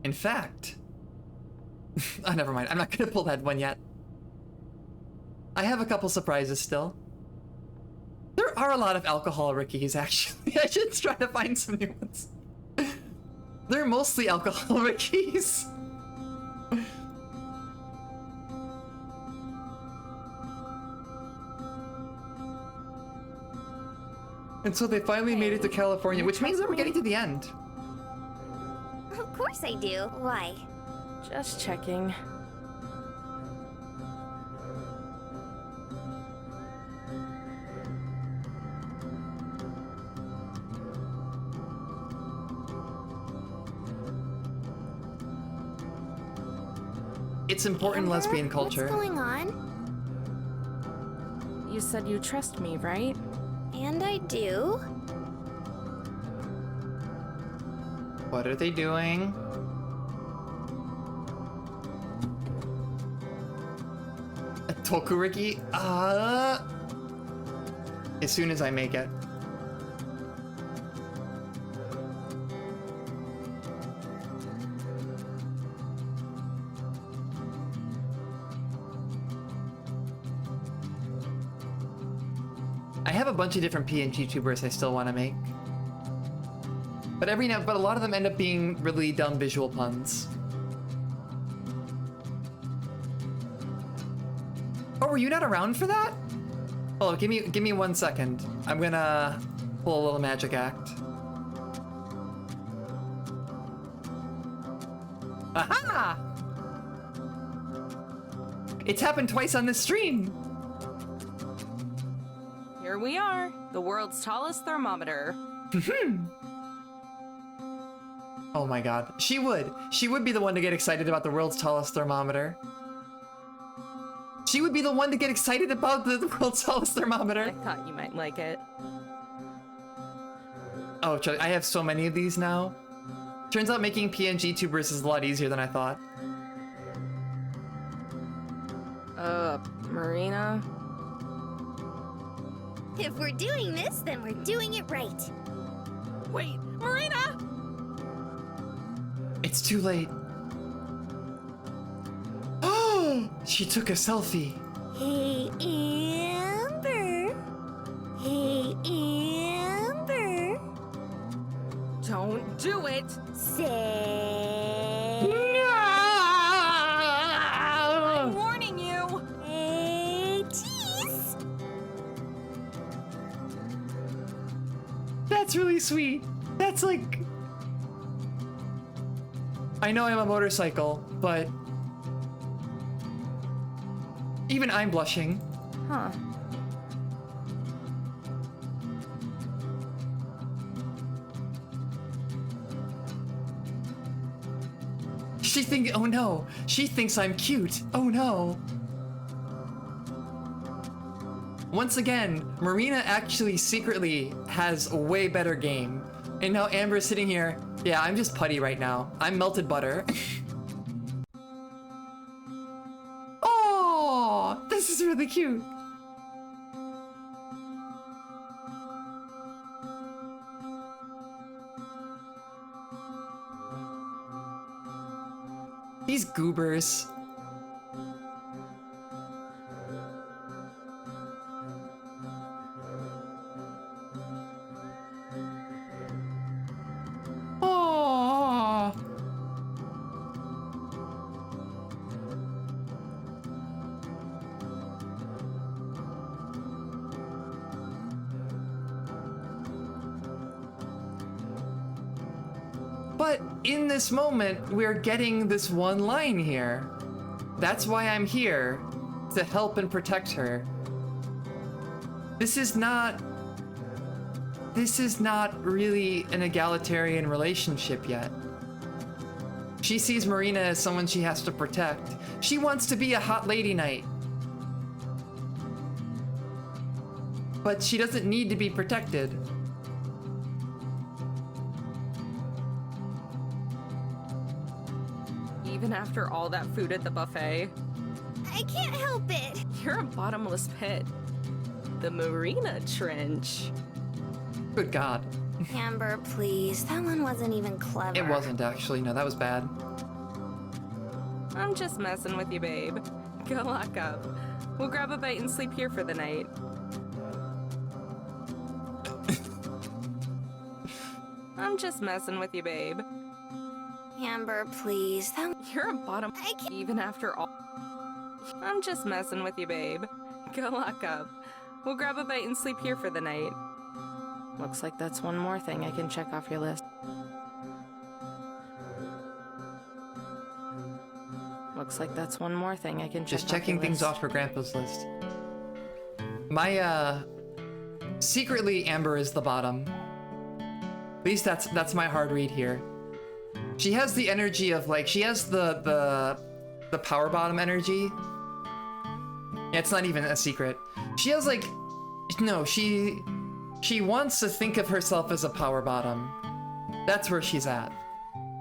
In fact... oh, never mind. I'm not gonna pull that one yet. I have a couple surprises still. There are a lot of alcohol Rickies, actually. I should try to find some new ones. They're mostly alcohol Rickies. And so they finally made it to California, which means that we're getting to the end. Of course I do. Why? Just checking. It's important lesbian culture. What's going on? You said you trust me, right? And I do. What are they doing? A Tokuriki? As soon as I make it. I have a bunch of different PNG tubers I still want to make. But but a lot of them end up being really dumb visual puns. Oh, were you not around for that? Oh, give me 1 second. I'm gonna pull a little magic act. It's happened twice on this stream. Here we are, the world's tallest thermometer. Oh my god. She would. She would be the one to get excited about the world's tallest thermometer. She would be the one to get excited about the world's tallest thermometer. I thought you might like it. Oh, I have so many of these now. Turns out making PNG tubers is a lot easier than I thought. Marina? If we're doing this, then we're doing it right. Wait, Marina! It's too late. Oh, she took a selfie. Hey, Amber. Hey, Amber. Don't do it! Say. I'm warning you! Hey, tease. That's really sweet. That's like... I know I'm a motorcycle, but... even I'm blushing. Huh. She thinks, oh no, she thinks I'm cute. Oh no. Once again, Marina actually secretly has a way better game. And now Amber's sitting here. Yeah, I'm just putty right now. I'm melted butter. Oh, this is really cute. These goobers. Oh. But in this moment, we're getting this one line here. That's why I'm here, to help and protect her. This is not really an egalitarian relationship yet. She sees Marina as someone she has to protect. She wants to be a hot lady knight. But she doesn't need to be protected. Even after all that food at the buffet, I can't help it. you're a bottomless pit. The Marina Trench. Good God. Amber, please. That one wasn't even clever. It wasn't actually, no, that was bad. I'm just messing with you, babe. Go lock up. We'll grab a bite and sleep here for the night. I'm just messing with you, babe. Amber, please. That You're a bottom. I can't. Even after all. I'm just messing with you, babe. Go lock up. We'll grab a bite and sleep here for the night. Looks like that's one more thing I can check off your list. Looks like that's one more thing I can check Just checking things off her grandpa's list. My, secretly Amber is the bottom. At least that's my hard read here. She has the energy of like, she has the power bottom energy. Yeah, it's not even a secret. She has like, no, she wants to think of herself as a power bottom. That's where she's at.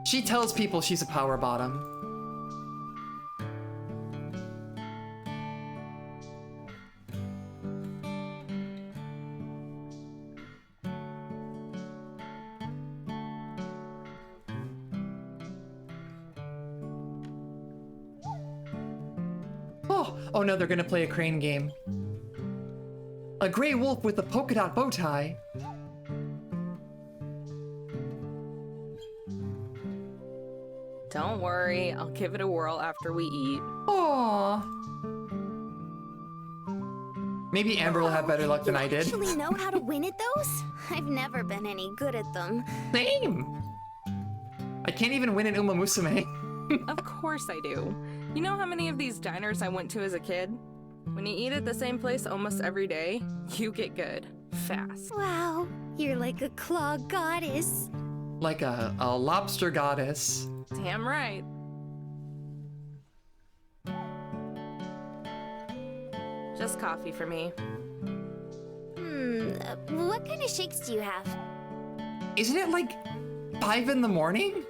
She tells people she's a power bottom. Oh no, they're gonna play a crane game. A gray wolf with a polka dot bow tie. Don't worry, I'll give it a whirl after we eat. Aww. Maybe Amber will have better luck than I did. Actually know how to win at those? I've never been any good at them. Same. I can't even win an Uma Musume. Of course I do. You know how many of these diners I went to as a kid? When you eat at the same place almost every day, you get good. Fast. Wow, you're like a claw goddess. Like a lobster goddess. Damn right. Just coffee for me. What kind of shakes do you have? Isn't it like 5 in the morning?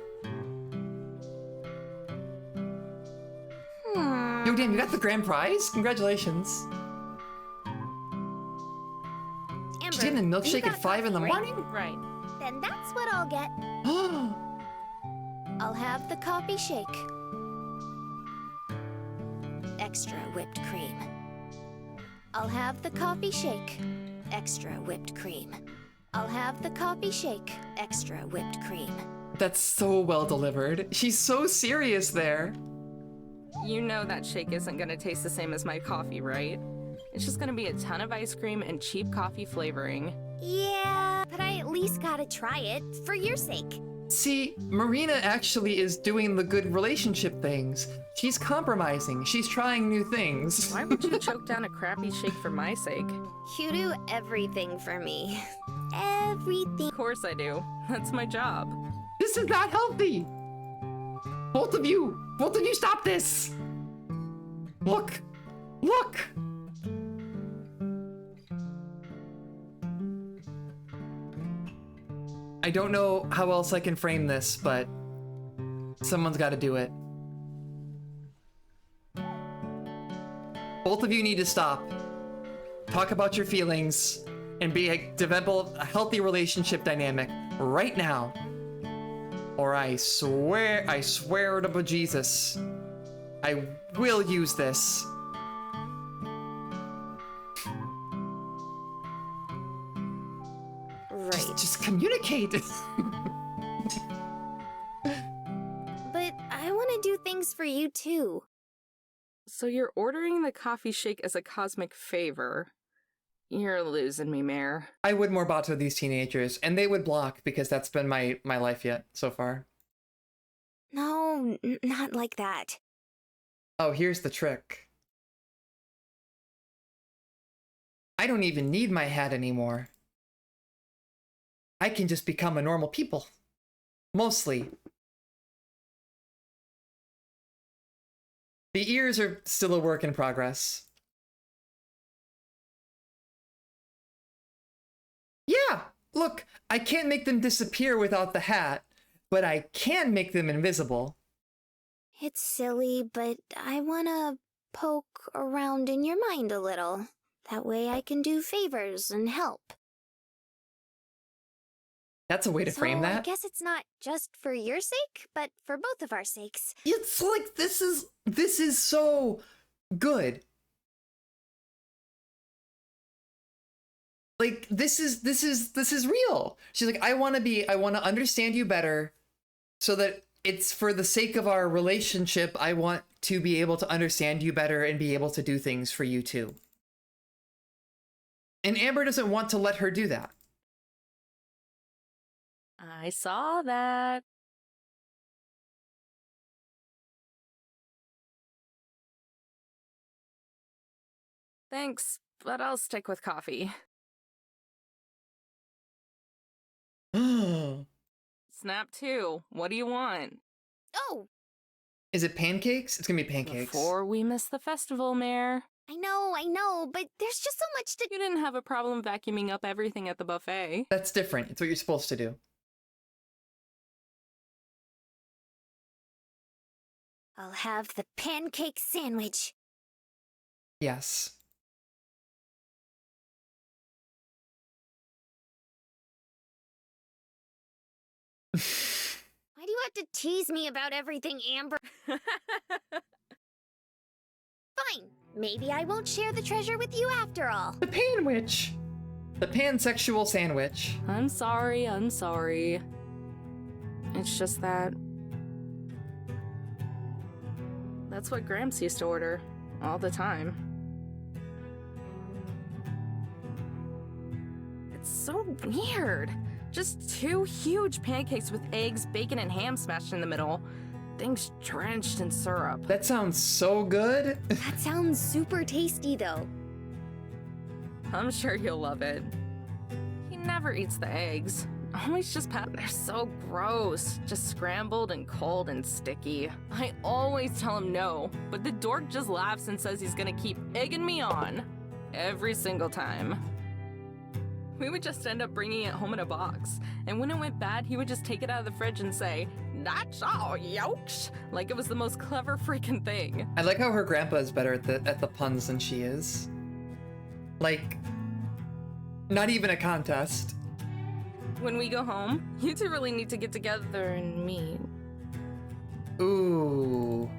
Yo, damn, you got the grand prize? Congratulations. Amber, She's getting a you milkshake got at 5 in the coffee, right? morning? Right. Then that's what I'll get. I'll have the coffee shake. Extra whipped cream. I'll have the coffee shake. Extra whipped cream. I'll have the coffee shake. Extra whipped cream. That's so well delivered. She's so serious there. You know that shake isn't gonna taste the same as my coffee, right? It's just gonna be a ton of ice cream and cheap coffee flavoring. Yeah, but I at least gotta try it for your sake. See, Marina actually is doing the good relationship things. She's compromising. She's trying new things. Why would you choke down a crappy shake for my sake? You do everything for me. Everything. Of course I do. That's my job. This is not healthy. Both of you stop this. Look. I don't know how else I can frame this, but someone's got to do it. Both of you need to stop. Talk about your feelings and develop a healthy relationship dynamic right now. Or I swear to Jesus, I will use this. Right. Just communicate. But I want to do things for you too. So you're ordering the coffee shake as a cosmic favor. You're losing me, Mare. I would more bother with these teenagers, and they would block because that's been my life yet so far. No, not like that. Oh, here's the trick. I don't even need my hat anymore. I can just become a normal people. Mostly. The ears are still a work in progress. Yeah, look, I can't make them disappear without the hat, but I can make them invisible. It's silly, but I want to poke around in your mind a little. That way I can do favors and help. That's a way to frame that. I guess it's not just for your sake, but for both of our sakes. It's like this is so good. Like this is real. She's like, I want to understand you better so that it's for the sake of our relationship. I want to be able to understand you better and be able to do things for you too. And Amber doesn't want to let her do that. I saw that. Thanks, but I'll stick with coffee. Snap 2. What do you want? Oh, Is it pancakes? It's gonna be pancakes. Before we miss the festival, Mare. I know, but there's just so much to... You didn't have a problem vacuuming up everything at the buffet. That's different. It's what you're supposed to do. I'll have the pancake sandwich. Yes. Why do you have to tease me about everything, Amber? Fine. Maybe I won't share the treasure with you after all. The panwich. The pansexual sandwich. I'm sorry. It's just that... That's what Gramps used to order. All the time. It's so weird. Just 2 huge pancakes with eggs, bacon, and ham smashed in the middle. thing's drenched in syrup. That sounds so good. That sounds super tasty, though. I'm sure he'll love it. He never eats the eggs. Always just they're so gross. Just scrambled and cold and sticky. I always tell him no, but the dork just laughs and says he's gonna keep egging me on. Every single time. We would just end up bringing it home in a box. And when it went bad, he would just take it out of the fridge and say, "That's all, yokes!" Like it was the most clever freaking thing. I like how her grandpa is better at the puns than she is. Like, not even a contest. When we go home, you two really need to get together and meet. Ooh.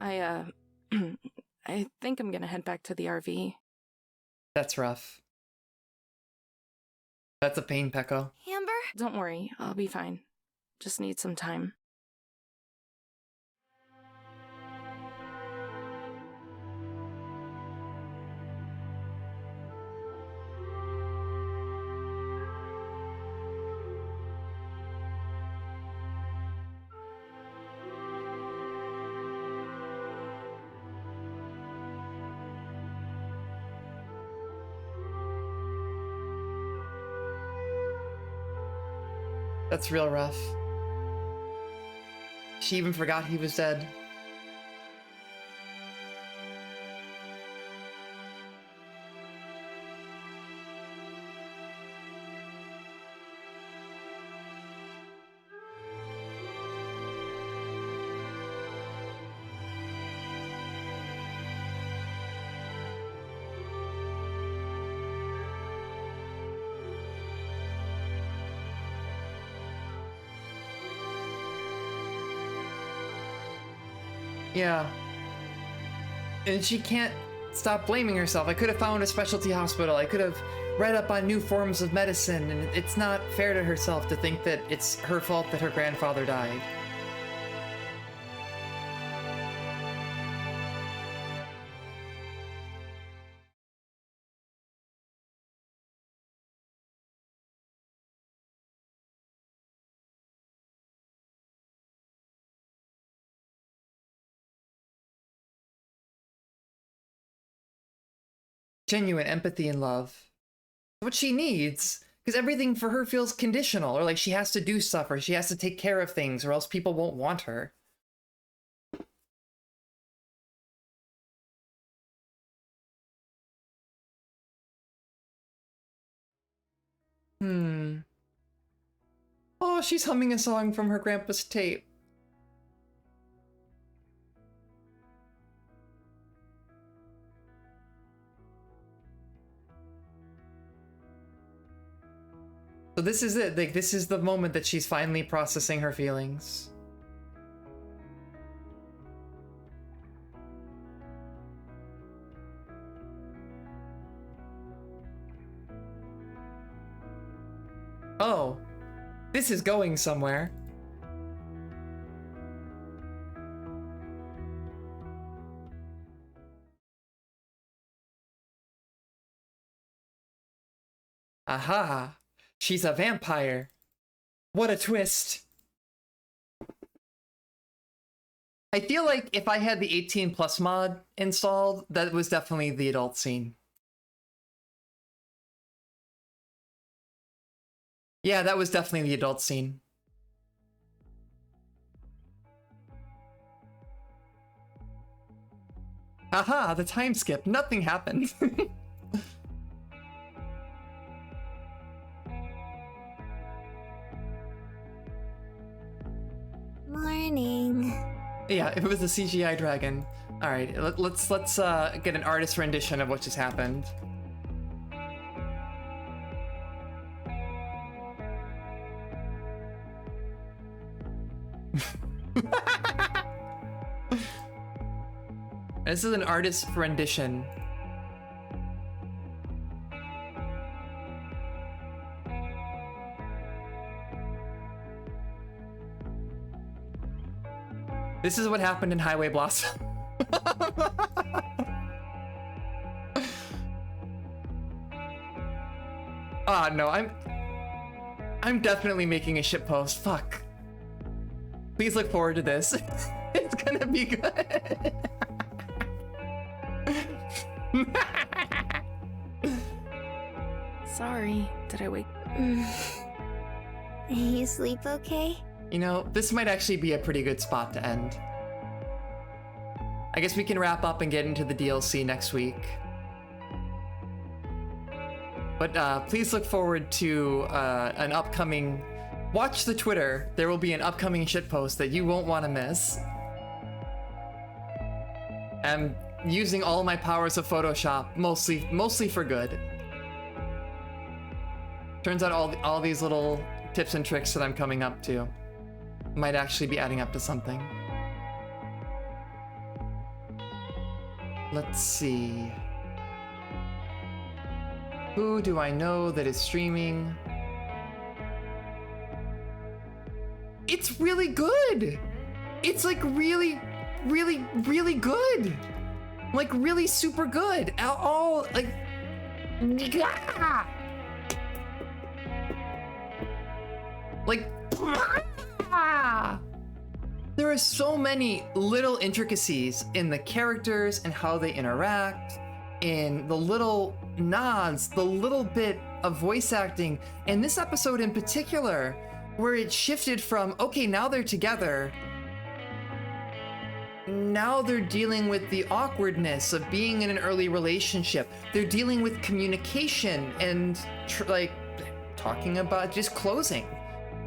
I think I'm gonna head back to the RV. That's rough. That's a pain, Pecco. Amber? Don't worry, I'll be fine. Just need some time. That's real rough. She even forgot he was dead. Yeah. And she can't stop blaming herself. I could have found a specialty hospital. I could have read up on new forms of medicine, and it's not fair to herself to think that it's her fault that her grandfather died. Genuine empathy and love. What she needs, because everything for her feels conditional, or like she has to do stuff, or she has to take care of things, or else people won't want her. Oh, she's humming a song from her grandpa's tape. So this is it, like, this is the moment that she's finally processing her feelings. Oh, this is going somewhere. Aha! She's a vampire. What a twist. I feel like if I had the 18+ mod installed, that was definitely the adult scene. Yeah, that was definitely the adult scene. Haha, the time skip. Nothing happened. Morning. Yeah, if it was a CGI dragon. All right, let's get an artist rendition of what just happened. This is an artist rendition. This is what happened in Highway Blossom. Ah, no, I'm definitely making a shitpost. Fuck. Please look forward to this. It's gonna be good. Sorry, did I wake? You sleep okay? You know, this might actually be a pretty good spot to end. I guess we can wrap up and get into the DLC next week. But please look forward to an upcoming... Watch the Twitter. There will be an upcoming shitpost that you won't want to miss. I'm using all my powers of Photoshop, mostly for good. Turns out all these little tips and tricks that I'm coming up to might actually be adding up to something. Let's see. Who do I know that is streaming? It's really good! It's like really good! Like really super good! All like... Like... There are so many little intricacies in the characters and how they interact, in the little nods, the little bit of voice acting, and this episode in particular, where it shifted from, okay, now they're together, now they're dealing with the awkwardness of being in an early relationship. They're dealing with communication and like talking about just closing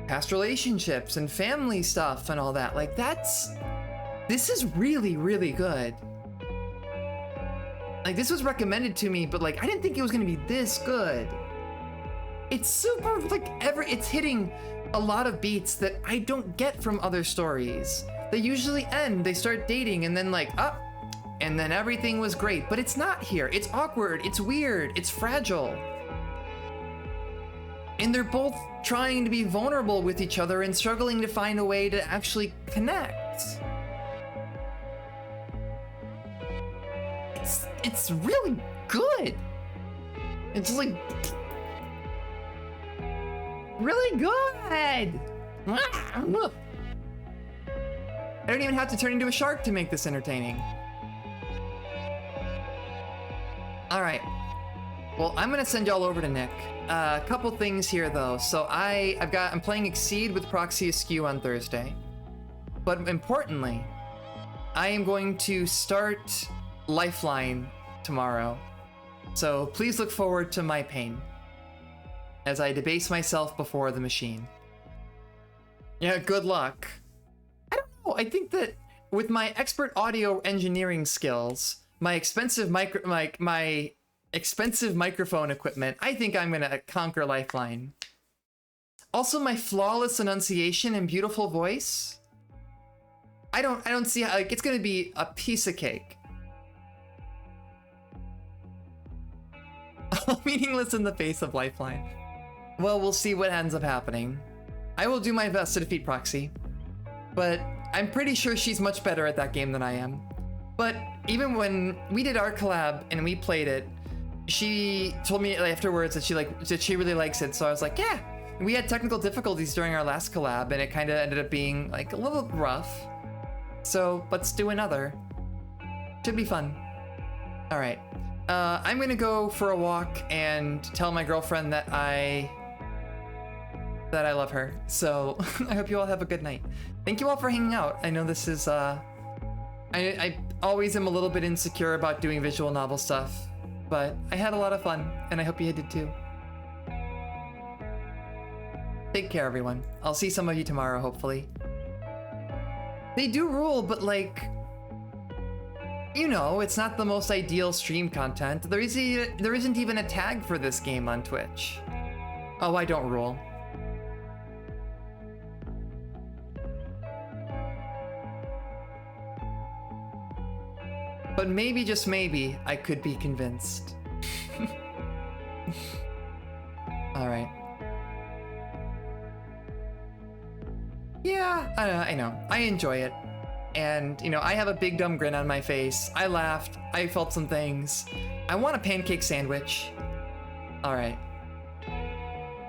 past relationships and family stuff and all that. Like this is really good. Like this was recommended to me, but like I didn't think it was gonna be this good. It's super like it's hitting a lot of beats that I don't get from other stories. They usually end, they start dating and then like up, and then everything was great, but it's not here. It's awkward, it's weird, it's fragile. And they're both trying to be vulnerable with each other and struggling to find a way to actually connect. It's really good. It's like really good. I don't even have to turn into a shark to make this entertaining. All right. Well, I'm gonna send y'all over to Nick. A couple things here though. So I'm playing Exceed with Proxy Askew on Thursday. But importantly, I am going to start Lifeline tomorrow. So please look forward to my pain as I debase myself before the machine. Yeah, good luck. I don't know. I think that with my expert audio engineering skills, my expensive expensive microphone equipment, I think I'm gonna conquer Lifeline. Also, my flawless enunciation and beautiful voice. I don't see how, like, it's gonna be a piece of cake. Meaningless in the face of Lifeline. Well, we'll see what ends up happening. I will do my best to defeat Proxy, but I'm pretty sure she's much better at that game than I am. But even when we did our collab and we played it, she told me afterwards that she really likes it. So I was like, yeah. We had technical difficulties during our last collab, and it kind of ended up being like a little rough. So let's do another. Should be fun. All right. I'm gonna go for a walk and tell my girlfriend that I love her. So I hope you all have a good night. Thank you all for hanging out. I know this is I always am a little bit insecure about doing visual novel stuff, but I had a lot of fun, and I hope you did too. Take care, everyone. I'll see some of you tomorrow, hopefully. They do rule, but like, you know, it's not the most ideal stream content. There isn't even a tag for this game on Twitch. Oh, I don't rule. But maybe, just maybe, I could be convinced. All right. Yeah, I know. I enjoy it. And, you know, I have a big dumb grin on my face. I laughed. I felt some things. I want a pancake sandwich. All right.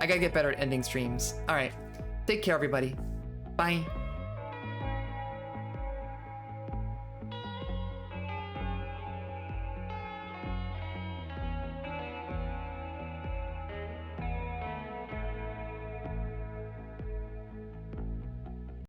I gotta get better at ending streams. All right. Take care, everybody. Bye.